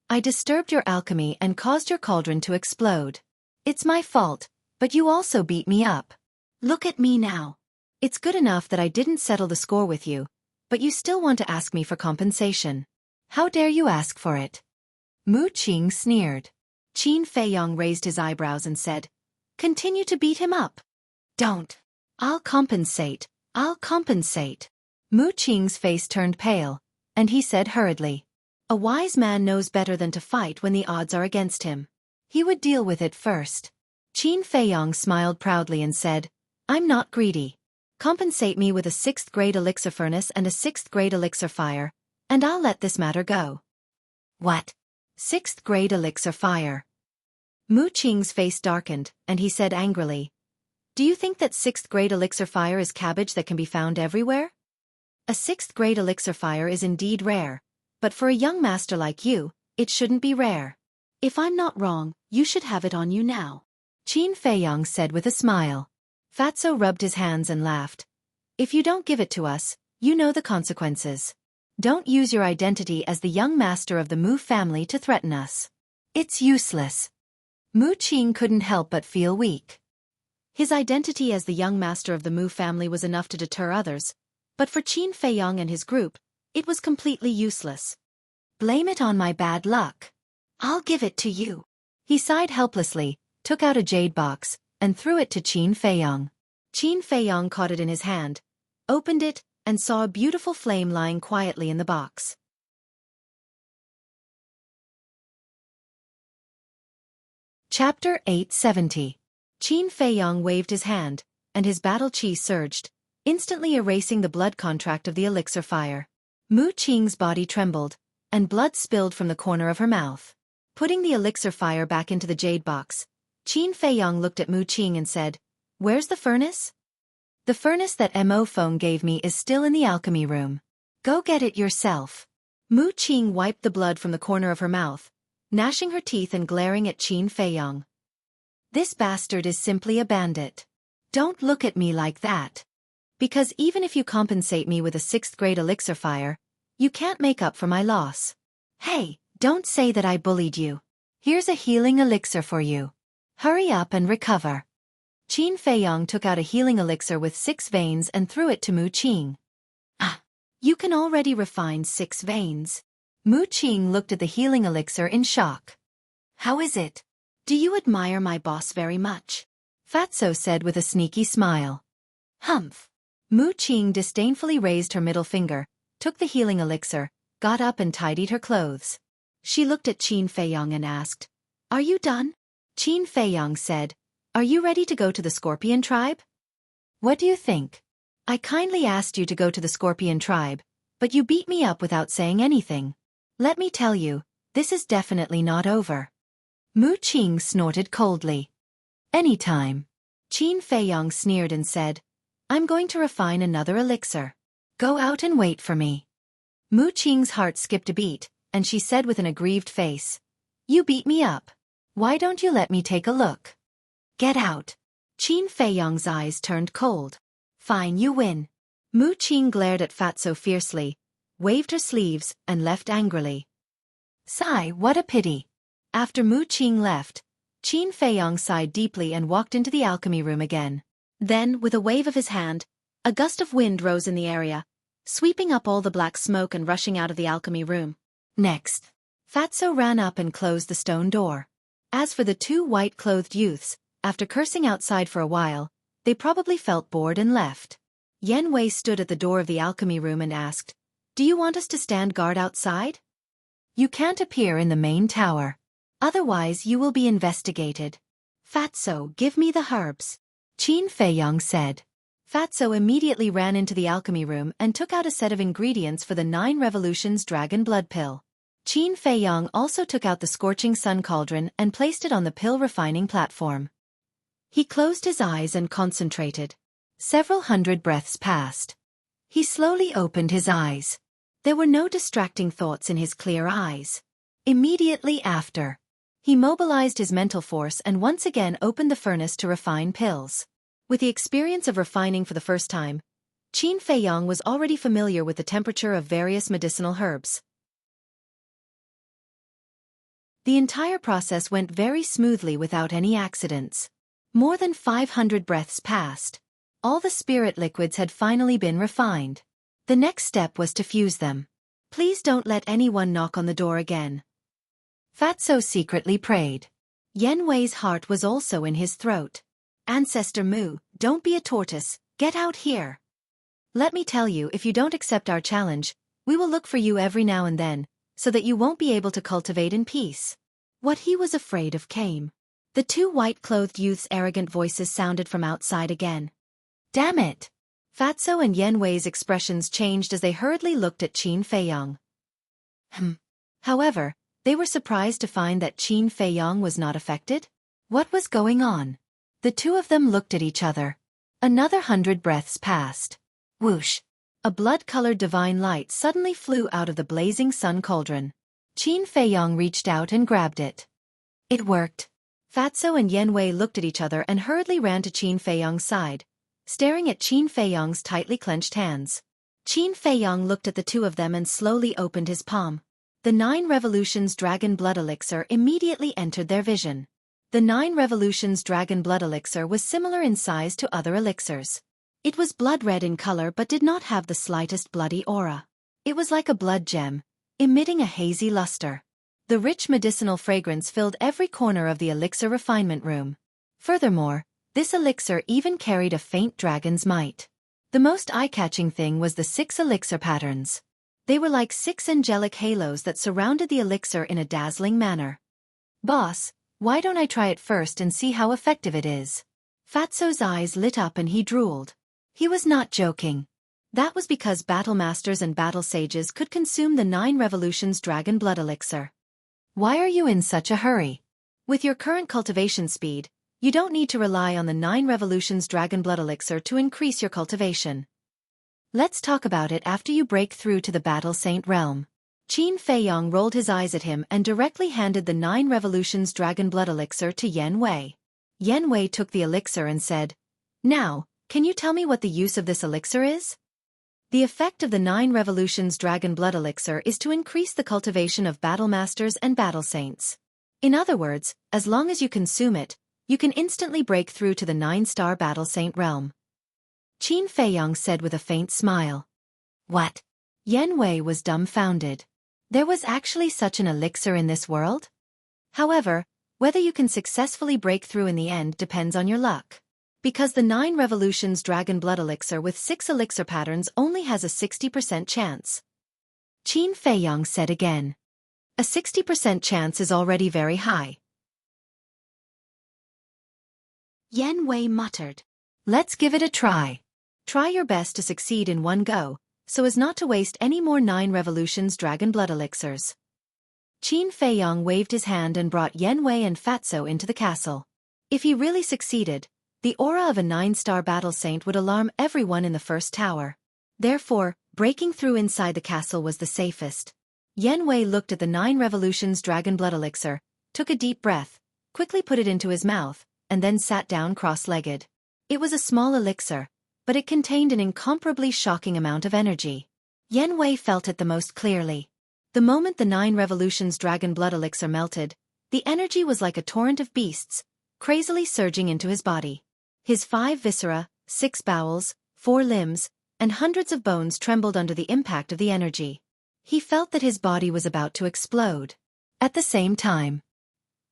I disturbed your alchemy and caused your cauldron to explode. It's my fault, but you also beat me up. Look at me now. It's good enough that I didn't settle the score with you, but you still want to ask me for compensation. How dare you ask for it? Mu Qing sneered. Qin Feiyong raised his eyebrows and said, Continue to beat him up. Don't. I'll compensate. I'll compensate. Mu Qing's face turned pale, and he said hurriedly, A wise man knows better than to fight when the odds are against him. He would deal with it first. Qin Feiyong smiled proudly and said, I'm not greedy. Compensate me with a 6th grade elixir furnace and a 6th grade elixir fire, and I'll let this matter go. What? 6th grade elixir fire. Mu Qing's face darkened, and he said angrily, Do you think that 6th grade elixir fire is cabbage that can be found everywhere? A 6th grade elixir fire is indeed rare, but for a young master like you, it shouldn't be rare. If I'm not wrong, you should have it on you now. Qin Feiyong said with a smile. Fatso rubbed his hands and laughed. If you don't give it to us, you know the consequences. Don't use your identity as the young master of the Mu family to threaten us. It's useless. Mu Qing couldn't help but feel weak. His identity as the young master of the Mu family was enough to deter others, but for Qin Feiyong and his group, it was completely useless. Blame it on my bad luck. I'll give it to you. He sighed helplessly, took out a jade box, and threw it to Qin Feiyong. Qin Feiyong caught it in his hand, opened it, and saw a beautiful flame lying quietly in the box. Chapter 870. Qin Feiyong waved his hand, and his battle chi surged, instantly erasing the blood contract of the elixir fire. Mu Qing's body trembled, and blood spilled from the corner of her mouth. Putting the elixir fire back into the jade box, Qin Feiyong looked at Mu Qing and said, Where's the furnace? The furnace that Mo Feng gave me is still in the alchemy room. Go get it yourself. Mu Qing wiped the blood from the corner of her mouth, gnashing her teeth and glaring at Qin Feiyong. This bastard is simply a bandit. Don't look at me like that. Because even if you compensate me with a 6th grade elixir fire, you can't make up for my loss. Hey, don't say that I bullied you. Here's a healing elixir for you. Hurry up and recover. Qin Feiyong took out a healing elixir with 6 veins and threw it to Mu Qing. Ah, you can already refine 6 veins. Mu Qing looked at the healing elixir in shock. How is it? Do you admire my boss very much? Fatso said with a sneaky smile. Humph. Mu Qing disdainfully raised her middle finger, took the healing elixir, got up and tidied her clothes. She looked at Qin Feiyong and asked, Are you done? Qin Feiyong said, Are you ready to go to the Scorpion tribe? What do you think? I kindly asked you to go to the Scorpion tribe, but you beat me up without saying anything. Let me tell you, this is definitely not over. Mu Qing snorted coldly. Anytime. Qin Feiyong sneered and said, I'm going to refine another elixir. Go out and wait for me. Mu Qing's heart skipped a beat, and she said with an aggrieved face, You beat me up. Why don't you let me take a look? Get out. Qin Feiyong's eyes turned cold. Fine, you win. Mu Qing glared at Fatso fiercely, waved her sleeves, and left angrily. Sigh, what a pity. After Mu Qing left, Qin Feiyong sighed deeply and walked into the alchemy room again. Then, with a wave of his hand, a gust of wind rose in the area, sweeping up all the black smoke and rushing out of the alchemy room. Next, Fatso ran up and closed the stone door. As for the 2 white-clothed youths, after cursing outside for a while, they probably felt bored and left. Yan Wei stood at the door of the alchemy room and asked, Do you want us to stand guard outside? You can't appear in the main tower. Otherwise you will be investigated. Fatso, give me the herbs. Qin Feiyong said. Fatso immediately ran into the alchemy room and took out a set of ingredients for the 9 Revolutions Dragon Blood Pill. Qin Feiyong also took out the Scorching Sun Cauldron and placed it on the pill refining platform. He closed his eyes and concentrated. Several hundred breaths passed. He slowly opened his eyes. There were no distracting thoughts in his clear eyes. Immediately after, he mobilized his mental force and once again opened the furnace to refine pills. With the experience of refining for the first time, Qin Feiyong was already familiar with the temperature of various medicinal herbs. The entire process went very smoothly without any accidents. More than 500 breaths passed. All the spirit liquids had finally been refined. The next step was to fuse them. Please don't let anyone knock on the door again. Fatso secretly prayed. Yan Wei's heart was also in his throat. Ancestor Mu, don't be a tortoise, get out here. Let me tell you, if you don't accept our challenge, we will look for you every now and then, so that you won't be able to cultivate in peace. What he was afraid of came. The 2 white-clothed youths' arrogant voices sounded from outside again. Damn it! Fatso and Yan Wei's expressions changed as they hurriedly looked at Qin Feiyong. However, they were surprised to find that Qin Feiyong was not affected. What was going on? The 2 of them looked at each other. Another 100 breaths passed. Whoosh! A blood-colored divine light suddenly flew out of the blazing sun cauldron. Qin Feiyong reached out and grabbed it. It worked. Fatso and Yan Wei looked at each other and hurriedly ran to Qin Feiyong's side, staring at Qin Feiyong's tightly clenched hands. Qin Feiyong looked at the 2 of them and slowly opened his palm. The 9 Revolutions Dragon Blood Elixir immediately entered their vision. The 9 Revolutions Dragon Blood Elixir was similar in size to other elixirs. It was blood red in color but did not have the slightest bloody aura. It was like a blood gem, emitting a hazy luster. The rich medicinal fragrance filled every corner of the elixir refinement room. Furthermore, this elixir even carried a faint dragon's might. The most eye-catching thing was the 6 elixir patterns. They were like 6 angelic halos that surrounded the elixir in a dazzling manner. Boss, why don't I try it first and see how effective it is? Fatso's eyes lit up and he drooled. He was not joking. That was because battle masters and battle sages could consume the 9 Revolutions Dragon Blood Elixir. Why are you in such a hurry? With your current cultivation speed, you don't need to rely on the 9 Revolutions Dragon Blood Elixir to increase your cultivation. Let's talk about it after you break through to the Battle Saint realm. Qin Feiyong rolled his eyes at him and directly handed the 9 Revolutions Dragon Blood Elixir to Yan Wei. Yan Wei took the elixir and said, Now, Can you tell me what the use of this elixir is? The effect of the 9 Revolutions Dragon Blood Elixir is to increase the cultivation of battle masters and battle saints. In other words, as long as you consume it, you can instantly break through to the 9-star battle saint realm. Qin Feiyong said with a faint smile. What? Yan Wei was dumbfounded. There was actually such an elixir in this world? However, whether you can successfully break through in the end depends on your luck. Because the 9 Revolutions Dragon Blood Elixir with 6 elixir patterns only has a 60% chance. Qin Feiyong said again. A 60% chance is already very high. Yan Wei muttered. Let's give it a try. Try your best to succeed in one go, so as not to waste any more 9 Revolutions Dragon Blood Elixirs. Qin Feiyong waved his hand and brought Yan Wei and Fatso into the castle. If he really succeeded, the aura of a 9-star battle saint would alarm everyone in the first tower. Therefore, breaking through inside the castle was the safest. Yan Wei looked at the 9 Revolutions Dragon Blood Elixir, took a deep breath, quickly put it into his mouth, and then sat down cross-legged. It was a small elixir, but it contained an incomparably shocking amount of energy. Yan Wei felt it the most clearly. The moment the 9 Revolutions Dragon Blood Elixir melted, the energy was like a torrent of beasts, crazily surging into his body. His 5 viscera, 6 bowels, 4 limbs, and hundreds of bones trembled under the impact of the energy. He felt that his body was about to explode. At the same time,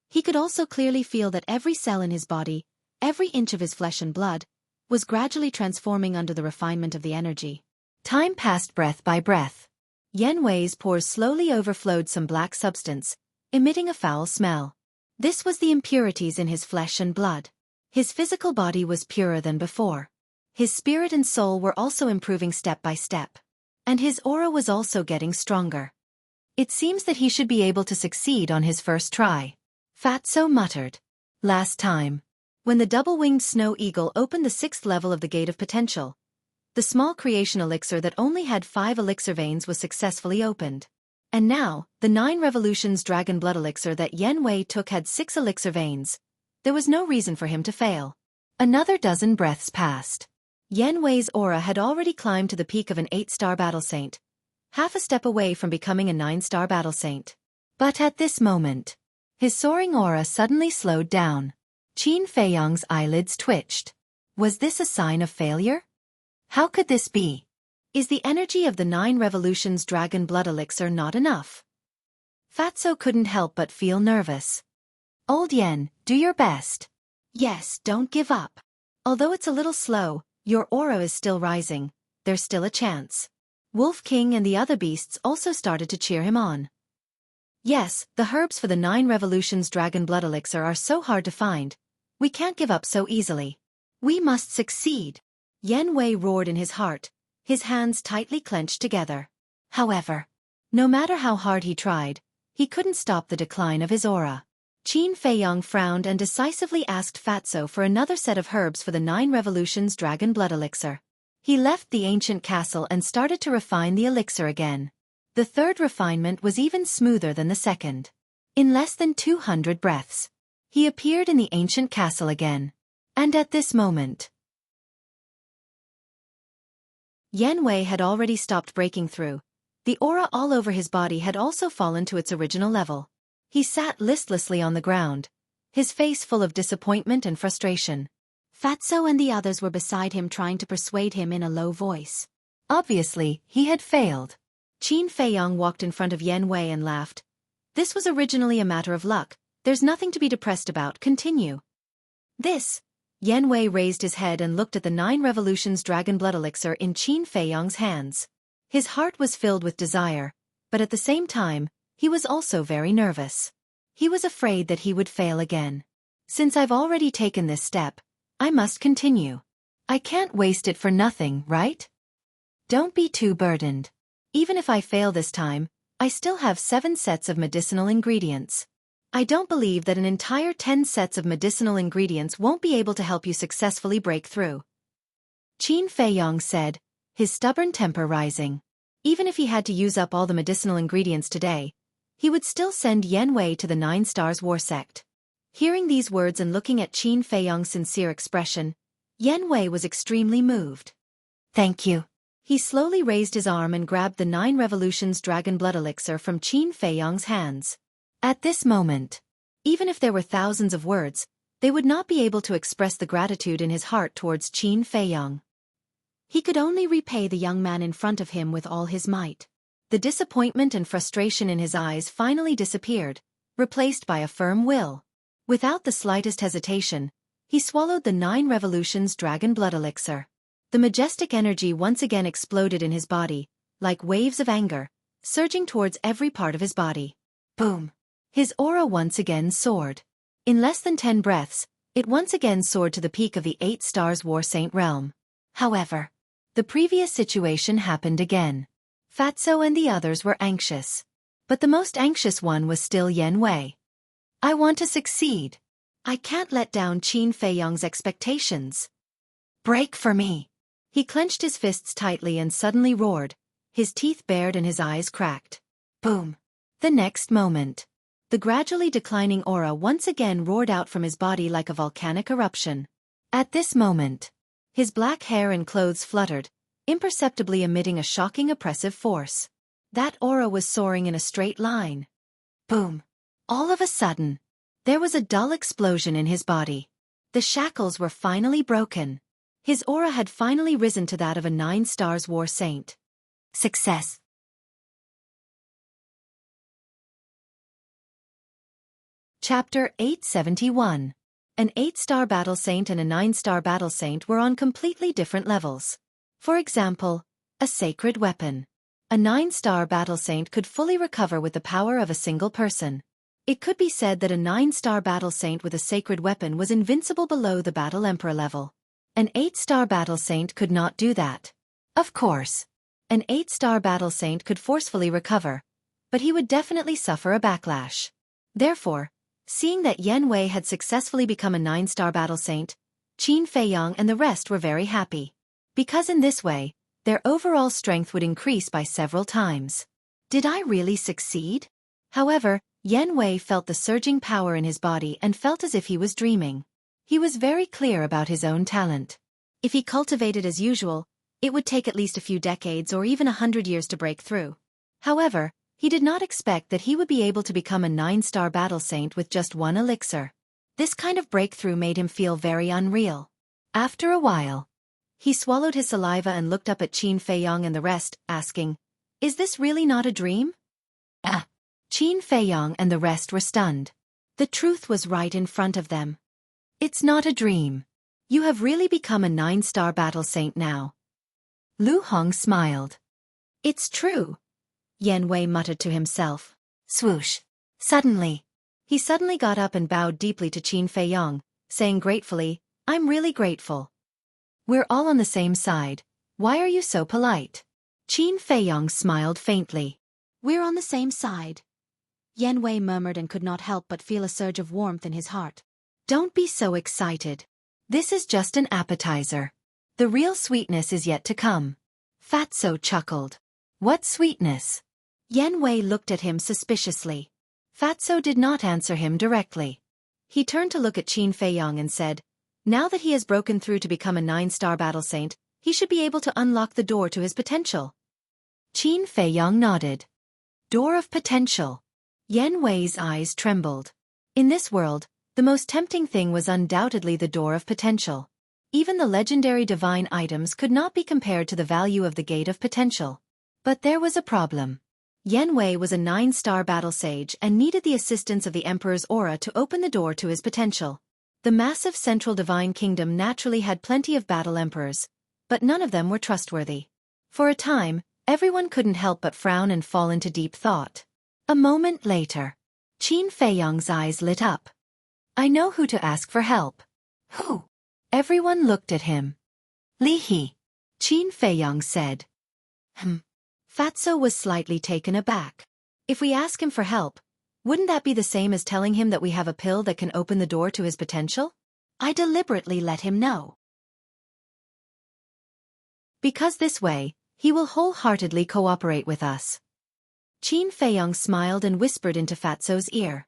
he could also clearly feel that every cell in his body, every inch of his flesh and blood, was gradually transforming under the refinement of the energy. Time passed breath by breath. Yan Wei's pores slowly overflowed some black substance, emitting a foul smell. This was the impurities in his flesh and blood. His physical body was purer than before. His spirit and soul were also improving step by step. And his aura was also getting stronger. It seems that he should be able to succeed on his first try. Fatso muttered. Last time, when the double-winged snow eagle opened the 6th level of the Gate of Potential, the small creation elixir that only had 5 elixir veins was successfully opened. And now, the 9 Revolutions Dragon Blood Elixir that Yan Wei took had 6 elixir veins. There was no reason for him to fail. Another dozen breaths passed. Yan Wei's aura had already climbed to the peak of an 8-star battle saint, half a step away from becoming a 9-star battle saint. But at this moment, his soaring aura suddenly slowed down. Qin Feiyong's eyelids twitched. Was this a sign of failure? How could this be? Is the energy of the 9 Revolutions Dragon Blood Elixir not enough? Fatso couldn't help but feel nervous. Old Yen, do your best. Yes, don't give up. Although it's a little slow, your aura is still rising. There's still a chance. Wolf King and the other beasts also started to cheer him on. Yes, the herbs for the 9 Revolutions Dragon Blood Elixir are so hard to find. We can't give up so easily. We must succeed. Yan Wei roared in his heart, his hands tightly clenched together. However, no matter how hard he tried, he couldn't stop the decline of his aura. Qin Feiyong frowned and decisively asked Fatso for another set of herbs for the 9 Revolutions Dragon Blood Elixir. He left the ancient castle and started to refine the elixir again. The third refinement was even smoother than the second. In less than 200 breaths, he appeared in the ancient castle again. And at this moment, Yan Wei had already stopped breaking through. The aura all over his body had also fallen to its original level. He sat listlessly on the ground, his face full of disappointment and frustration. Fatso and the others were beside him trying to persuade him in a low voice. Obviously, he had failed. Qin Feiyong walked in front of Yan Wei and laughed. This was originally a matter of luck. There's nothing to be depressed about. Continue. This. Yan Wei raised his head and looked at the 9 Revolutions Dragon Blood Elixir in Qin Feiyong's hands. His heart was filled with desire, but at the same time, he was also very nervous. He was afraid that he would fail again. Since I've already taken this step, I must continue. I can't waste it for nothing, right? Don't be too burdened. Even if I fail this time, I still have 7 sets of medicinal ingredients. I don't believe that an entire 10 sets of medicinal ingredients won't be able to help you successfully break through. Qin Feiyong said, his stubborn temper rising. Even if he had to use up all the medicinal ingredients today, he would still send Yan Wei to the 9 Stars War Sect. Hearing these words and looking at Qin Feiyong's sincere expression, Yan Wei was extremely moved. Thank you. He slowly raised his arm and grabbed the 9 Revolutions Dragon Blood Elixir from Qin Feiyong's hands. At this moment, even if there were thousands of words, they would not be able to express the gratitude in his heart towards Qin Feiyong. He could only repay the young man in front of him with all his might. The disappointment and frustration in his eyes finally disappeared, replaced by a firm will. Without the slightest hesitation, he swallowed the 9 Revolutions Dragon Blood Elixir. The majestic energy once again exploded in his body, like waves of anger, surging towards every part of his body. Boom! His aura once again soared. In less than 10 breaths, it once again soared to the peak of the 8 Stars War Saint realm. However, the previous situation happened again. Fatso and the others were anxious. But the most anxious one was still Yan Wei. I want to succeed. I can't let down Qin Feiyong's expectations. Break for me. He clenched his fists tightly and suddenly roared, his teeth bared and his eyes cracked. Boom! The next moment, the gradually declining aura once again roared out from his body like a volcanic eruption. At this moment, his black hair and clothes fluttered, imperceptibly emitting a shocking oppressive force. That aura was soaring in a straight line. Boom! All of a sudden, there was a dull explosion in his body. The shackles were finally broken. His aura had finally risen to that of a 9 Stars War Saint. Success. Chapter 871. An 8-star Battle Saint and a 9-star Battle Saint were on completely different levels. For example, a sacred weapon. A 9-star Battle Saint could fully recover with the power of a single person. It could be said that a 9-star Battle Saint with a sacred weapon was invincible below the Battle Emperor level. An 8-star Battle Saint could not do that. Of course, an 8-star Battle Saint could forcefully recover, but he would definitely suffer a backlash. Therefore, seeing that Yan Wei had successfully become a 9-star Battle Saint, Qin Feiyong and the rest were very happy. Because in this way, their overall strength would increase by several times. Did I really succeed? However, Yan Wei felt the surging power in his body and felt as if he was dreaming. He was very clear about his own talent. If he cultivated as usual, it would take at least a few decades or even 100 years to break through. However, he did not expect that he would be able to become a 9-star Battle Saint with just 1 elixir. This kind of breakthrough made him feel very unreal. After a while, he swallowed his saliva and looked up at Qin Feiyong and the rest, asking, "Is this really not a dream?" Qin Feiyong and the rest were stunned. The truth was right in front of them. It's not a dream. You have really become a 9-star Battle Saint now. Lu Hong smiled. It's true. Yan Wei muttered to himself. Swoosh. Suddenly, he suddenly got up and bowed deeply to Qin Feiyong, saying gratefully, I'm really grateful. We're all on the same side. Why are you so polite? Qin Feiyong smiled faintly. We're on the same side. Yan Wei murmured and could not help but feel a surge of warmth in his heart. Don't be so excited. This is just an appetizer. The real sweetness is yet to come. Fatso chuckled. What sweetness? Yan Wei looked at him suspiciously. Fatso did not answer him directly. He turned to look at Qin Feiyong and said, now that he has broken through to become a 9-star Battle Saint, he should be able to unlock the door to his potential. Qin Feiyong nodded. Door of potential. Yan Wei's eyes trembled. In this world, the most tempting thing was undoubtedly the door of potential. Even the legendary divine items could not be compared to the value of the gate of potential. But there was a problem. Yan Wei was a 9-star battle sage and needed the assistance of the Emperor's aura to open the door to his potential. The massive central divine kingdom naturally had plenty of battle emperors, but none of them were trustworthy. For a time, everyone couldn't help but frown and fall into deep thought. A moment later, Qin Feiyong's eyes lit up. I know who to ask for help. Who? Everyone looked at him. Li He. Qin Feiyong said. Fatso was slightly taken aback. If we ask him for help, wouldn't that be the same as telling him that we have a pill that can open the door to his potential? I deliberately let him know. Because this way, he will wholeheartedly cooperate with us. Qin Feiyong smiled and whispered into Fatso's ear.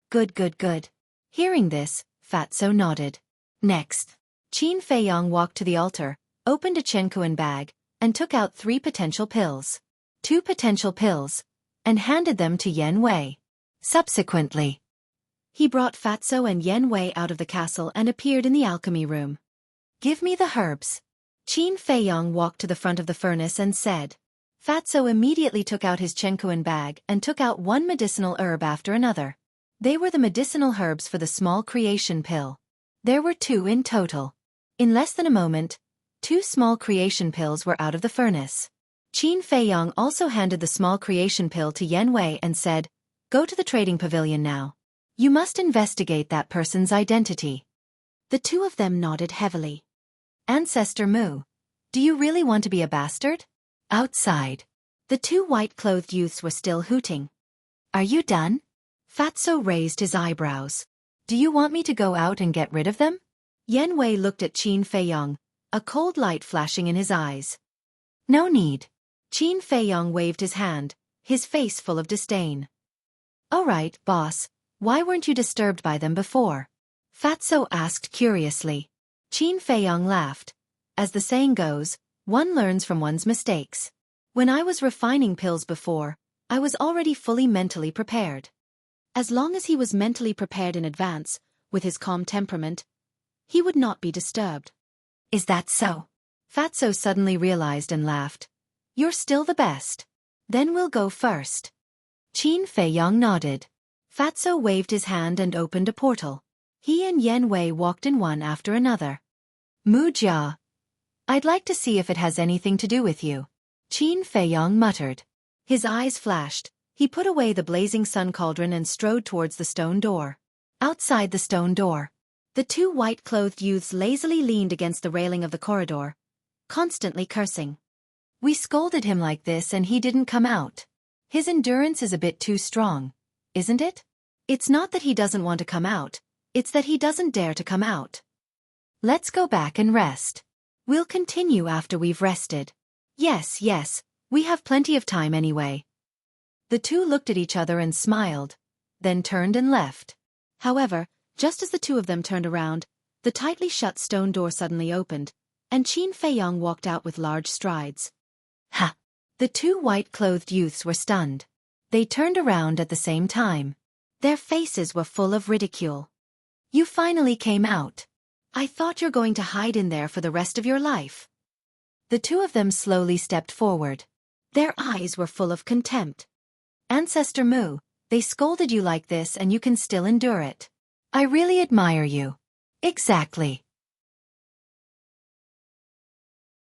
Good, good, good. Hearing this, Fatso nodded. Next, Qin Feiyong walked to the altar, opened a Chenkuan bag, and took out 3 potential pills. 2 potential pills, and handed them to Yan Wei. Subsequently, he brought Fatso and Yan Wei out of the castle and appeared in the alchemy room. Give me the herbs. Qin Feiyong walked to the front of the furnace and said. Fatso immediately took out his Chenkuan bag and took out 1 medicinal herb after another. They were the medicinal herbs for the small creation pill. There were 2 in total. In less than a moment, 2 small creation pills were out of the furnace. Qin Feiyong also handed the small creation pill to Yan Wei and said, Go to the trading pavilion now. You must investigate that person's identity. The 2 of them nodded heavily. Ancestor Mu, do you really want to be a bastard? Outside, the 2 white-clothed youths were still hooting. Are you done? Fatso raised his eyebrows. Do you want me to go out and get rid of them? Yan Wei looked at Qin Feiyong, a cold light flashing in his eyes. No need. Qin Feiyong waved his hand, his face full of disdain. All right, boss, why weren't you disturbed by them before? Fatso asked curiously. Qin Feiyong laughed. As the saying goes, one learns from one's mistakes. When I was refining pills before, I was already fully mentally prepared. As long as he was mentally prepared in advance, with his calm temperament, he would not be disturbed. Is that so? Fatso suddenly realized and laughed. You're still the best. Then we'll go first. Qin Feiyong nodded. Fatso waved his hand and opened a portal. He and Yan Wei walked in one after another. Mu Jia, I'd like to see if it has anything to do with you. Qin Feiyong muttered. His eyes flashed. He put away the blazing sun cauldron and strode towards the stone door. Outside the stone door, the 2 white-clothed youths lazily leaned against the railing of the corridor, constantly cursing. We scolded him like this and he didn't come out. His endurance is a bit too strong, isn't it? It's not that he doesn't want to come out, it's that he doesn't dare to come out. Let's go back and rest. We'll continue after we've rested. Yes, we have plenty of time anyway. The 2 looked at each other and smiled, then turned and left. However, just as the 2 of them turned around, the tightly shut stone door suddenly opened, and Qin Feiyong walked out with large strides. Ha! The 2 white-clothed youths were stunned. They turned around at the same time. Their faces were full of ridicule. You finally came out. I thought you're going to hide in there for the rest of your life. The 2 of them slowly stepped forward. Their eyes were full of contempt. Ancestor Mu, they scolded you like this and you can still endure it. I really admire you. Exactly.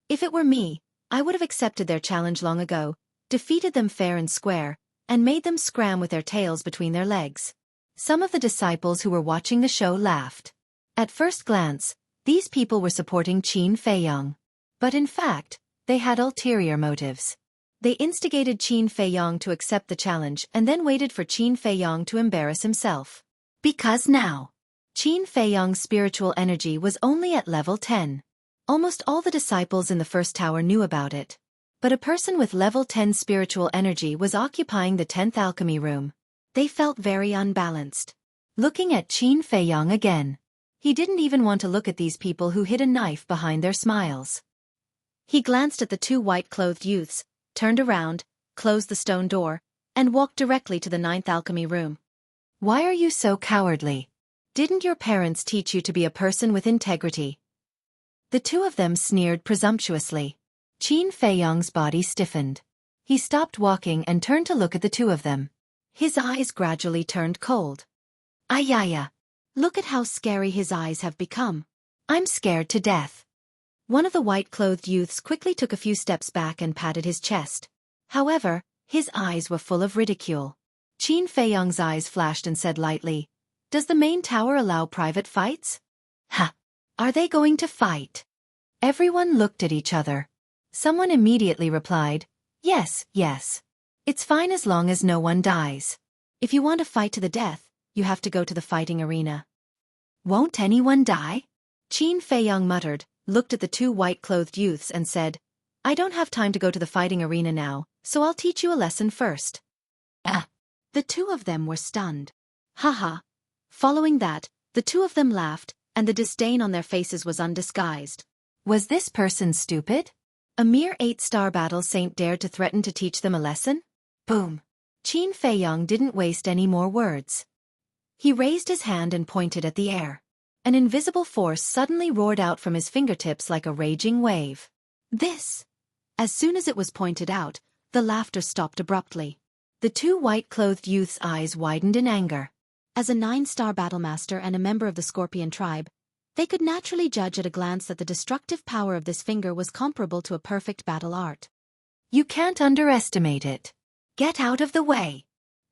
If it were me, I would have accepted their challenge long ago, defeated them fair and square, and made them scram with their tails between their legs. Some of the disciples who were watching the show laughed. At first glance, these people were supporting Qin Feiyong. But in fact, they had ulterior motives. They instigated Qin Feiyong to accept the challenge and then waited for Qin Feiyong to embarrass himself. Because now, Qin Feiyong's spiritual energy was only at level 10. Almost all the disciples in the first tower knew about it. But a person with level 10 spiritual energy was occupying the 10th alchemy room. They felt very unbalanced. Looking at Qin Feiyong again. He didn't even want to look at these people who hid a knife behind their smiles. He glanced at the 2 white-clothed youths, turned around, closed the stone door, and walked directly to the 9th alchemy room. Why are you so cowardly? Didn't your parents teach you to be a person with integrity? The 2 of them sneered presumptuously. Qin Feiyong's body stiffened. He stopped walking and turned to look at the 2 of them. His eyes gradually turned cold. Ayaya. Look at how scary his eyes have become. I'm scared to death. One of the white-clothed youths quickly took a few steps back and patted his chest. However, his eyes were full of ridicule. Qin Feiyong's eyes flashed and said lightly, Does the main tower allow private fights? Ha! Are they going to fight? Everyone looked at each other. Someone immediately replied, Yes. It's fine as long as no one dies. If you want to fight to the death, you have to go to the fighting arena. Won't anyone die? Qin Feiyong muttered, looked at the 2 white-clothed youths and said, I don't have time to go to the fighting arena now, so I'll teach you a lesson first. The 2 of them were stunned. Haha. Following that, the 2 of them laughed, and the disdain on their faces was undisguised. Was this person stupid? A mere 8-star battle saint dared to threaten to teach them a lesson? Boom! Qin Feiyong didn't waste any more words. He raised his hand and pointed at the air. An invisible force suddenly roared out from his fingertips like a raging wave. This! As soon as it was pointed out, the laughter stopped abruptly. The two white-clothed youths' eyes widened in anger. As a 9-star battlemaster and a member of the Scorpion tribe, they could naturally judge at a glance that the destructive power of this finger was comparable to a perfect battle art. You can't underestimate it. Get out of the way.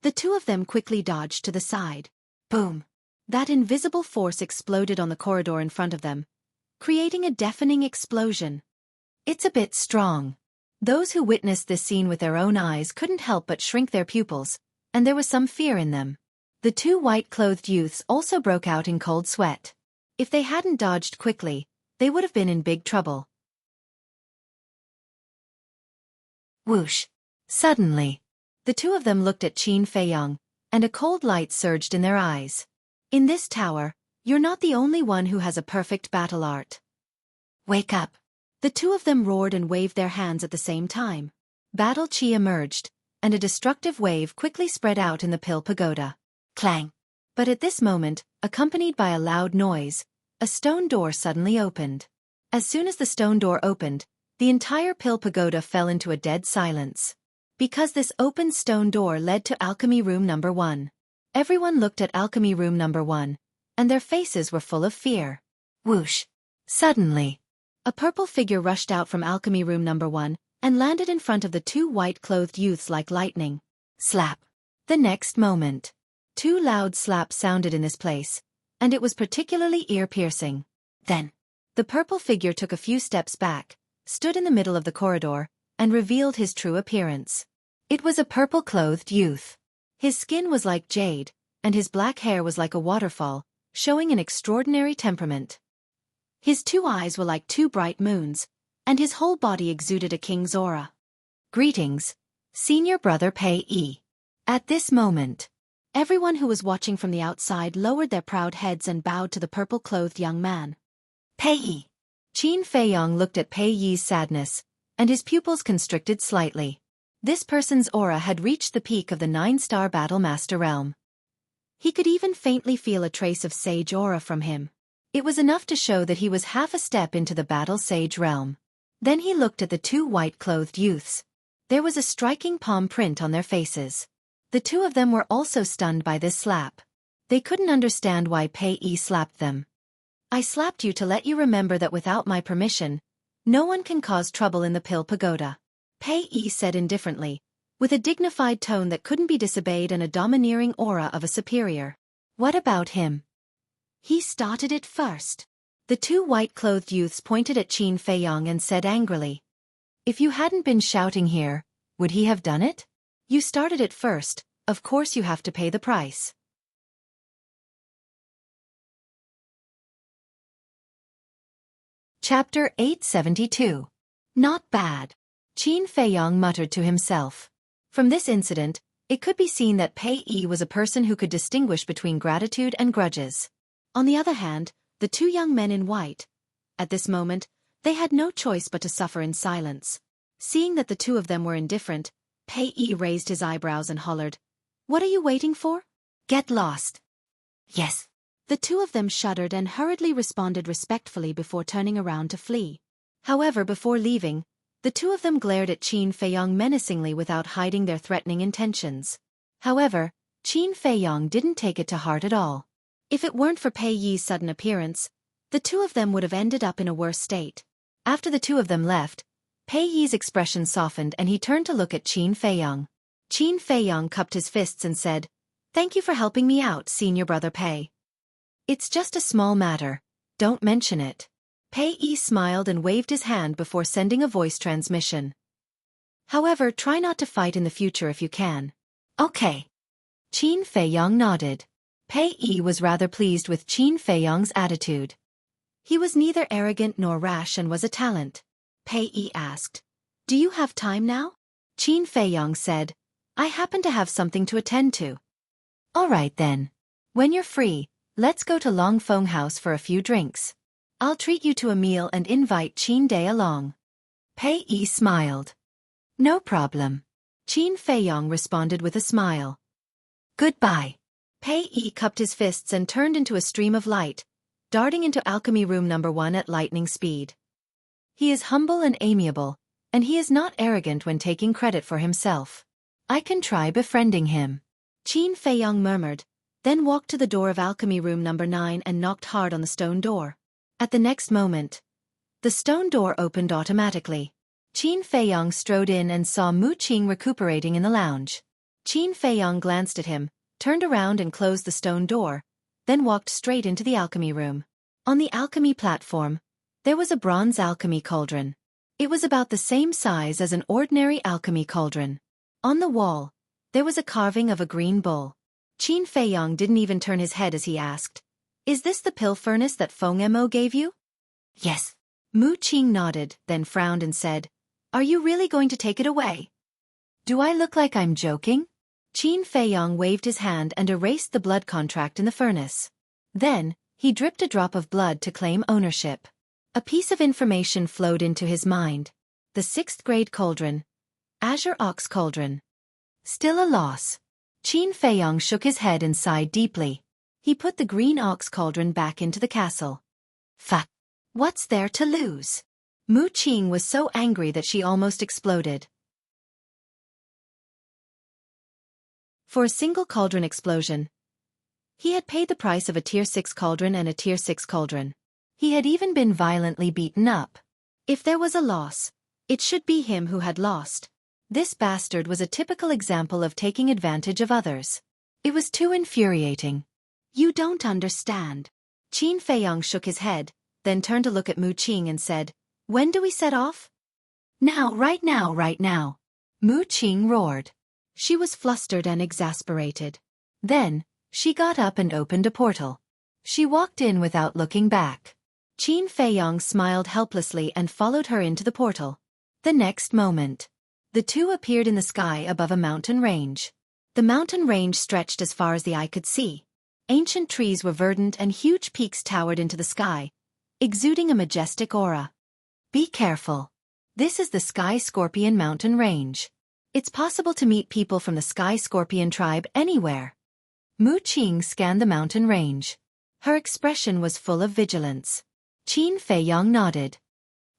The two of them quickly dodged to the side. Boom! That invisible force exploded on the corridor in front of them, creating a deafening explosion. It's a bit strong. Those who witnessed this scene with their own eyes couldn't help but shrink their pupils, and there was some fear in them. The two white-clothed youths also broke out in cold sweat. If they hadn't dodged quickly, they would have been in big trouble. Whoosh! Suddenly, the two of them looked at Qin Feiyong, and a cold light surged in their eyes. In this tower, you're not the only one who has a perfect battle art. Wake up! The two of them roared and waved their hands at the same time. Battle Chi emerged, and a destructive wave quickly spread out in the Pill Pagoda. Clang! But at this moment, accompanied by a loud noise, a stone door suddenly opened. As soon as the stone door opened, the entire Pill Pagoda fell into a dead silence. Because this open stone door led to Alchemy Room Number 1. Everyone looked at Alchemy Room Number 1, and their faces were full of fear. Whoosh! Suddenly, a purple figure rushed out from Alchemy Room Number 1 and landed in front of the two white-clothed youths like lightning. Slap! The next moment, two loud slaps sounded in this place, and it was particularly ear-piercing. Then, the purple figure took a few steps back, stood in the middle of the corridor, and revealed his true appearance. It was a purple-clothed youth. His skin was like jade, and his black hair was like a waterfall, showing an extraordinary temperament. His two eyes were like two bright moons, and his whole body exuded a king's aura. Greetings, Senior Brother Pei Yi. At this moment, everyone who was watching from the outside lowered their proud heads and bowed to the purple-clothed young man. Pei Yi. Qin Feiyong looked at Pei Yi's sadness, and his pupils constricted slightly. This person's aura had reached the peak of the 9-star Battle Master realm. He could even faintly feel a trace of sage aura from him. It was enough to show that he was half a step into the Battle Sage realm. Then he looked at the two white-clothed youths. There was a striking palm print on their faces. The two of them were also stunned by this slap. They couldn't understand why Pei Yi slapped them. I slapped you to let you remember that without my permission, no one can cause trouble in the Pill Pagoda. Pei Yi said indifferently, with a dignified tone that couldn't be disobeyed and a domineering aura of a superior. What about him? He started it first. The two white-clothed youths pointed at Qin Feiyong and said angrily, if you hadn't been shouting here, would he have done it? You started it first, of course you have to pay the price. Chapter 872. Not bad. Qin Feiyong muttered to himself. From this incident, it could be seen that Pei Yi was a person who could distinguish between gratitude and grudges. On the other hand, the two young men in white, at this moment, they had no choice but to suffer in silence. Seeing that the two of them were indifferent, Pei Yi raised his eyebrows and hollered, "What are you waiting for? Get lost." Yes. The two of them shuddered and hurriedly responded respectfully before turning around to flee. However, before leaving, the two of them glared at Qin Feiyong menacingly without hiding their threatening intentions. However, Qin Feiyong didn't take it to heart at all. If it weren't for Pei Yi's sudden appearance, the two of them would have ended up in a worse state. After the two of them left, Pei Yi's expression softened and he turned to look at Qin Feiyong. Qin Feiyong cupped his fists and said, "Thank you for helping me out, Senior Brother Pei. It's just a small matter, don't mention it." Pei Yi smiled and waved his hand before sending a voice transmission. "However, try not to fight in the future if you can." "Okay." Qin Feiyong nodded. Pei Yi was rather pleased with Qin Feiyong's attitude. He was neither arrogant nor rash and was a talent. Pei Yi asked, "Do you have time now?" Qin Feiyong said, "I happen to have something to attend to." "All right then. When you're free, Let's go to Long Feng House for a few drinks. I'll treat you to a meal and invite Qin Day along. Pei Yi smiled. No problem. Qin Feiyong responded with a smile. Goodbye. Pei Yi cupped his fists and turned into a stream of light, darting into alchemy room number 1 at lightning speed. He is humble and amiable, and he is not arrogant when taking credit for himself. I can try befriending him. Qin Feiyong murmured, then walked to the door of alchemy room number 9 and knocked hard on the stone door. At the next moment, the stone door opened automatically. Qin Feiyong strode in and saw Mu Qing recuperating in the lounge. Qin Feiyong glanced at him, turned around and closed the stone door, then walked straight into the alchemy room. On the alchemy platform, there was a bronze alchemy cauldron. It was about the same size as an ordinary alchemy cauldron. On the wall, there was a carving of a green bull. Qin Feiyong didn't even turn his head as he asked, "Is this the pill furnace that Feng Mo gave you?" "Yes." Mu Qing nodded, then frowned and said, "Are you really going to take it away?" "Do I look like I'm joking?" Qin Feiyong waved his hand and erased the blood contract in the furnace. Then, he dripped a drop of blood to claim ownership. A piece of information flowed into his mind. The 6th grade cauldron. Azure Ox Cauldron. Still a loss. Qin Feiyong shook his head and sighed deeply. He put the green ox cauldron back into the castle. What's there to lose? Mu Qing was so angry that she almost exploded. For a single cauldron explosion, he had paid the price of a Tier 6 cauldron and a Tier 6 cauldron. He had even been violently beaten up. If there was a loss, it should be him who had lost. This bastard was a typical example of taking advantage of others. It was too infuriating. You don't understand. Qin Feiyong shook his head, then turned to look at Mu Qing and said, "When do we set off?" "Now, right now, right now." Mu Qing roared. She was flustered and exasperated. Then, she got up and opened a portal. She walked in without looking back. Qin Feiyong smiled helplessly and followed her into the portal. The next moment, the two appeared in the sky above a mountain range. The mountain range stretched as far as the eye could see. Ancient trees were verdant and huge peaks towered into the sky, exuding a majestic aura. Be careful. This is the Sky Scorpion Mountain Range. It's possible to meet people from the Sky Scorpion tribe anywhere. Mu Qing scanned the mountain range. Her expression was full of vigilance. Qin Feiyong nodded.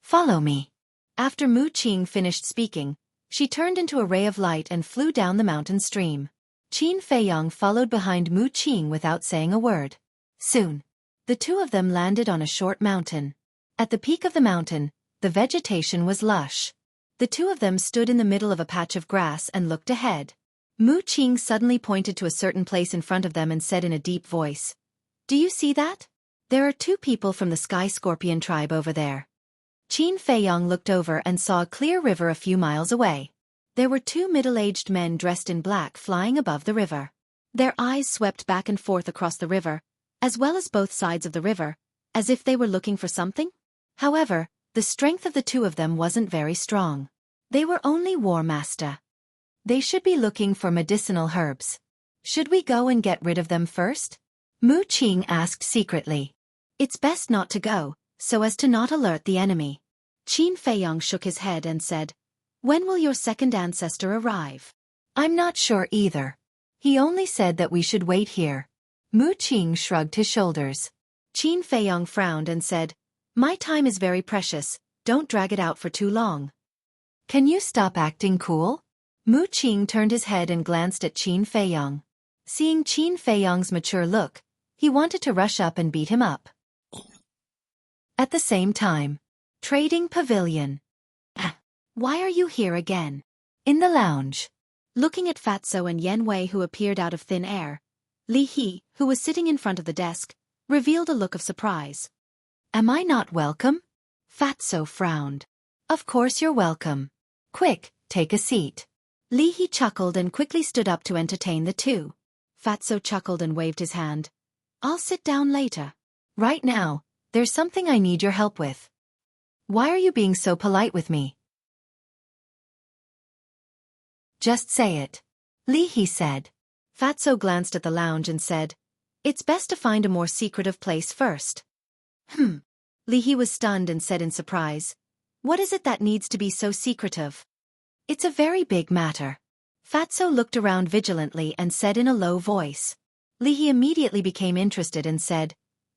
Follow me. After Mu Qing finished speaking, she turned into a ray of light and flew down the mountain stream. Qin Feiyong followed behind Mu Qing without saying a word. Soon, the two of them landed on a short mountain. At the peak of the mountain, the vegetation was lush. The two of them stood in the middle of a patch of grass and looked ahead. Mu Qing suddenly pointed to a certain place in front of them and said in a deep voice, "Do you see that? There are 2 people from the Sky Scorpion tribe over there." Qin Feiyong looked over and saw a clear river a few miles away. There were 2 middle-aged men dressed in black flying above the river. Their eyes swept back and forth across the river, as well as both sides of the river, as if they were looking for something. However, the strength of the 2 of them wasn't very strong. They were only War Master. They should be looking for medicinal herbs. Should we go and get rid of them first? Mu Qing asked secretly. It's best not to go, so as to not alert the enemy. Qin Feiyong shook his head and said, "When will your second ancestor arrive?" "I'm not sure either. He only said that we should wait here." Mu Qing shrugged his shoulders. Qin Feiyong frowned and said, "My time is very precious, don't drag it out for too long." "Can you stop acting cool?" Mu Qing turned his head and glanced at Qin Feiyong. Seeing Qin Feiyong's mature look, he wanted to rush up and beat him up. At the same time, Trading Pavilion. Why are you here again? In the lounge. Looking at Fatso and Yen Wei who appeared out of thin air, Li He, who was sitting in front of the desk, revealed a look of surprise. "Am I not welcome?" Fatso frowned. "Of course you're welcome. Quick, take a seat." Li He chuckled and quickly stood up to entertain the two. Fatso chuckled and waved his hand. "I'll sit down later. Right now, there's something I need your help with." "Why are you being so polite with me?" "Just say it," Li He said. Fatso glanced at the lounge and said, It's best to find a more secretive place first. Li He was stunned and said in surprise, "What is it that needs to be so secretive?" "It's a very big matter." Fatso looked around vigilantly and said in a low voice. Li He immediately became interested and said,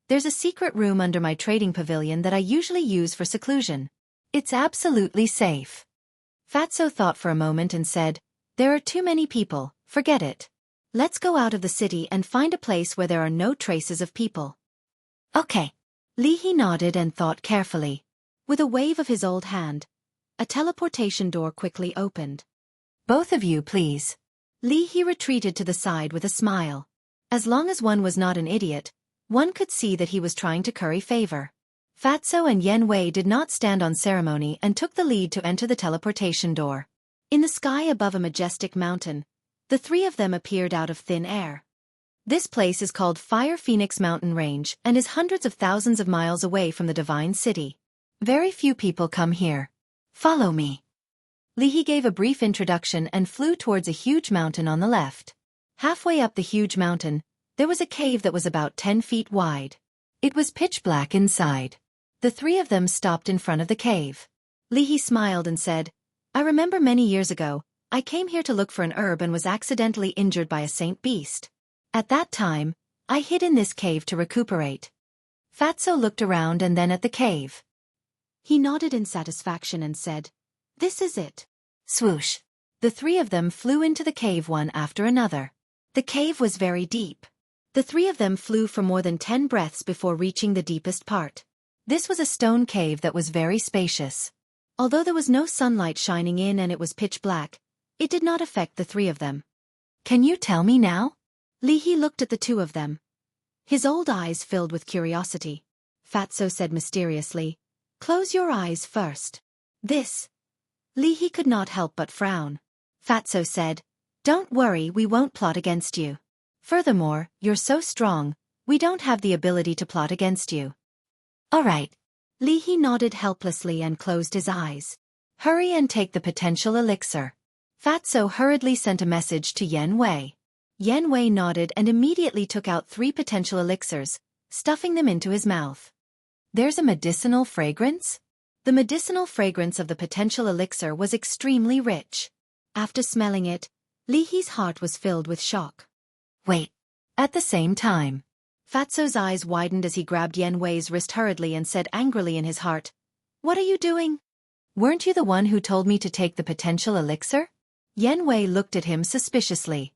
"There's a secret room under my trading pavilion that I usually use for seclusion. It's absolutely safe." Fatso thought for a moment and said, "There are too many people, forget it. Let's go out of the city and find a place where there are no traces of people." "Okay." Li He nodded and thought carefully. With a wave of his old hand, a teleportation door quickly opened. "Both of you, please." Li He retreated to the side with a smile. As long as one was not an idiot, one could see that he was trying to curry favor. Fatso and Yen Wei did not stand on ceremony and took the lead to enter the teleportation door. In the sky above a majestic mountain, the three of them appeared out of thin air. This place is called Fire Phoenix Mountain Range and is hundreds of thousands of miles away from the Divine City. Very few people come here. Follow me. Li He gave a brief introduction and flew towards a huge mountain on the left. Halfway up the huge mountain, there was a cave that was about 10 feet wide. It was pitch black inside. The three of them stopped in front of the cave. Li He smiled and said, "I remember many years ago, I came here to look for an herb and was accidentally injured by a saint beast. At that time, I hid in this cave to recuperate." Fatso looked around and then at the cave. He nodded in satisfaction and said, "This is it." Swoosh! The three of them flew into the cave one after another. The cave was very deep. The three of them flew for more than 10 breaths before reaching the deepest part. This was a stone cave that was very spacious. Although there was no sunlight shining in and it was pitch black, it did not affect the three of them. "Can you tell me now?" Li He looked at the two of them. His old eyes filled with curiosity. Fatso said mysteriously, "Close your eyes first." This. Li He could not help but frown. Fatso said, "Don't worry, we won't plot against you. Furthermore, you're so strong, we don't have the ability to plot against you." "All right." Li He nodded helplessly and closed his eyes. "Hurry and take the potential elixir." Fatso hurriedly sent a message to Yen Wei. Yen Wei nodded and immediately took out 3 potential elixirs, stuffing them into his mouth. "There's a medicinal fragrance?" The medicinal fragrance of the potential elixir was extremely rich. After smelling it, Li He's heart was filled with shock. "Wait." At the same time, Fatso's eyes widened as he grabbed Yen Wei's wrist hurriedly and said angrily in his heart, "What are you doing? Weren't you the one who told me to take the potential elixir?" Yen Wei looked at him suspiciously.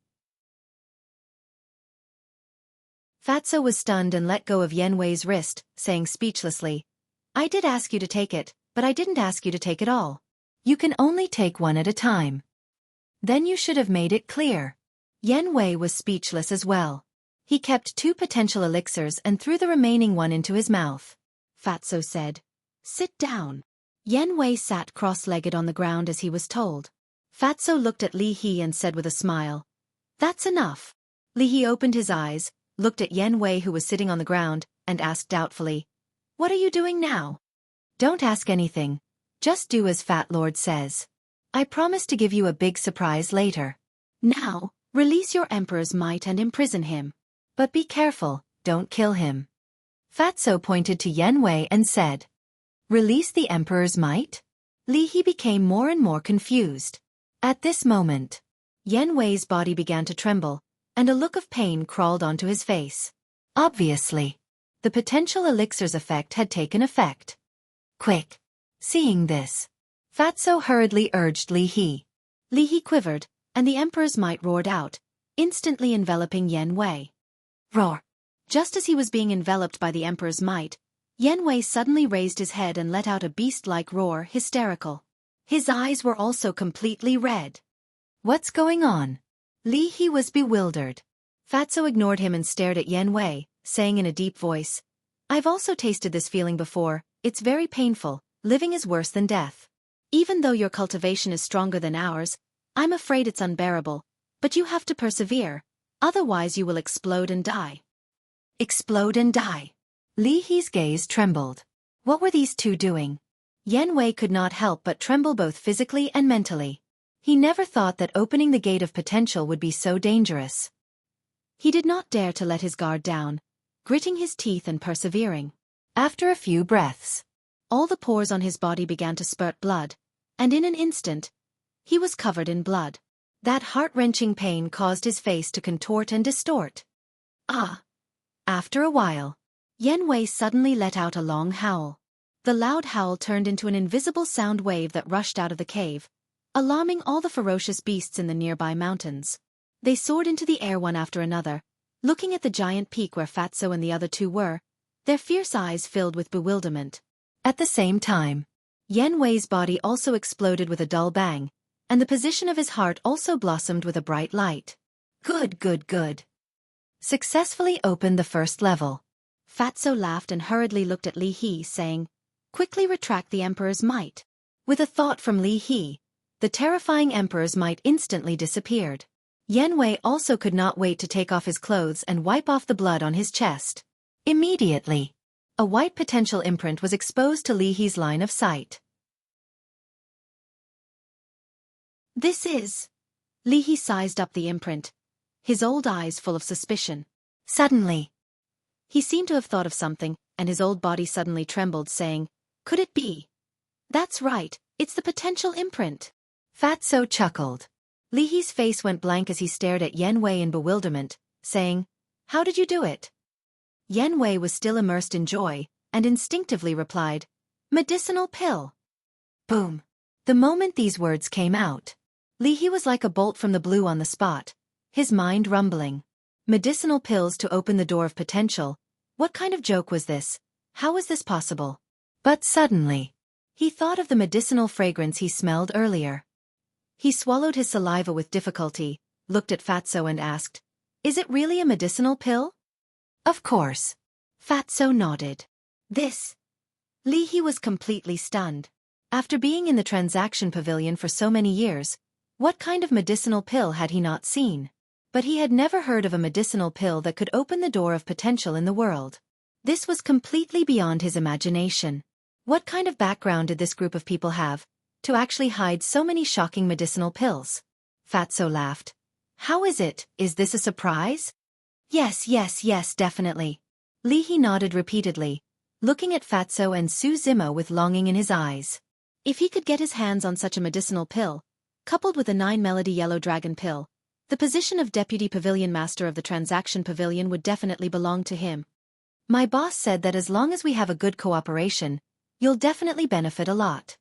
Fatso was stunned and let go of Yen Wei's wrist, saying speechlessly, "I did ask you to take it, but I didn't ask you to take it all. You can only take one at a time." "Then you should have made it clear." Yen Wei was speechless as well. He kept 2 potential elixirs and threw the remaining one into his mouth. Fatso said, "Sit down." Yen Wei sat cross-legged on the ground as he was told. Fatso looked at Li He and said with a smile, "That's enough." Li He opened his eyes, looked at Yen Wei who was sitting on the ground, and asked doubtfully, "What are you doing now?" "Don't ask anything. Just do as Fat Lord says. I promise to give you a big surprise later. Now, release your Emperor's might and imprison him. But be careful, don't kill him." Fatso pointed to Yen Wei and said, "Release the Emperor's might?" Li He became more and more confused. At this moment, Yen Wei's body began to tremble, and a look of pain crawled onto his face. Obviously, the potential elixir's effect had taken effect. "Quick!" Seeing this, Fatso hurriedly urged Li He. Li He quivered, and the Emperor's might roared out, instantly enveloping Yen Wei. Roar! Just as he was being enveloped by the Emperor's might, Yen Wei suddenly raised his head and let out a beast-like roar, hysterical. His eyes were also completely red. "What's going on?" Li He was bewildered. Fatso ignored him and stared at Yen Wei, saying in a deep voice, "I've also tasted this feeling before, it's very painful, living is worse than death. Even though your cultivation is stronger than ours, I'm afraid it's unbearable, but you have to persevere, otherwise you will explode and die." Explode and die. Li He's gaze trembled. What were these two doing? Yen Wei could not help but tremble both physically and mentally. He never thought that opening the gate of potential would be so dangerous. He did not dare to let his guard down, gritting his teeth and persevering. After a few breaths, all the pores on his body began to spurt blood, and in an instant, he was covered in blood. That heart-wrenching pain caused his face to contort and distort. Ah! After a while, Yan Wei suddenly let out a long howl. The loud howl turned into an invisible sound wave that rushed out of the cave, alarming all the ferocious beasts in the nearby mountains. They soared into the air one after another, looking at the giant peak where Fatso and the other two were, their fierce eyes filled with bewilderment. At the same time, Yan Wei's body also exploded with a dull bang, and the position of his heart also blossomed with a bright light. Good, good, good. Successfully opened the first level. Fatso laughed and hurriedly looked at Li He, saying, "Quickly retract the Emperor's might." With a thought from Li He, the terrifying Emperor's might instantly disappeared. Yan Wei also could not wait to take off his clothes and wipe off the blood on his chest. Immediately, a white potential imprint was exposed to Li He's line of sight. This is... Li He sized up the imprint, his old eyes full of suspicion. Suddenly, he seemed to have thought of something, and his old body suddenly trembled, saying, "Could it be? That's right, it's the potential imprint." Fatso chuckled. Li He's face went blank as he stared at Yan Wei in bewilderment, saying, "How did you do it?" Yan Wei was still immersed in joy, and instinctively replied, "Medicinal pill." Boom! The moment these words came out, Li He was like a bolt from the blue on the spot, his mind rumbling. Medicinal pills to open the door of potential. What kind of joke was this? How was this possible? But suddenly, he thought of the medicinal fragrance he smelled earlier. He swallowed his saliva with difficulty, looked at Fatso and asked, "Is it really a medicinal pill?" "Of course." Fatso nodded. This. Li He was completely stunned. After being in the transaction pavilion for so many years, what kind of medicinal pill had he not seen? But he had never heard of a medicinal pill that could open the door of potential in the world. This was completely beyond his imagination. What kind of background did this group of people have, to actually hide so many shocking medicinal pills? Fatso laughed. "How is it? Is this a surprise?" Yes, yes, yes, definitely." Li He nodded repeatedly, looking at Fatso and Su Zimo with longing in his eyes. If he could get his hands on such a medicinal pill, coupled with a 9-melody yellow dragon pill, the position of Deputy Pavilion Master of the Transaction Pavilion would definitely belong to him. "My boss said that as long as we have a good cooperation, you'll definitely benefit a lot."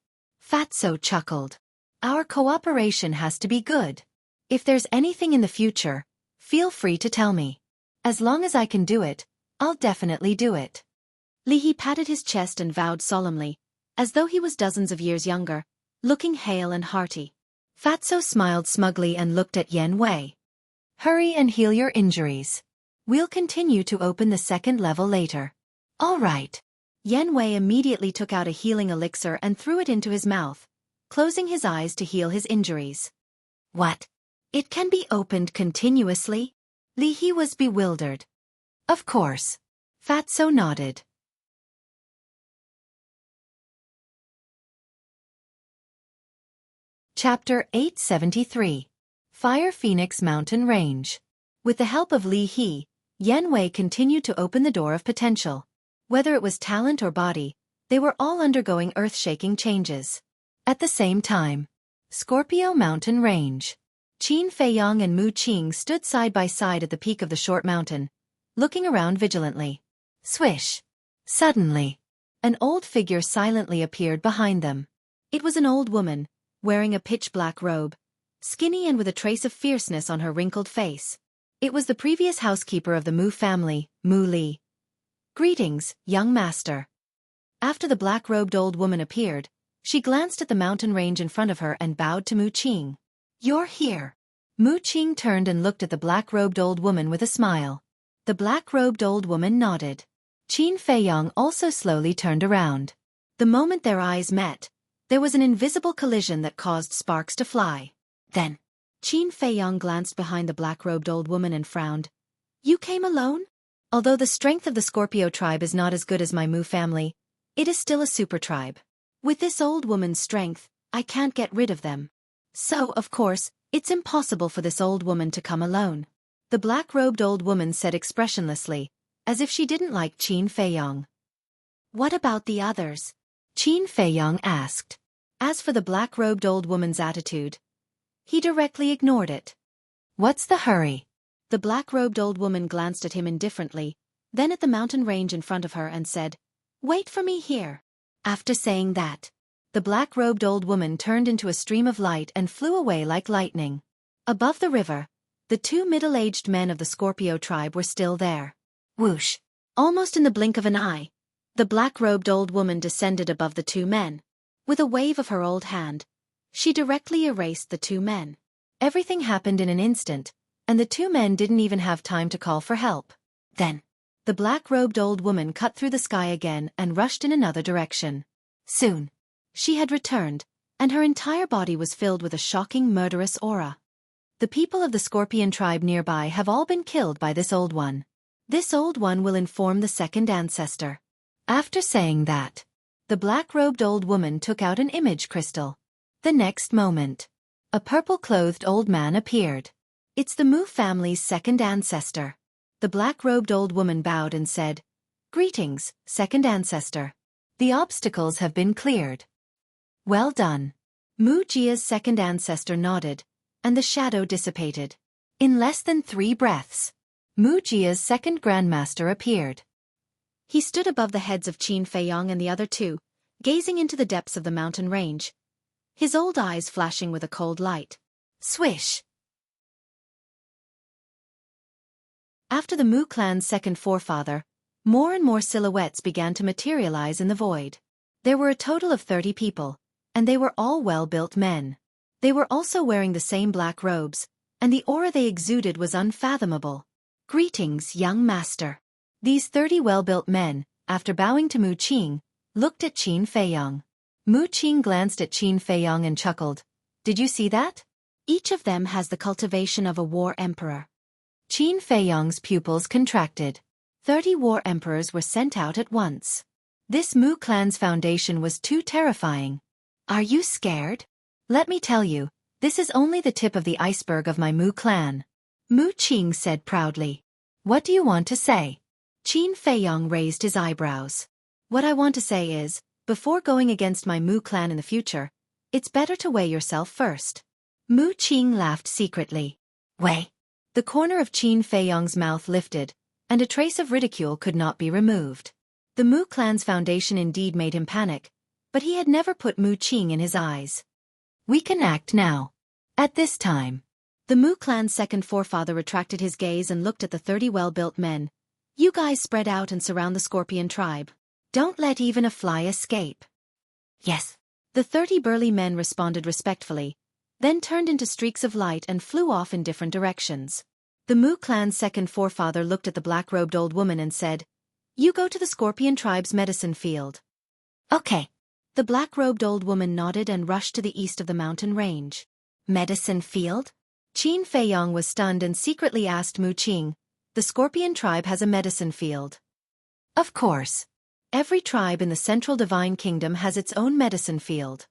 Fatso chuckled. "Our cooperation has to be good. If there's anything in the future, feel free to tell me. As long as I can do it, I'll definitely do it." Li He patted his chest and vowed solemnly, as though he was dozens of years younger, looking hale and hearty. Fatso smiled smugly and looked at Yan Wei. "Hurry and heal your injuries. We'll continue to open the second level later." "All right." Yan Wei immediately took out a healing elixir and threw it into his mouth, closing his eyes to heal his injuries. "What? It can be opened continuously?" Li He was bewildered. "Of course." Fatso nodded. Chapter 873. Fire Phoenix Mountain Range. With the help of Li He, Yan Wei continued to open the door of potential. Whether it was talent or body, they were all undergoing earth-shaking changes. At the same time, Scorpio Mountain Range. Qin Feiyang and Mu Qing stood side by side at the peak of the short mountain, looking around vigilantly. Swish! Suddenly, an old figure silently appeared behind them. It was an old woman, wearing a pitch-black robe, skinny and with a trace of fierceness on her wrinkled face. It was the previous housekeeper of the Mu family, Mu Li. "Greetings, young master." After the black-robed old woman appeared, she glanced at the mountain range in front of her and bowed to Mu Qing. "You're here." Mu Qing turned and looked at the black-robed old woman with a smile. The black-robed old woman nodded. Qin Feiyang also slowly turned around. The moment their eyes met, there was an invisible collision that caused sparks to fly. Then, Qin Feiyang glanced behind the black-robed old woman and frowned. "You came alone?" "Although the strength of the Scorpio tribe is not as good as my Mu family, it is still a super tribe. With this old woman's strength, I can't get rid of them. So, of course, it's impossible for this old woman to come alone." The black-robed old woman said expressionlessly, as if she didn't like Qin Feiyong. What about the others? Qin Feiyong asked. As for the black-robed old woman's attitude, he directly ignored it. What's the hurry? The black-robed old woman glanced at him indifferently, then at the mountain range in front of her and said, "Wait for me here." After saying that, the black-robed old woman turned into a stream of light and flew away like lightning. Above the river, the two middle-aged men of the Scorpio tribe were still there. Whoosh! Almost in the blink of an eye, the black-robed old woman descended above the two men. With a wave of her old hand, she directly erased the two men. Everything happened in an instant, and the two men didn't even have time to call for help. Then, the black-robed old woman cut through the sky again and rushed in another direction. Soon, she had returned, and her entire body was filled with a shocking murderous aura. The people of the Scorpion tribe nearby have all been killed by this old one. This old one will inform the second ancestor. After saying that, the black-robed old woman took out an image crystal. The next moment, a purple-clothed old man appeared. It's the Mu family's second ancestor. The black-robed old woman bowed and said, "Greetings, second ancestor. The obstacles have been cleared." Well done. Mu Jia's second ancestor nodded, and the shadow dissipated. In less than 3 breaths, Mu Jia's second grandmaster appeared. He stood above the heads of Qin Feiyong and the other two, gazing into the depths of the mountain range, his old eyes flashing with a cold light. Swish! After the Mu clan's second forefather, more and more silhouettes began to materialize in the void. There were a total of 30 people, and they were all well-built men. They were also wearing the same black robes, and the aura they exuded was unfathomable. Greetings, young master. These 30 well-built men, after bowing to Mu Qing, looked at Qin Feiyong. Mu Qing glanced at Qin Feiyong and chuckled. Did you see that? Each of them has the cultivation of a war emperor. Qin Feiyong's pupils contracted. 30 war emperors were sent out at once. This Mu clan's foundation was too terrifying. Are you scared? Let me tell you, this is only the tip of the iceberg of my Mu clan. Mu Qing said proudly. What do you want to say? Qin Feiyong raised his eyebrows. What I want to say is, before going against my Mu clan in the future, it's better to weigh yourself first. Mu Qing laughed secretly. Weigh? The corner of Qin Feiyong's mouth lifted, and a trace of ridicule could not be removed. The Mu clan's foundation indeed made him panic, but he had never put Mu Qing in his eyes. We can act now. At this time, the Mu clan's second forefather retracted his gaze and looked at the 30 well-built men. You guys spread out and surround the Scorpion tribe. Don't let even a fly escape. Yes. The 30 burly men responded respectfully, then turned into streaks of light and flew off in different directions. The Mu clan's second forefather looked at the black-robed old woman and said, You go to the Scorpion tribe's medicine field. Okay. The black-robed old woman nodded and rushed to the east of the mountain range. Medicine field? Qin Feiyong was stunned and secretly asked Mu Qing, The Scorpion tribe has a medicine field. Of course. Every tribe in the Central Divine Kingdom has its own medicine field.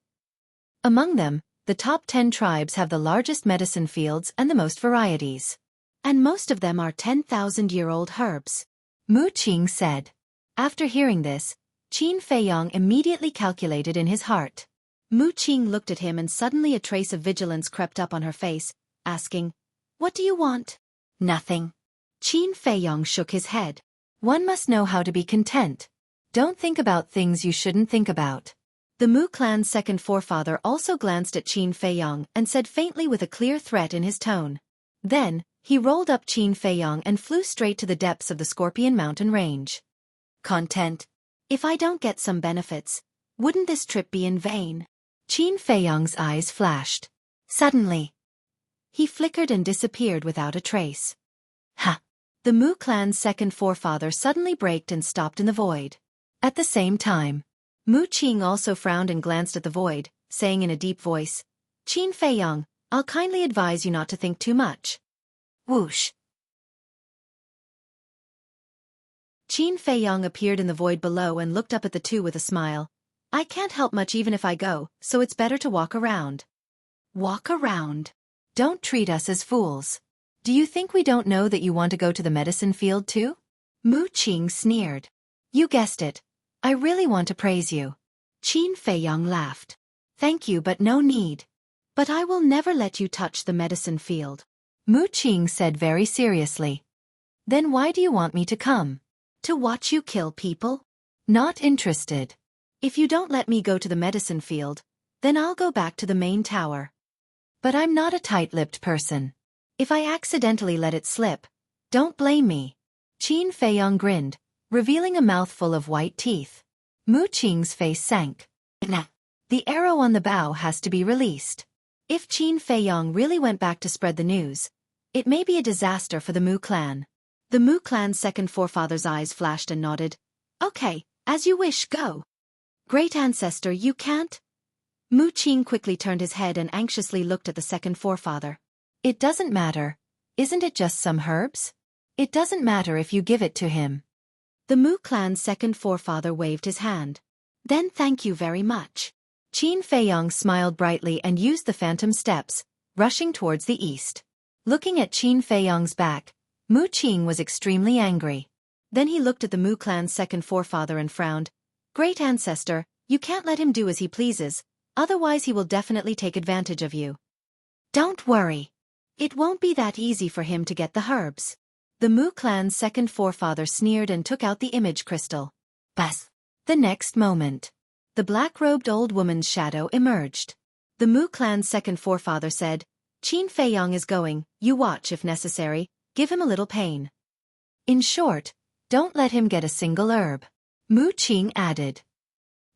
Among them, the top 10 tribes have the largest medicine fields and the most varieties. And most of them are 10,000-year-old herbs. Mu Qing said. After hearing this, Qin Feiyong immediately calculated in his heart. Mu Qing looked at him and suddenly a trace of vigilance crept up on her face, asking, What do you want? Nothing. Qin Feiyong shook his head. One must know how to be content. Don't think about things you shouldn't think about. The Mu clan's second forefather also glanced at Qin Feiyong and said faintly with a clear threat in his tone. Then, he rolled up Qin Feiyong and flew straight to the depths of the Scorpion mountain range. Content. If I don't get some benefits, wouldn't this trip be in vain? Qin Feiyong's eyes flashed. Suddenly, he flickered and disappeared without a trace. Ha! The Mu clan's second forefather suddenly braked and stopped in the void. At the same time, Mu Qing also frowned and glanced at the void, saying in a deep voice, Qin Feiyong, I'll kindly advise you not to think too much. Whoosh! Qin Feiyong appeared in the void below and looked up at the two with a smile. I can't help much even if I go, so it's better to walk around. Walk around. Don't treat us as fools. Do you think we don't know that you want to go to the medicine field too? Mu Qing sneered. You guessed it. I really want to praise you. Qin Feiyang laughed. Thank you, but no need. But I will never let you touch the medicine field. Mu Qing said very seriously. Then why do you want me to come? To watch you kill people? Not interested. If you don't let me go to the medicine field, then I'll go back to the main tower. But I'm not a tight-lipped person. If I accidentally let it slip, don't blame me. Qin Feiyang grinned, revealing a mouthful of white teeth. Mu Qing's face sank. Nah. The arrow on the bow has to be released. If Qin Feiyang really went back to spread the news, it may be a disaster for the Mu clan. The Mu clan's second forefather's eyes flashed and nodded. Okay, as you wish, go. Great ancestor, you can't? Mu Qing quickly turned his head and anxiously looked at the second forefather. It doesn't matter. Isn't it just some herbs? It doesn't matter if you give it to him. The Mu clan's second forefather waved his hand. Then thank you very much. Qin Feiyang smiled brightly and used the phantom steps, rushing towards the east. Looking at Qin Feiyang's back, Mu Qing was extremely angry. Then he looked at the Mu clan's second forefather and frowned. Great ancestor, you can't let him do as he pleases, otherwise he will definitely take advantage of you. Don't worry. It won't be that easy for him to get the herbs. The Mu clan's second forefather sneered and took out the image crystal. Bas! The next moment, the black-robed old woman's shadow emerged. The Mu clan's second forefather said, Qin Feiyang is going, you watch if necessary, give him a little pain. In short, don't let him get a single herb. Mu Qing added.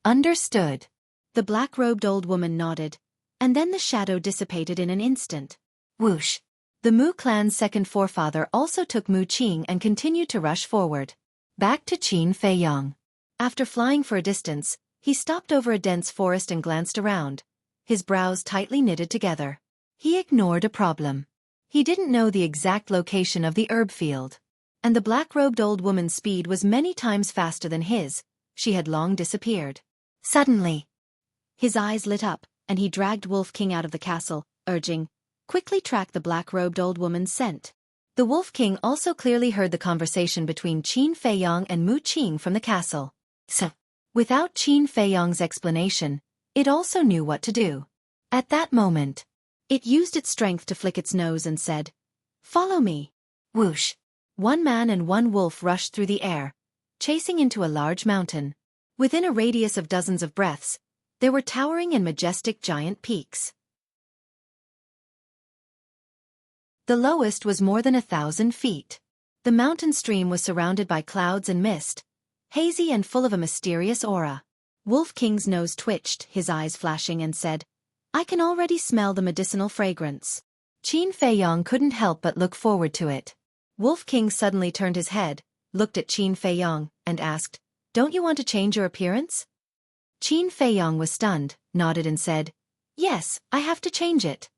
Understood. The black-robed old woman nodded, and then the shadow dissipated in an instant. Whoosh! The Mu clan's second forefather also took Mu Qing and continued to rush forward. Back to Qin Feiyang. After flying for a distance, he stopped over a dense forest and glanced around, his brows tightly knitted together. He ignored a problem. He didn't know the exact location of the herb field. And the black-robed old woman's speed was many times faster than his. She had long disappeared. Suddenly, his eyes lit up, and he dragged Wolf King out of the castle, urging, quickly track the black-robed old woman's scent. The Wolf King also clearly heard the conversation between Qin Feiyang and Mu Qing from the castle. So, without Qin Feiyang's explanation, it also knew what to do. At that moment, it used its strength to flick its nose and said, Follow me. Whoosh! One man and one wolf rushed through the air, chasing into a large mountain. Within a radius of dozens of breaths, there were towering and majestic giant peaks. The lowest was more than 1,000 feet. The mountain stream was surrounded by clouds and mist, hazy and full of a mysterious aura. Wolf King's nose twitched, his eyes flashing, and said, I can already smell the medicinal fragrance. Qin Feiyang couldn't help but look forward to it. Wolf King suddenly turned his head, looked at Qin Feiyang, and asked, Don't you want to change your appearance? Qin Feiyang was stunned, nodded and said, Yes, I have to change it.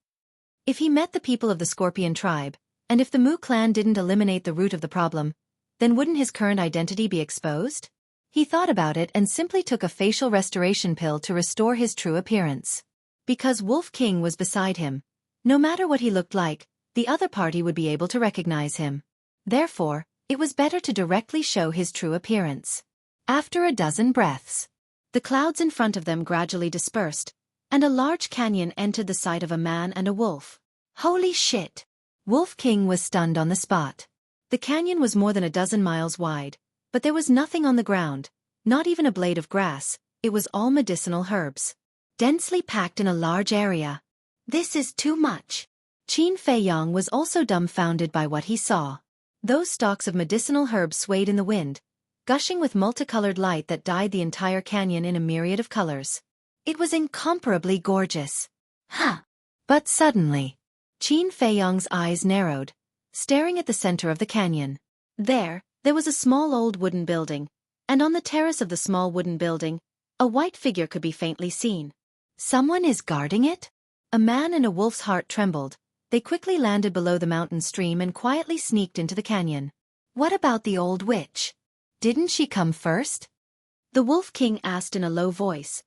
If he met the people of the Scorpion tribe, and if the Mu clan didn't eliminate the root of the problem, then wouldn't his current identity be exposed? He thought about it and simply took a facial restoration pill to restore his true appearance. Because Wolf King was beside him, no matter what he looked like, the other party would be able to recognize him. Therefore, it was better to directly show his true appearance. After a dozen breaths, the clouds in front of them gradually dispersed, and a large canyon entered the sight of a man and a wolf. Holy shit! Wolf King was stunned on the spot. The canyon was more than a dozen miles wide, but there was nothing on the ground, not even a blade of grass. It was all medicinal herbs, densely packed in a large area. This is too much. Qin Feiyang was also dumbfounded by what he saw. Those stalks of medicinal herbs swayed in the wind, gushing with multicolored light that dyed the entire canyon in a myriad of colors. It was incomparably gorgeous. Huh! But suddenly, Qin Feiyang's eyes narrowed, staring at the center of the canyon. There was a small old wooden building, and on the terrace of the small wooden building, a white figure could be faintly seen. Someone is guarding it? A man and a wolf's heart trembled. They quickly landed below the mountain stream and quietly sneaked into the canyon. What about the old witch? Didn't she come first? The Wolf King asked in a low voice,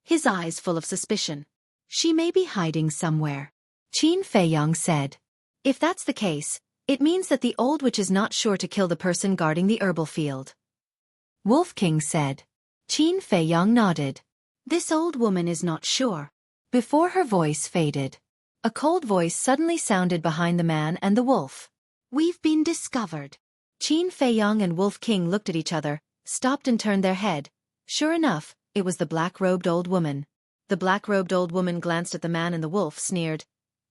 his eyes full of suspicion. She may be hiding somewhere, Qin Feiyang said. If that's the case, it means that the old witch is not sure to kill the person guarding the herbal field. Wolf King said. Qin Feiyong nodded. This old woman is not sure. Before her voice faded, a cold voice suddenly sounded behind the man and the wolf. We've been discovered. Qin Feiyong and Wolf King looked at each other, stopped and turned their head. Sure enough, it was the black-robed old woman. The black-robed old woman glanced at the man and the wolf, sneered.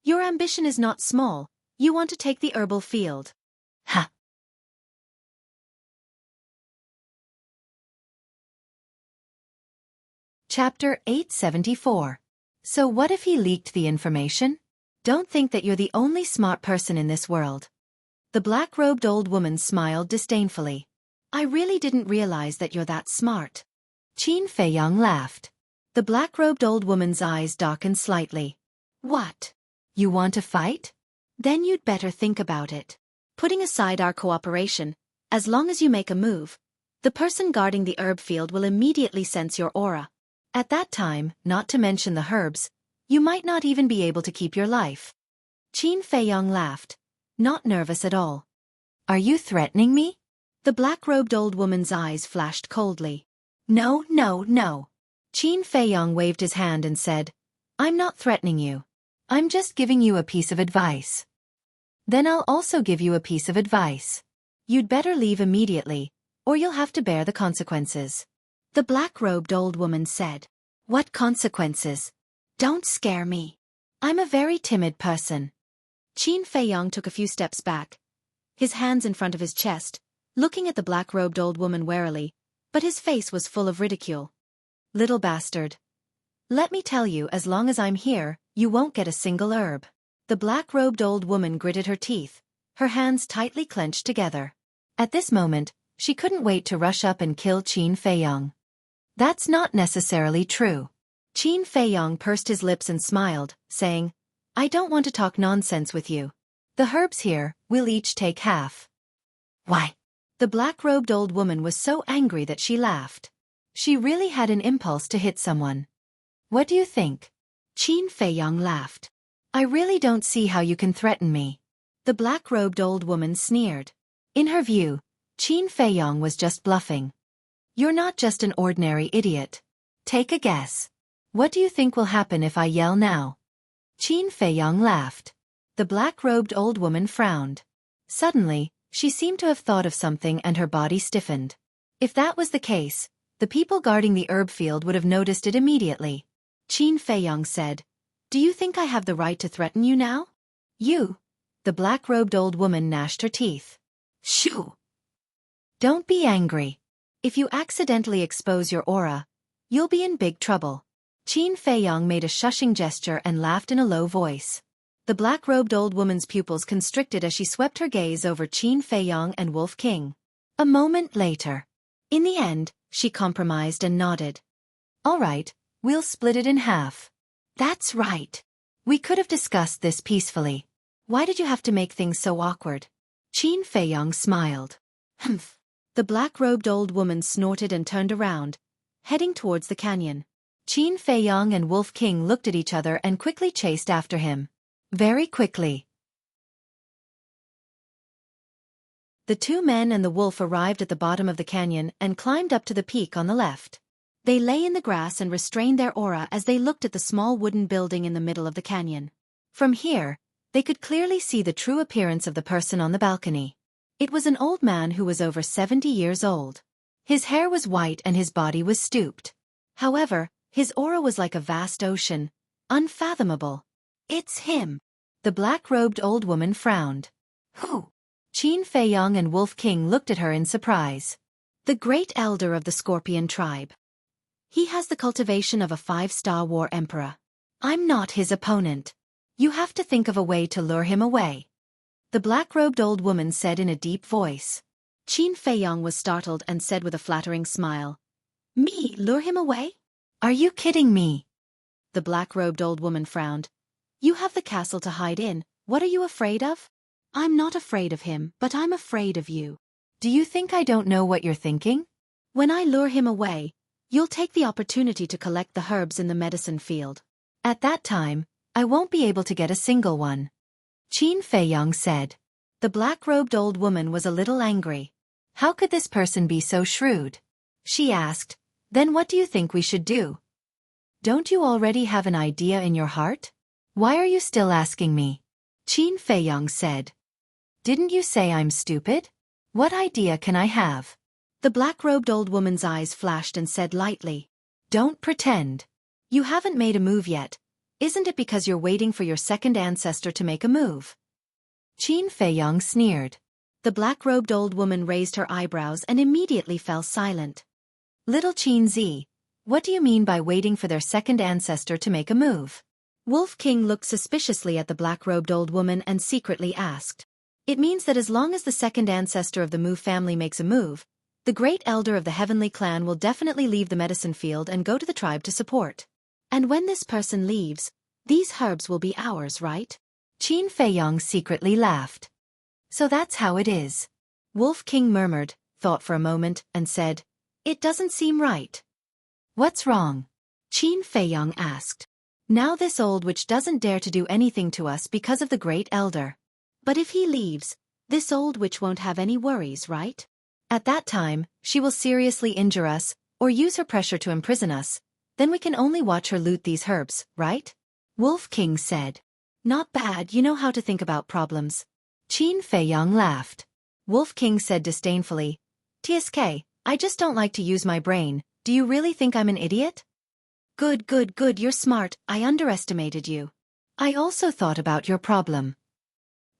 Your ambition is not small. You want to take the herbal field. Ha! Chapter 874. So what if he leaked the information? Don't think that you're the only smart person in this world. The black-robed old woman smiled disdainfully. I really didn't realize that you're that smart. Qin Feiyong laughed. The black-robed old woman's eyes darkened slightly. What? You want to fight? Then you'd better think about it. Putting aside our cooperation, as long as you make a move, the person guarding the herb field will immediately sense your aura. At that time, not to mention the herbs, you might not even be able to keep your life. Qin Feiyong laughed, not nervous at all. Are you threatening me? The black-robed old woman's eyes flashed coldly. No, no, no. Qin Feiyong waved his hand and said, I'm not threatening you. I'm just giving you a piece of advice. Then I'll also give you a piece of advice. You'd better leave immediately, or you'll have to bear the consequences. The black-robed old woman said. What consequences? Don't scare me. I'm a very timid person. Qin Feiyong took a few steps back, his hands in front of his chest, looking at the black-robed old woman warily, but his face was full of ridicule. Little bastard. Let me tell you, as long as I'm here, you won't get a single herb. The black-robed old woman gritted her teeth, her hands tightly clenched together. At this moment, she couldn't wait to rush up and kill Qin Feiyong. That's not necessarily true. Qin Feiyong pursed his lips and smiled, saying, I don't want to talk nonsense with you. The herbs here, we'll each take half. Why? The black-robed old woman was so angry that she laughed. She really had an impulse to hit someone. What do you think? Qin Feiyong laughed. I really don't see how you can threaten me. The black-robed old woman sneered. In her view, Qin Feiyong was just bluffing. You're not just an ordinary idiot. Take a guess. What do you think will happen if I yell now? Qin Feiyong laughed. The black-robed old woman frowned. Suddenly, she seemed to have thought of something and her body stiffened. If that was the case, the people guarding the herb field would have noticed it immediately. Qin Feiyong said, Do you think I have the right to threaten you now? You? The black-robed old woman gnashed her teeth. Shoo! Don't be angry. If you accidentally expose your aura, you'll be in big trouble. Qin Feiyong made a shushing gesture and laughed in a low voice. The black-robed old woman's pupils constricted as she swept her gaze over Qin Feiyong and Wolf King. A moment later. In the end, she compromised and nodded. All right, we'll split it in half. That's right. We could have discussed this peacefully. Why did you have to make things so awkward? Qin Feiyong smiled. Humph. The black-robed old woman snorted and turned around, heading towards the canyon. Qin Feiyong and Wolf King looked at each other and quickly chased after him. Very quickly. The two men and the wolf arrived at the bottom of the canyon and climbed up to the peak on the left. They lay in the grass and restrained their aura as they looked at the small wooden building in the middle of the canyon. From here, they could clearly see the true appearance of the person on the balcony. It was an old man who was over 70 years old. His hair was white and his body was stooped. However, his aura was like a vast ocean, unfathomable. It's him. The black-robed old woman frowned. Who? Qin Feiyong and Wolf King looked at her in surprise. The great elder of the Scorpion tribe. He has the cultivation of a 5-star war emperor. I'm not his opponent. You have to think of a way to lure him away. The black-robed old woman said in a deep voice. Qin Feiyong was startled and said with a flattering smile. Me lure him away? Are you kidding me? The black-robed old woman frowned. You have the castle to hide in. What are you afraid of? I'm not afraid of him, but I'm afraid of you. Do you think I don't know what you're thinking? When I lure him away, you'll take the opportunity to collect the herbs in the medicine field. At that time, I won't be able to get a single one. Qin Feiyong said. The black-robed old woman was a little angry. How could this person be so shrewd? She asked, then what do you think we should do? Don't you already have an idea in your heart? Why are you still asking me? Qin Feiyong said. Didn't you say I'm stupid? What idea can I have? The black-robed old woman's eyes flashed and said lightly, don't pretend. You haven't made a move yet. Isn't it because you're waiting for your second ancestor to make a move? Qin Feiyong sneered. The black-robed old woman raised her eyebrows and immediately fell silent. Little Qin Zi, what do you mean by waiting for their second ancestor to make a move? Wolf King looked suspiciously at the black-robed old woman and secretly asked. It means that as long as the second ancestor of the Mu family makes a move, the great elder of the heavenly clan will definitely leave the medicine field and go to the tribe to support. And when this person leaves, these herbs will be ours, right? Qin Feiyong secretly laughed. So that's how it is. Wolf King murmured, thought for a moment, and said, it doesn't seem right. What's wrong? Qin Feiyong asked. Now this old witch doesn't dare to do anything to us because of the great elder. But if he leaves, this old witch won't have any worries, right? At that time, she will seriously injure us, or use her pressure to imprison us. Then we can only watch her loot these herbs, right? Wolf King said. Not bad, you know how to think about problems. Qin Feiyong laughed. Wolf King said disdainfully, TSK, I just don't like to use my brain. Do you really think I'm an idiot? Good, you're smart. I underestimated you. I also thought about your problem.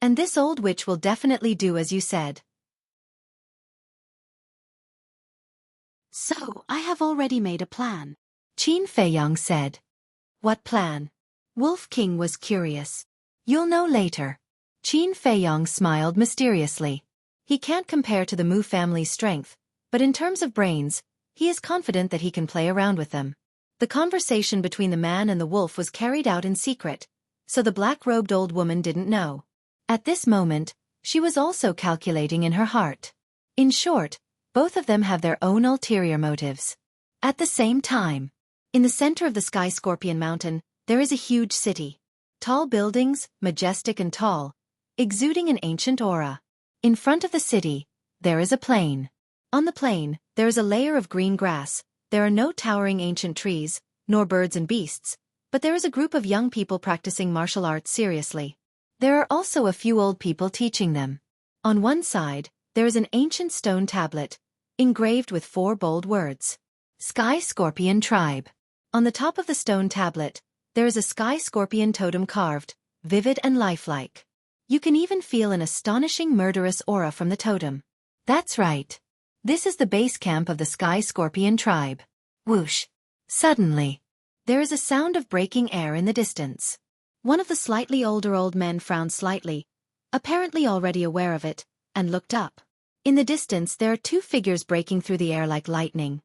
And this old witch will definitely do as you said. So, I have already made a plan. Qin Feiyong said. What plan? Wolf King was curious. You'll know later. Qin Feiyong smiled mysteriously. He can't compare to the Mu family's strength, but in terms of brains, he is confident that he can play around with them. The conversation between the man and the wolf was carried out in secret, so the black-robed old woman didn't know. At this moment, she was also calculating in her heart. In short, both of them have their own ulterior motives. At the same time, in the center of the Sky Scorpion Mountain, there is a huge city. Tall buildings, majestic and tall, exuding an ancient aura. In front of the city, there is a plain. On the plain, there is a layer of green grass. There are no towering ancient trees, nor birds and beasts, but there is a group of young people practicing martial arts seriously. There are also a few old people teaching them. On one side, there is an ancient stone tablet, engraved with 4 bold words. Sky Scorpion Tribe. On the top of the stone tablet, there is a sky scorpion totem carved, vivid and lifelike. You can even feel an astonishing murderous aura from the totem. That's right. This is the base camp of the Sky Scorpion Tribe. Whoosh. Suddenly, there is a sound of breaking air in the distance. One of the slightly older old men frowned slightly, apparently already aware of it, and looked up. In the distance there are 2 figures breaking through the air like lightning.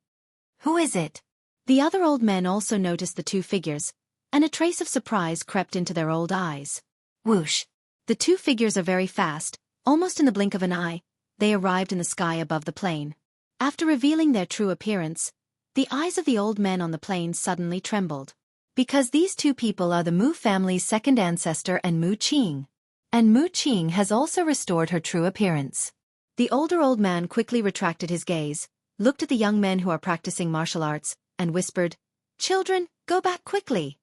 Who is it? The other old men also noticed the 2 figures, and a trace of surprise crept into their old eyes. Whoosh. The 2 figures are very fast, almost in the blink of an eye. They arrived in the sky above the plain. After revealing their true appearance, the eyes of the old men on the plain suddenly trembled. Because these 2 people are the Mu family's second ancestor and Mu Qing. And Mu Qing has also restored her true appearance. The older old man quickly retracted his gaze, looked at the young men who are practicing martial arts, and whispered, Children, go back quickly.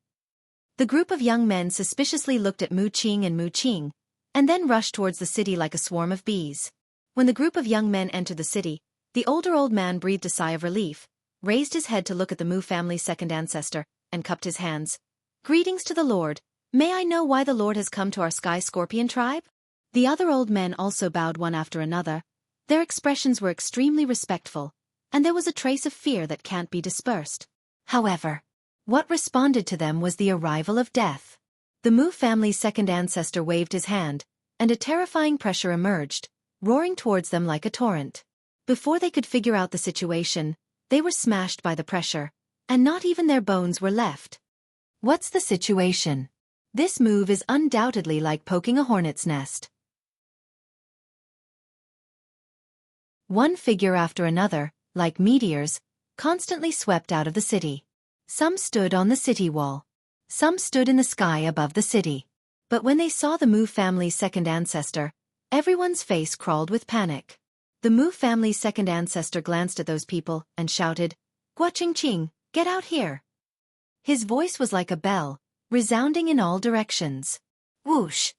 The group of young men suspiciously looked at Mu Qing, and then rushed towards the city like a swarm of bees. When the group of young men entered the city, the older old man breathed a sigh of relief, raised his head to look at the Mu family's second ancestor, and cupped his hands. Greetings to the Lord. May I know why the Lord has come to our Sky Scorpion tribe? The other old men also bowed one after another. Their expressions were extremely respectful, and there was a trace of fear that can't be dispersed. However, what responded to them was the arrival of death. The Mu family's second ancestor waved his hand, and a terrifying pressure emerged, roaring towards them like a torrent. Before they could figure out the situation, they were smashed by the pressure, and not even their bones were left. What's the situation? This move is undoubtedly like poking a hornet's nest. One figure after another, like meteors, constantly swept out of the city. Some stood on the city wall. Some stood in the sky above the city. But when they saw the Mu family's second ancestor, everyone's face crawled with panic. The Mu family's second ancestor glanced at those people and shouted, "Guaqingqing, get out here!" His voice was like a bell, resounding in all directions. Whoosh!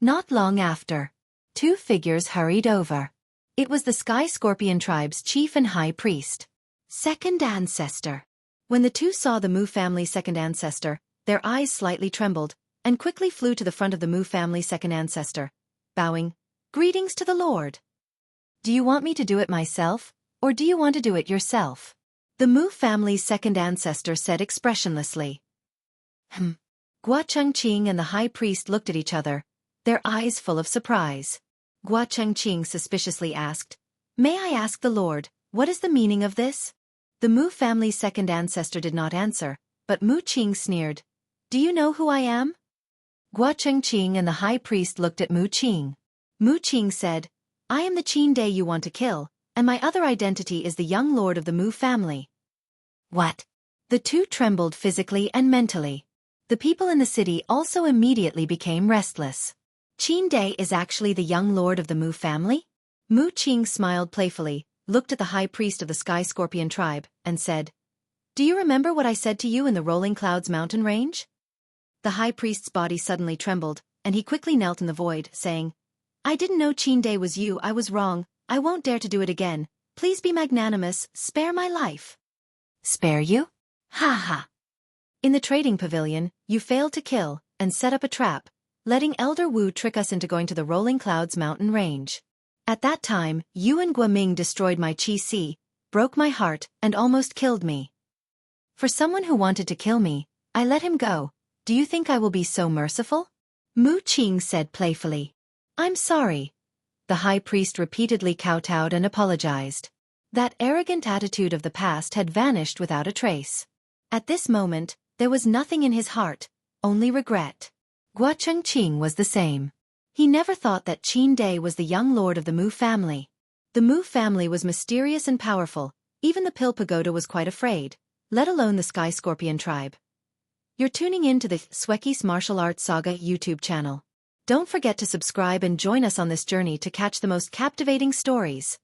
Not long after, two figures hurried over. It was the Sky Scorpion tribe's chief and high priest. Second ancestor. When the two saw the Mu family's second ancestor, their eyes slightly trembled, and quickly flew to the front of the Mu family's second ancestor, bowing, "Greetings to the Lord. Do you want me to do it myself, or do you want to do it yourself?" The Mu family's second ancestor said expressionlessly. Guaqingqing and the high priest looked at each other, their eyes full of surprise. Guaqingqing suspiciously asked, "May I ask the Lord, what is the meaning of this?" The Mu family's second ancestor did not answer, but Mu Qing sneered, "Do you know who I am?" Guaqingqing and the high priest looked at Mu Qing. Mu Qing said, "I am the Qin Day you want to kill, and my other identity is the young lord of the Mu family." What? The two trembled physically and mentally. The people in the city also immediately became restless. Qin Day is actually the young lord of the Mu family? Mu Qing smiled playfully, looked at the high priest of the Sky Scorpion tribe, and said, "Do you remember what I said to you in the Rolling Clouds mountain range?" The high priest's body suddenly trembled, and he quickly knelt in the void, saying, "I didn't know Qin Day was you. I was wrong. I won't dare to do it again. Please be magnanimous, spare my life." "Spare you? Ha ha! In the trading pavilion, you failed to kill, and set up a trap, letting Elder Wu trick us into going to the Rolling Clouds mountain range. At that time, you and Guaming destroyed my Qi, broke my heart, and almost killed me. For someone who wanted to kill me, I let him go. Do you think I will be so merciful?" Mu Qing said playfully. "I'm sorry." The high priest repeatedly kowtowed and apologized. That arrogant attitude of the past had vanished without a trace. At this moment, there was nothing in his heart, only regret. Guaqingqing was the same. He never thought that Qin Day was the young lord of the Mu family. The Mu family was mysterious and powerful, even the Pill Pagoda was quite afraid, let alone the Sky Scorpion tribe. You're tuning in to the Xueqi's Martial Arts Saga YouTube channel. Don't forget to subscribe and join us on this journey to catch the most captivating stories.